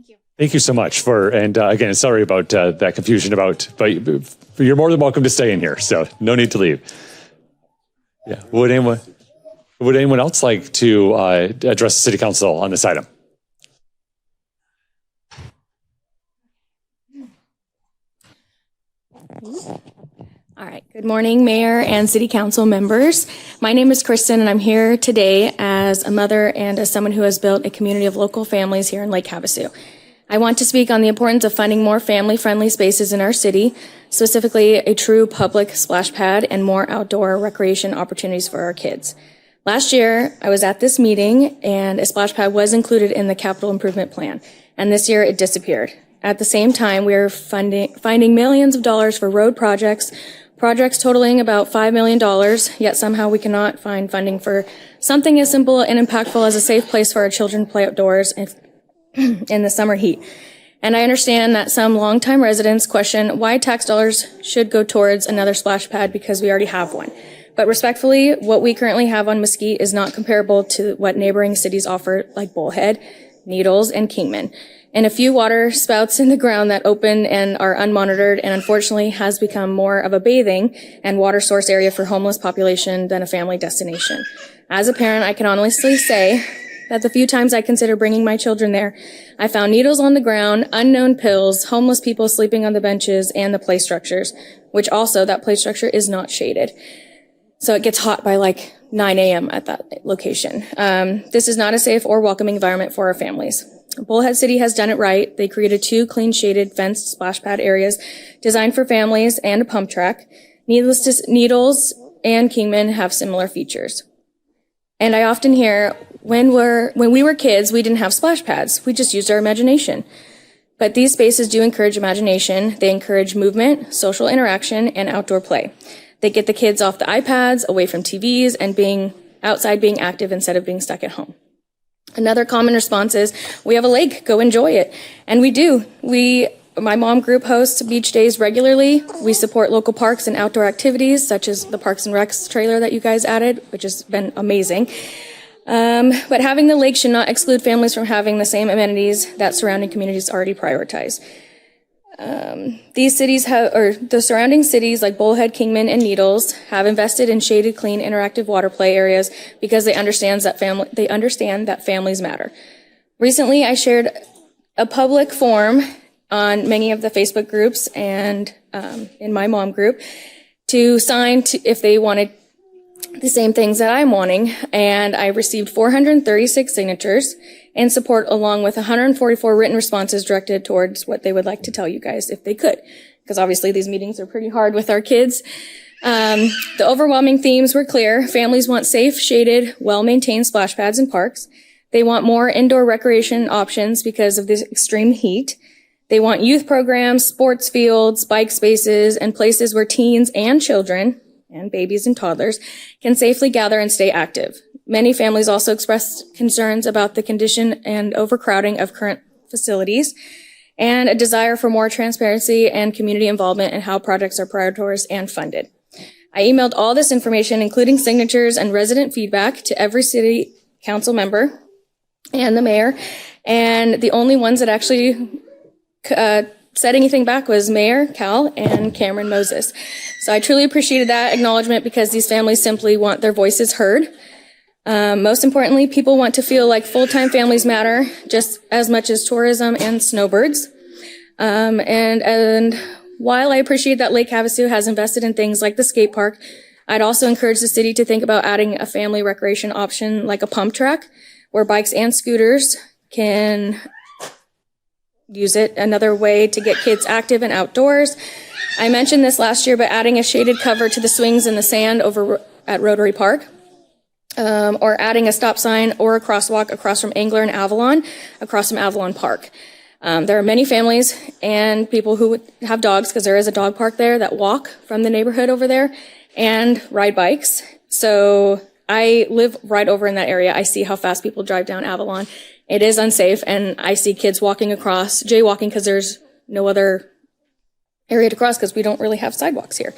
you. Thank you so much again, sorry about that confusion but you're more than welcome to stay in here. So no need to leave. Yeah. Would anyone else like to address the city council on this item? All right. Good morning, Mayor and City Council members. My name is Kristen, and I'm here today as a mother and as someone who has built a community of local families here in Lake Havasu. I want to speak on the importance of finding more family-friendly spaces in our city, specifically a true public splash pad and more outdoor recreation opportunities for our kids. Last year, I was at this meeting, and a splash pad was included in the capital improvement plan, and this year it disappeared. At the same time, we are finding millions of dollars for road projects totaling about $5 million, yet somehow we cannot find funding for something as simple and impactful as a safe place for our children to play outdoors in the summer heat. And I understand that some longtime residents question why tax dollars should go towards another splash pad because we already have one. But respectfully, what we currently have on Mesquite is not comparable to what neighboring cities offer, like Bullhead, Needles, and Kingman. And a few water spouts in the ground that open and are unmonitored, and unfortunately has become more of a bathing and water source area for homeless population than a family destination. As a parent, I can honestly say that the few times I consider bringing my children there, I found needles on the ground, unknown pills, homeless people sleeping on the benches, and the play structures, which also that play structure is not shaded. So it gets hot by like 9 a.m. at that location. This is not a safe or welcoming environment for our families. Bullhead City has done it right. They created 2 clean shaded fenced splash pad areas designed for families and a pump track. Needles and Kingman have similar features. And I often hear, when we were kids, we didn't have splash pads. We just used our imagination. But these spaces do encourage imagination. They encourage movement, social interaction, and outdoor play. They get the kids off the iPads, away from TVs, and being outside, being active instead of being stuck at home. Another common response is, we have a lake, go enjoy it. And we do. My mom group hosts beach days regularly. We support local parks and outdoor activities, such as the Parks and Recs trailer that you guys added, which has been amazing. But having the lake should not exclude families from having the same amenities that surrounding communities already prioritize. The surrounding cities like Bullhead, Kingman, and Needles have invested in shaded, clean, interactive water play areas because they understand that families matter. Recently, I shared a public form on many of the Facebook groups and in my mom group to sign if they wanted the same things that I'm wanting, and I received 436 signatures in support, along with 144 written responses directed towards what they would like to tell you guys if they could, because obviously these meetings are pretty hard with our kids. The overwhelming themes were clear. Families want safe, shaded, well-maintained splash pads and parks. They want more indoor recreation options because of this extreme heat. They want youth programs, sports fields, bike spaces, and places where teens and children and babies and toddlers can safely gather and stay active. Many families also expressed concerns about the condition and overcrowding of current facilities and a desire for more transparency and community involvement in how projects are prioritized and funded. I emailed all this information, including signatures and resident feedback, to every city council member and the mayor, and the only ones that actually said anything back was Mayor, Cal, and Cameron Moses. So I truly appreciated that acknowledgement because these families simply want their voices heard. Most importantly, people want to feel like full-time families matter just as much as tourism and snowbirds. And while I appreciate that Lake Havasu has invested in things like the skate park, I'd also encourage the city to think about adding a family recreation option like a pump track where bikes and scooters can use it, another way to get kids active and outdoors. I mentioned this last year, but adding a shaded cover to the swings in the sand over at Rotary Park, or adding a stop sign or a crosswalk across from Angler and Avalon, across from Avalon Park. There are many families and people who have dogs, because there is a dog park there, that walk from the neighborhood over there and ride bikes. So I live right over in that area. I see how fast people drive down Avalon. It is unsafe, and I see kids walking across, jaywalking, because there's no other area to cross because we don't really have sidewalks here.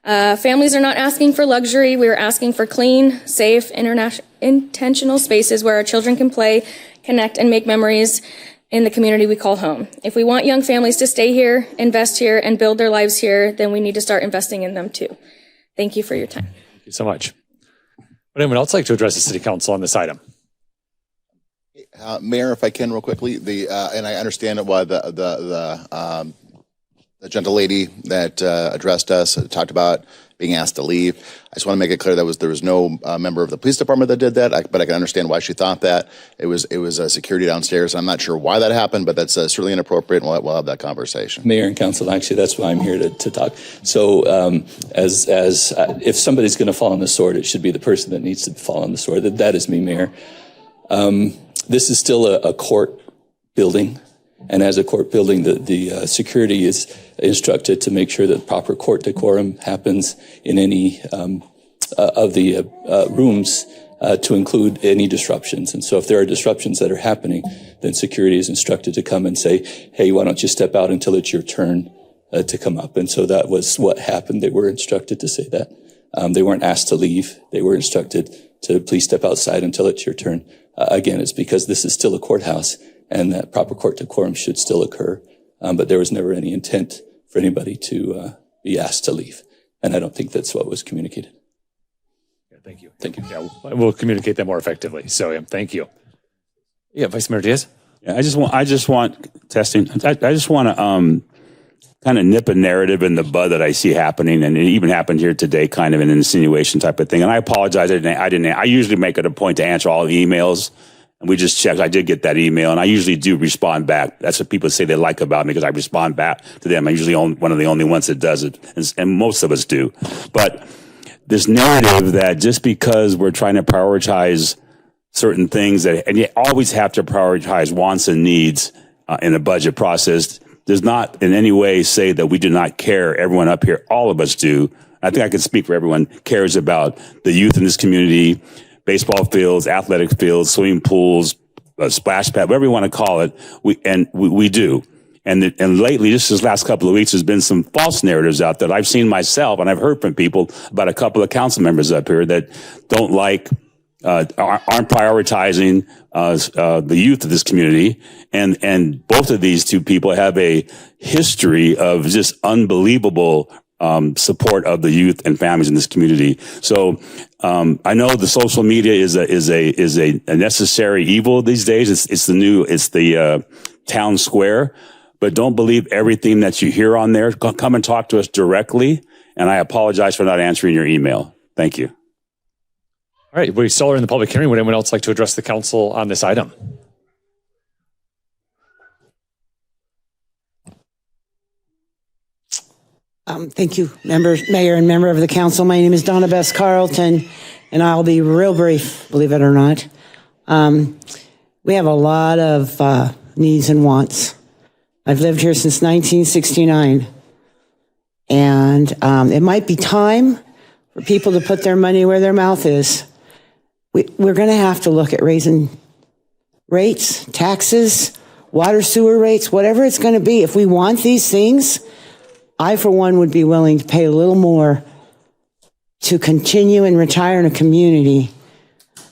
Families are not asking for luxury. We are asking for clean, safe, intentional spaces where our children can play, connect, and make memories in the community we call home. If we want young families to stay here, invest here, and build their lives here, then we need to start investing in them too. Thank you for your time. Thank you so much. Would anyone else like to address the city council on this item? Mayor, if I can real quickly, and I understand why the gentle lady that addressed us talked about being asked to leave. I just want to make it clear that there was no member of the police department that did that, but I can understand why she thought that. It was security downstairs. I'm not sure why that happened, but that's certainly inappropriate, and we'll have that conversation. Mayor and council, actually, that's why I'm here to talk. So as if somebody's going to fall on the sword, it should be the person that needs to fall on the sword. That is me, Mayor. This is still a court building. And as a court building, the security is instructed to make sure that proper court decorum happens in any of the rooms to include any disruptions. And so if there are disruptions that are happening, then security is instructed to come and say, hey, why don't you step out until it's your turn to come up? And so that was what happened. They were instructed to say that. They weren't asked to leave. They were instructed to please step outside until it's your turn. Again, it's because this is still a courthouse, and that proper court decorum should still occur. But there was never any intent for anybody to be asked to leave. And I don't think that's what was communicated. Yeah, thank you. Thank you. Yeah, we'll communicate that more effectively. So, yeah, thank you. Yeah, Vice Mayor Diaz? Yeah, I just want testing. I just want to kind of nip a narrative in the bud that I see happening, and it even happened here today, kind of an insinuation type of thing. And I apologize. I usually make it a point to answer all the emails. And we just checked. I did get that email, and I usually do respond back. That's what people say they like about me, because I respond back to them. I'm usually one of the only ones that does it, and most of us do. But this narrative that just because we're trying to prioritize certain things, and you always have to prioritize wants and needs in a budget process, does not in any way say that we do not care. Everyone up here, all of us do. I think I can speak for everyone, cares about the youth in this community, baseball fields, athletic fields, swimming pools, splash pad, whatever you want to call it. We do. And lately, just this last couple of weeks, there's been some false narratives out that I've seen myself, and I've heard from people about a couple of council members up here that don't like, aren't prioritizing the youth of this community. And both of these two people have a history of just unbelievable support of the youth and families in this community. So I know the social media is a necessary evil these days. It's the town square, but don't believe everything that you hear on there. Come and talk to us directly. And I apologize for not answering your email. Thank you. All right, we still are in the public hearing. Would anyone else like to address the council on this item? Thank you, Mayor and member of the council. My name is Donna Bess Carlton, and I'll be real brief, believe it or not. We have a lot of needs and wants. I've lived here since 1969, and it might be time for people to put their money where their mouth is. We're going to have to look at raising rates, taxes, water sewer rates, whatever it's going to be. If we want these things, I, for one, would be willing to pay a little more to continue and retire in a community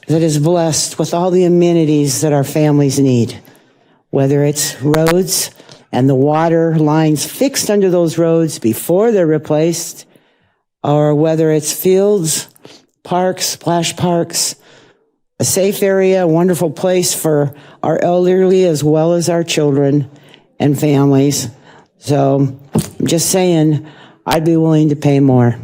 that is blessed with all the amenities that our families need, whether it's roads and the water lines fixed under those roads before they're replaced, or whether it's fields, parks, splash parks, a safe area, a wonderful place for our elderly as well as our children and families. So I'm just saying, I'd be willing to pay more.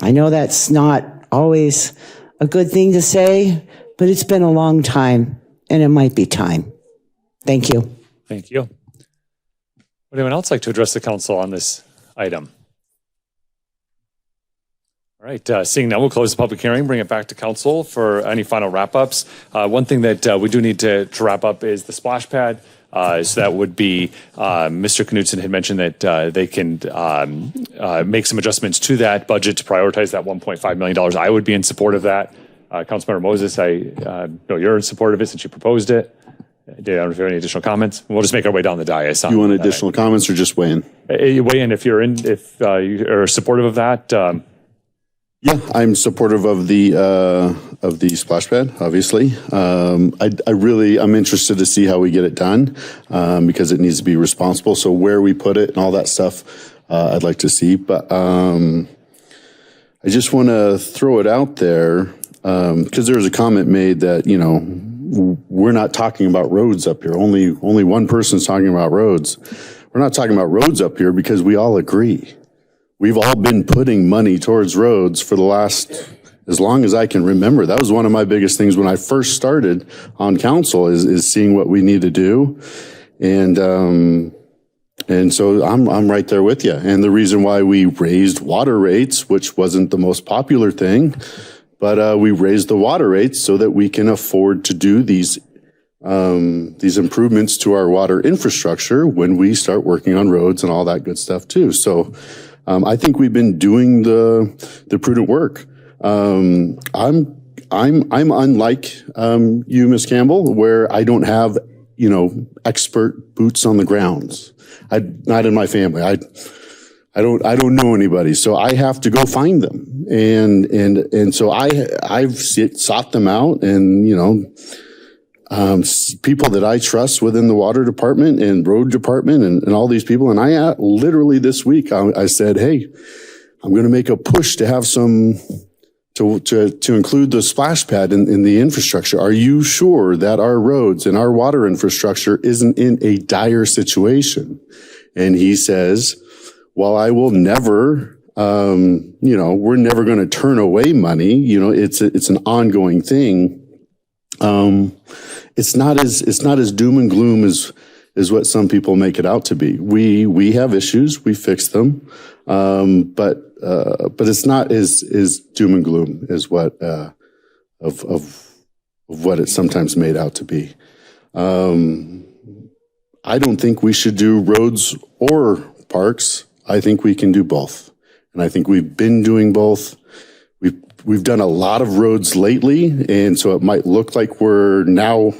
I know that's not always a good thing to say, but it's been a long time, and it might be time. Thank you. Thank you. Would anyone else like to address the council on this item? All right, seeing none, we'll close the public hearing, bring it back to council for any final wrap-ups. One thing that we do need to wrap up is the splash pad. So that would be, Mr. Knudsen had mentioned that they can make some adjustments to that budget to prioritize that $1.5 million. I would be in support of that. Councilmember Moses, I know you're in support of it since you proposed it. I don't know if you have any additional comments. We'll just make our way down the dais. You want additional comments or just weigh in? Weigh in if you are supportive of that. Yeah, I'm supportive of the splash pad. Obviously, I'm interested to see how we get it done because it needs to be responsible. So where we put it and all that stuff, I'd like to see. But I just want to throw it out there because there was a comment made that we're not talking about roads up here. Only one person's talking about roads. We're not talking about roads up here because we all agree. We've all been putting money towards roads for the last, as long as I can remember. That was one of my biggest things when I first started on council is seeing what we need to do. And so I'm right there with you. And the reason why we raised water rates, which wasn't the most popular thing, but we raised the water rates so that we can afford to do these improvements to our water infrastructure when we start working on roads and all that good stuff too. So I think we've been doing the prudent work. I'm unlike you, Ms. Campbell, where I don't have expert boots on the grounds. Not in my family. I don't know anybody, so I have to go find them, and so I've sought them out, and people that I trust within the water department and road department and all these people. And I literally this week, I said, hey, I'm going to make a push to have some, to include the splash pad in the infrastructure. Are you sure that our roads and our water infrastructure isn't in a dire situation? And he says, well, I will never, we're never going to turn away money. It's an ongoing thing. It's not as doom and gloom as what some people make it out to be. We have issues, we fix them, but it's not as doom and gloom as what of what it's sometimes made out to be. I don't think we should do roads or parks. I think we can do both, and I think we've been doing both. We've done a lot of roads lately, and so it might look like we're now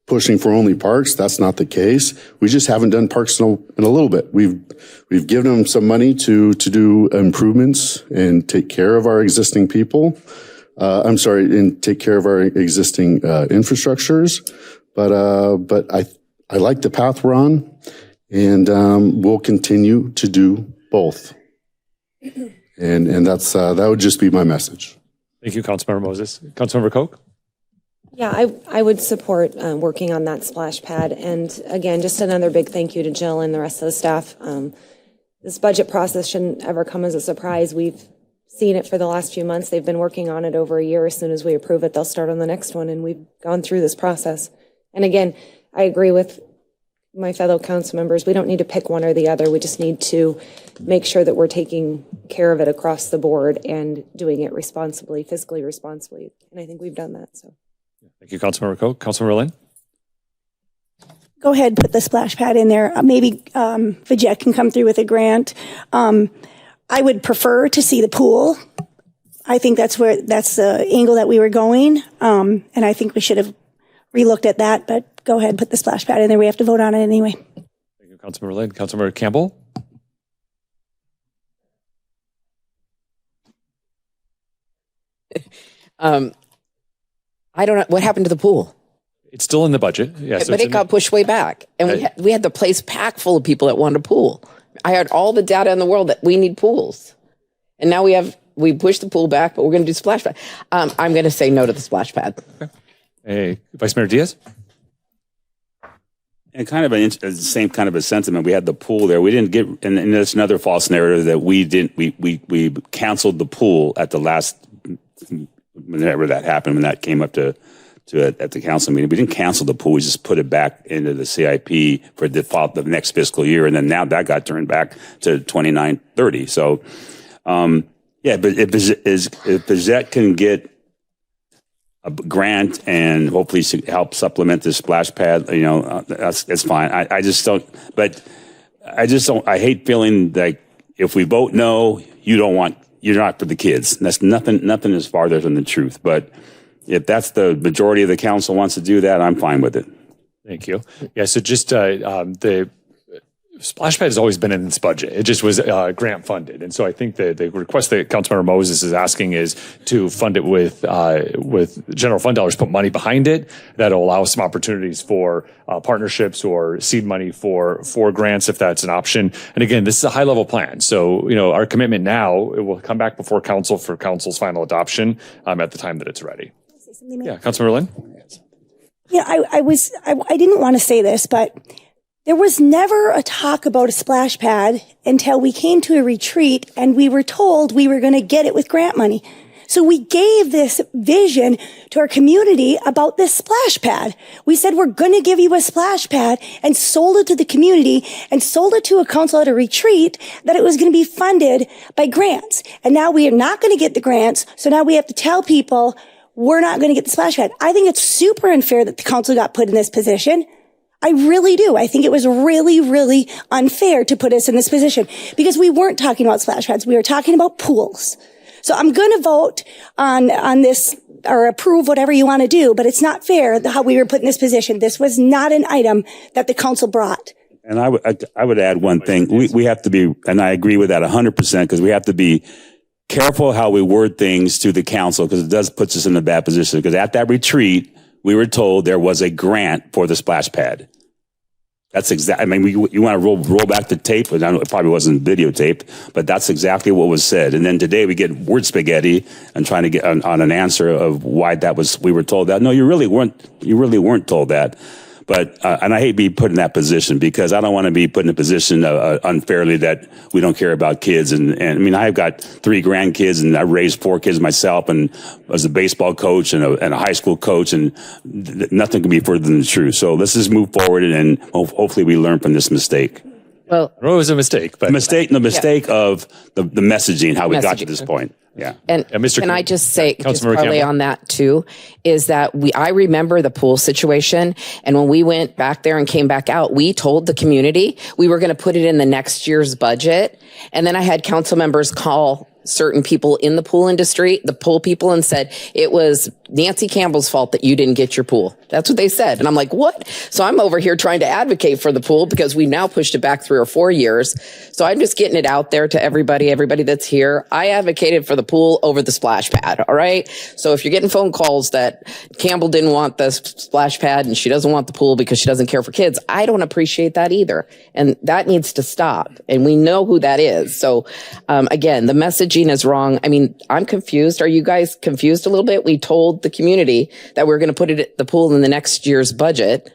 pushing for only parks. That's not the case. We just haven't done parks in a little bit. We've given them some money to do improvements and take care of our existing people. And take care of our existing infrastructures. But I like the path we're on, and we'll continue to do both. And that's that would just be my message. Thank you, Councilmember Moses. Councilmember Koch? Yeah, I would support working on that splash pad. And again, just another big thank you to Jill and the rest of the staff. This budget process shouldn't ever come as a surprise. We've seen it for the last few months. They've been working on it over a year. As soon as we approve it, they'll start on the next one. And we've gone through this process. And again, I agree with my fellow council members. We don't need to pick one or the other. We just need to make sure that we're taking care of it across the board and doing it responsibly, fiscally responsibly. And I think we've done that. So. Thank you, Councilmember Koch. Councilmember Lynn? Go ahead, put the splash pad in there. Maybe Vijay can come through with a grant. I would prefer to see the pool I think that's the angle that we were going. And I think we should have relooked at that, but go ahead, put the splash pad in there. We have to vote on it anyway. Thank you, Councilmember Lynn. Councilmember Campbell? I don't know what happened to the pool. It's still in the budget. Yeah, so but it got pushed way back. And we had the place packed full of people that wanted a pool. I had all the data in the world that we need pools. And now we pushed the pool back, but we're going to do splash pad. I'm going to say no to the splash pad. Okay. Hey, Vice Mayor Diaz? And kind of the same kind of a sentiment. We had the pool there. We didn't get, and that's another false narrative that we canceled the pool at the last, whenever that happened, when that came up to at the council meeting. We didn't cancel the pool. We just put it back into the CIP for the next fiscal year. And then now that got turned back to 29-30. So, yeah, but if Bizette can get a grant and hopefully help supplement the splash pad, that's fine. I hate feeling like if we vote no, you're not for the kids. That's nothing is farther from the truth. But if that's the majority of the council wants to do that, I'm fine with it. Thank you. Yeah, so just the splash pad has always been in this budget. It just was grant funded. And so I think the request that Councilmember Moses is asking is to fund it with general fund dollars, put money behind it. That'll allow some opportunities for partnerships or seed money for grants if that's an option. And again, this is a high level plan. So, our commitment now, it will come back before council for council's final adoption at the time that it's ready. Yeah, Councilmember Lynn? Yeah, I didn't want to say this, but there was never a talk about a splash pad until we came to a retreat and we were told we were going to get it with grant money. So we gave this vision to our community about this splash pad. We said, we're going to give you a splash pad, and sold it to the community and sold it to a council at a retreat that it was going to be funded by grants. And now we are not going to get the grants. So now we have to tell people we're not going to get the splash pad. I think it's super unfair that the council got put in this position. I really do. I think it was really, really unfair to put us in this position because we weren't talking about splash pads. We were talking about pools. So I'm going to vote on this or approve whatever you want to do, but it's not fair how we were put in this position. This was not an item that the council brought. And I would add one thing. We have to be, and I agree with that 100%, because we have to be careful how we word things to the council, because it does puts us in a bad position. Because at that retreat, we were told there was a grant for the splash pad. That's exactly, you want to roll back the tape, but I know it probably wasn't videotaped, but that's exactly what was said. And then today we get word spaghetti and trying to get on an answer of why we were told that. No, you really weren't told that. But, and I hate being put in that position, because I don't want to be put in a position unfairly that we don't care about kids. And I've got 3 grandkids, and I raised 4 kids myself, and was a baseball coach and a high school coach, and nothing can be further than the truth. So let's just move forward, and hopefully we learn from this mistake. Well, it was a mistake, but the mistake of the messaging, how we got to this point. Yeah. And Mr. can I just say, just Councilmember parlay Campbell. on that too, is that I remember the pool situation. And when we went back there and came back out, we told the community we were going to put it in the next year's budget. And then I had council members call certain people in the pool industry, the pool people, and said it was Nancy Campbell's fault that you didn't get your pool. That's what they said. And I'm like, what? So I'm over here trying to advocate for the pool, because we've now pushed it back 3 or 4 years. So I'm just getting it out there to everybody that's here. I advocated for the pool over the splash pad. All right. So if you're getting phone calls that Campbell didn't want the splash pad and she doesn't want the pool because she doesn't care for kids, I don't appreciate that either. And that needs to stop. And we know who that is. So, again, the messaging is wrong. I'm confused. Are you guys confused a little bit? We told the community that we're going to put the pool in the next year's budget,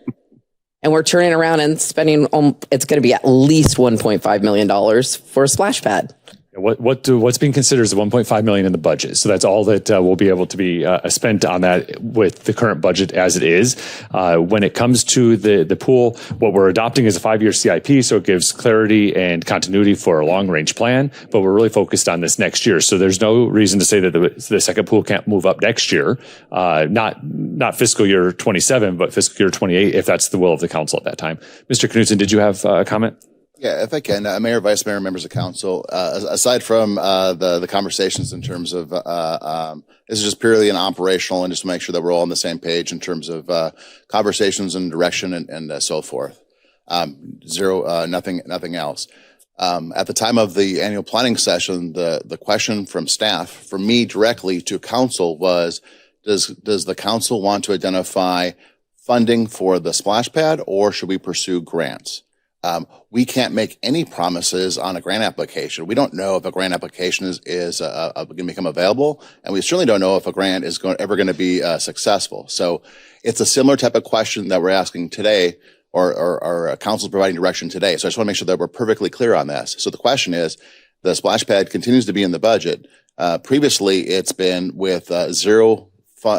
and we're turning around and spending, it's going to be at least $1.5 million for a splash pad. What's being considered is the $1.5 million in the budget. So that's all that will be able to be spent on that with the current budget as it is. When it comes to the pool, what we're adopting is a 5-year CIP, so it gives clarity and continuity for a long-range plan. But we're really focused on this next year. So there's no reason to say that the second pool can't move up next year, not fiscal year 27, but fiscal year 28, if that's the will of the council at that time. Mr. Knudsen, did you have a comment? Yeah, if I can, Mayor, Vice Mayor, members of council, aside from the conversations in terms of this is just purely an operational and just to make sure that we're all on the same page in terms of conversations and direction and so forth. Nothing else. At the time of the annual planning session, the question from staff, from me directly to council was, does the council want to identify funding for the splash pad or should we pursue grants? We can't make any promises on a grant application. We don't know if a grant application is going to become available, and we certainly don't know if a grant is ever going to be successful. So it's a similar type of question that we're asking today, or council's providing direction today. So I just want to make sure that we're perfectly clear on this. So the question is, the splash pad continues to be in the budget. Previously, it's been with zero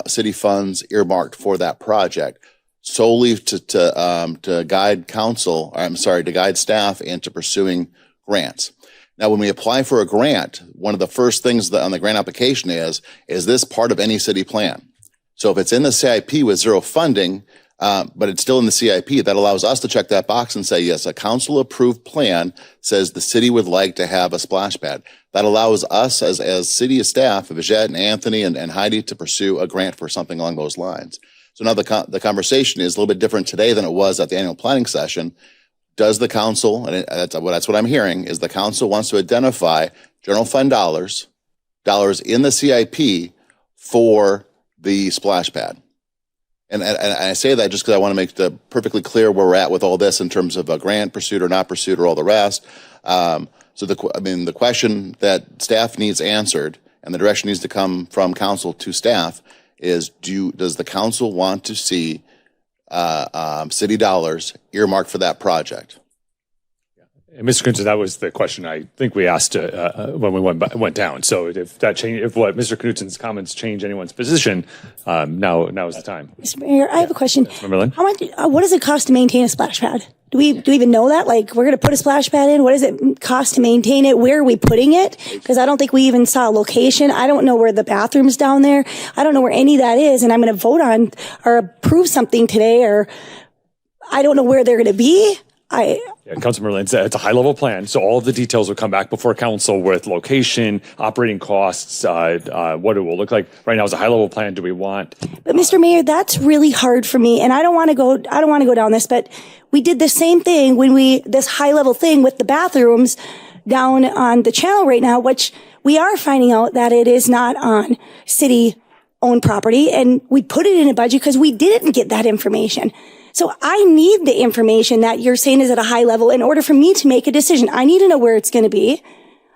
city funds earmarked for that project, solely to guide to guide staff into pursuing grants. Now, when we apply for a grant, one of the first things on the grant application is this part of any city plan? So if it's in the CIP with zero funding, but it's still in the CIP, that allows us to check that box and say, yes, a council approved plan says the city would like to have a splash pad. That allows us as city staff, Vijette and Anthony and Heidi, to pursue a grant for something along those lines. So now the conversation is a little bit different today than it was at the annual planning session. Does the council, and that's what I'm hearing, is the council wants to identify general fund dollars in the CIP for the splash pad. And I say that just because I want to make it perfectly clear where we're at with all this in terms of a grant pursuit or not pursuit or all the rest. So the question that staff needs answered and the direction needs to come from council to staff is, does the council want to see city dollars earmarked for that project? And Mr. Knudsen, that was the question I think we asked when we went down. So if what Mr. Knudsen's comments change anyone's position, now is the time. Mr. Mayor, I have a question. Lynn? How much? What does it cost to maintain a splash pad? Do we even know that? Like, we're going to put a splash pad in. What does it cost to maintain it? Where are we putting it? Because I don't think we even saw a location. I don't know where the bathroom's down there. I don't know where any of that is. And I'm going to vote on or approve something today, or I don't know where they're going to be. Councilmember Lynn, it's a high-level plan, so all of the details will come back before council with location, operating costs, what it will look like. Right now, it's a high-level plan. Do we want? But Mr. Mayor, that's really hard for me, and I don't want to go down this. But we did the same thing when this high-level thing with the bathrooms down on the channel right now, which we are finding out that it is not on city-owned property, and we put it in a budget because we didn't get that information. So I need the information that you're saying is at a high level in order for me to make a decision. I need to know where it's going to be.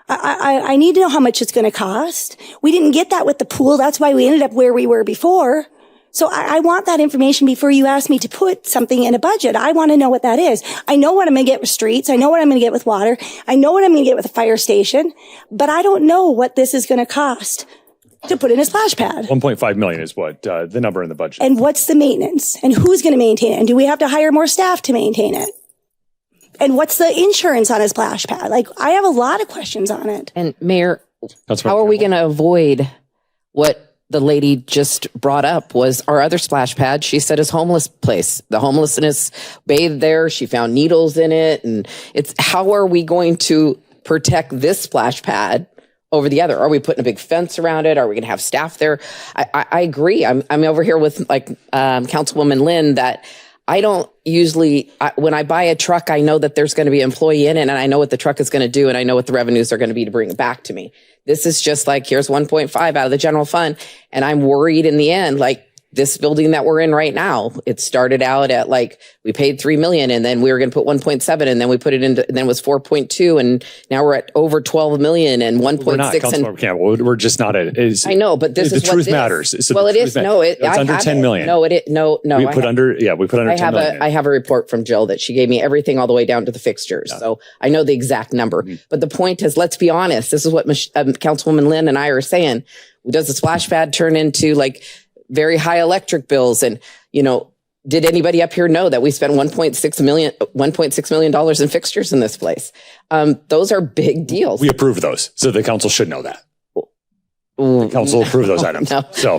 I need to know how much it's going to cost. We didn't get that with the pool. That's why we ended up where we were before. So I want that information before you ask me to put something in a budget. I want to know what that is. I know what I'm going to get with streets. I know what I'm going to get with water. I know what I'm going to get with a fire station, but I don't know what this is going to cost to put in a splash pad. 1.5 million is what the number in the budget. And what's the maintenance? And who's going to maintain it? And do we have to hire more staff to maintain it? And what's the insurance on a splash pad? Like, I have a lot of questions on it. And Mayor, how are we going to avoid what the lady just brought up was our other splash pad? She said is homeless place. The homelessness bathed there. She found needles in it. And it's, how are we going to protect this splash pad over the other? Are we putting a big fence around it? Are we going to have staff there? I agree. I'm over here with Councilwoman Lynn that I don't usually, when I buy a truck, I know that there's going to be an employee in it and I know what the truck is going to do and I know what the revenues are going to be to bring it back to me. This is just like, here's 1.5 out of the general fund. And I'm worried in the end, like this building that we're in right now, it started out at like, we paid 3 million and then we were going to put 1.7 and then we put it into, and then it was 4.2 and now we're at over 12 million and 1.6. We're not, Councilmember Campbell. We're just not at it. I know, but this is the truth matters. So well, it is. No, it's under 10 million. No, no. We put under 10 million. I have a report from Jill that she gave me everything all the way down to the fixtures. Yeah. So I know the exact number, but the point is, let's be honest. This is what Councilwoman Lynn and I are saying. Does the splash pad turn into like very high electric bills? And, you know, did anybody up here know that we spent $1.6 million in fixtures in this place? Those are big deals. We approve those. So the council should know that. The council approved those items.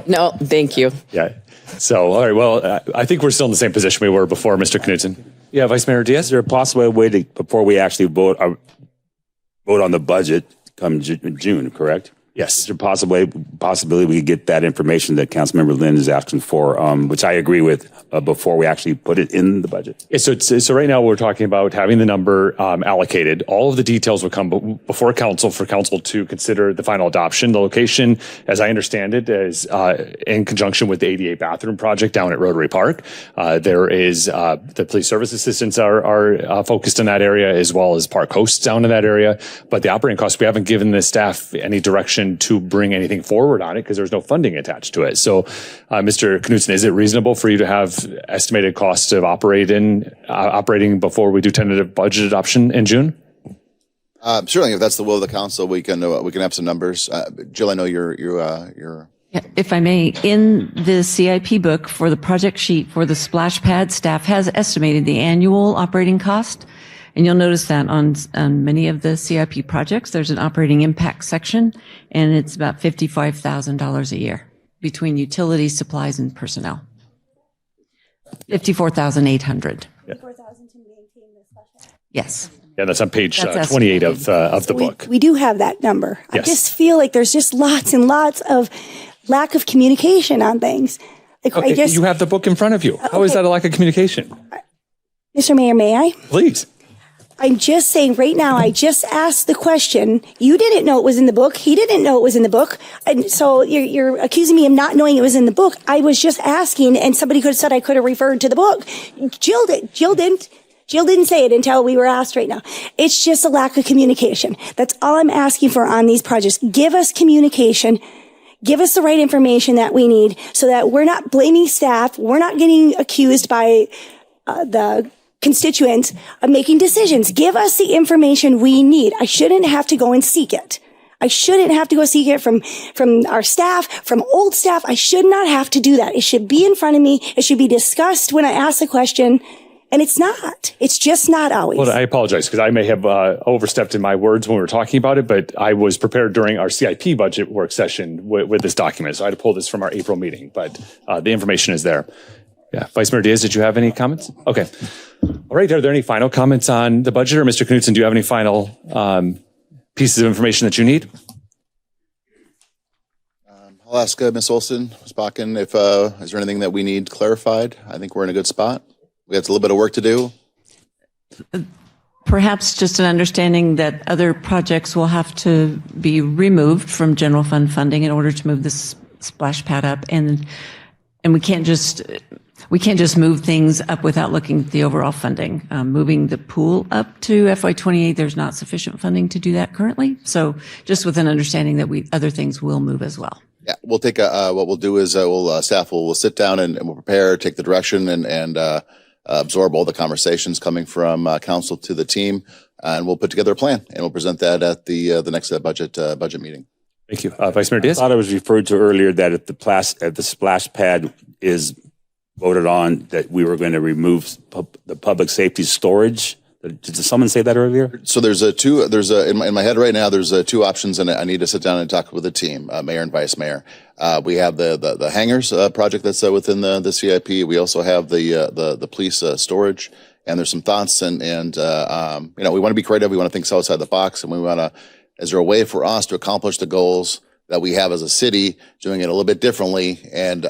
No, thank you. Yeah. So, all right. Well, I think we're still in the same position we were before, Mr. Knudsen. Yeah, Vice Mayor Diaz. Is there a possible way to, before we actually vote on the budget come June, correct? Yes. Is there possibility we could get that information that Councilmember Lynn is asking for, which I agree with, before we actually put it in the budget? Yeah, so right now we're talking about having the number allocated. All of the details will come before council for council to consider the final adoption. The location, as I understand it, is in conjunction with the ADA bathroom project down at Rotary Park. There is the police service assistants are focused in that area, as well as park hosts down in that area. But the operating costs, we haven't given the staff any direction to bring anything forward on it because there's no funding attached to it. So, Mr. Knudsen, is it reasonable for you to have estimated costs of operating before we do tentative budget adoption in June? Certainly, if that's the will of the council, we can have some numbers. Jill, I know you're. Yeah, if I may, in the CIP book for the project sheet for the splash pad, staff has estimated the annual operating cost. And you'll notice that on many of the CIP projects, there's an operating impact section, and it's about $55,000 a year between utilities, supplies, and personnel. $54,800. Yeah. Yes. Yeah, that's on page That's 28 of the book. We do have that number. Yes. I just feel like there's just lots and lots of lack of communication on things. Like Okay, you have the book in front of you. How is that a lack of communication? Mr. Mayor, may I? Please. I'm just saying right now, I just asked the question. You didn't know it was in the book. He didn't know it was in the book. And so you're accusing me of not knowing it was in the book. I was just asking, and somebody could have said I could have referred to the book. Jill did. Jill didn't say it until we were asked right now. It's just a lack of communication. That's all I'm asking for on these projects. Give us communication. Give us the right information that we need so that we're not blaming staff. We're not getting accused by the constituents of making decisions. Give us the information we need. I shouldn't have to go and seek it. I shouldn't have to go seek it from our staff, from old staff. I should not have to do that. It should be in front of me. It should be discussed when I ask the question. And it's not. It's just not always. Well, I apologize because I may have overstepped in my words when we were talking about it, but I was prepared during our CIP budget work session with this document. So I had to pull this from our April meeting, but the information is there. Yeah. Vice Mayor Diaz, did you have any comments? Okay. All right. Are there any final comments on the budget? Or Mr. Knudsen, do you have any final pieces of information that you need? I'll ask Ms. Olson, Ms. Bakken, if is there anything that we need clarified? I think we're in a good spot. We got a little bit of work to do. Perhaps just an understanding that other projects will have to be removed from general fund funding in order to move this splash pad up, and we can't just move things up without looking at the overall funding. Moving the pool up to FY28, there's not sufficient funding to do that currently. So just with an understanding that other things will move as well. Yeah, we'll take what we'll do is staff will sit down and we'll prepare, take the direction and absorb all the conversations coming from council to the team, and we'll put together a plan and we'll present that at the next budget meeting. Thank you. Vice Mayor Diaz? I thought I was referred to earlier that if the splash pad is voted on, that we were going to remove the public safety storage. Did someone say that earlier? So there's in my head right now, there's two options, and I need to sit down and talk with the team, mayor and vice mayor. We have the hangars project that's within the CIP. We also have the police storage, and there's some thoughts and we want to be creative. We want to think outside the box, and we want to, is there a way for us to accomplish the goals that we have as a city, doing it a little bit differently and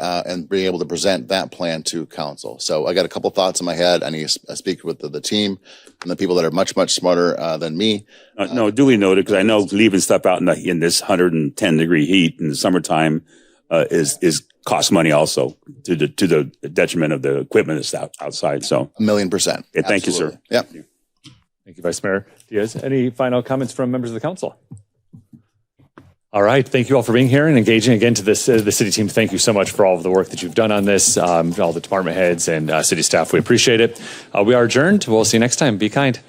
being able to present that plan to council. So I got a couple thoughts in my head. I need to speak with the team and the people that are much, much smarter than me. No, duly noted, because I know leaving stuff out in this 110-degree heat in the summertime is cost money also to the detriment of the equipment that's outside. So 1,000,000%. Yeah, thank you, sir. Yep. Thank you, Vice Mayor Diaz. Any final comments from members of the council? All right. Thank you all for being here and engaging again to this the city team. Thank you so much for all of the work that you've done on this, all the department heads and city staff. We appreciate it. We are adjourned. We'll see you next time. Be kind.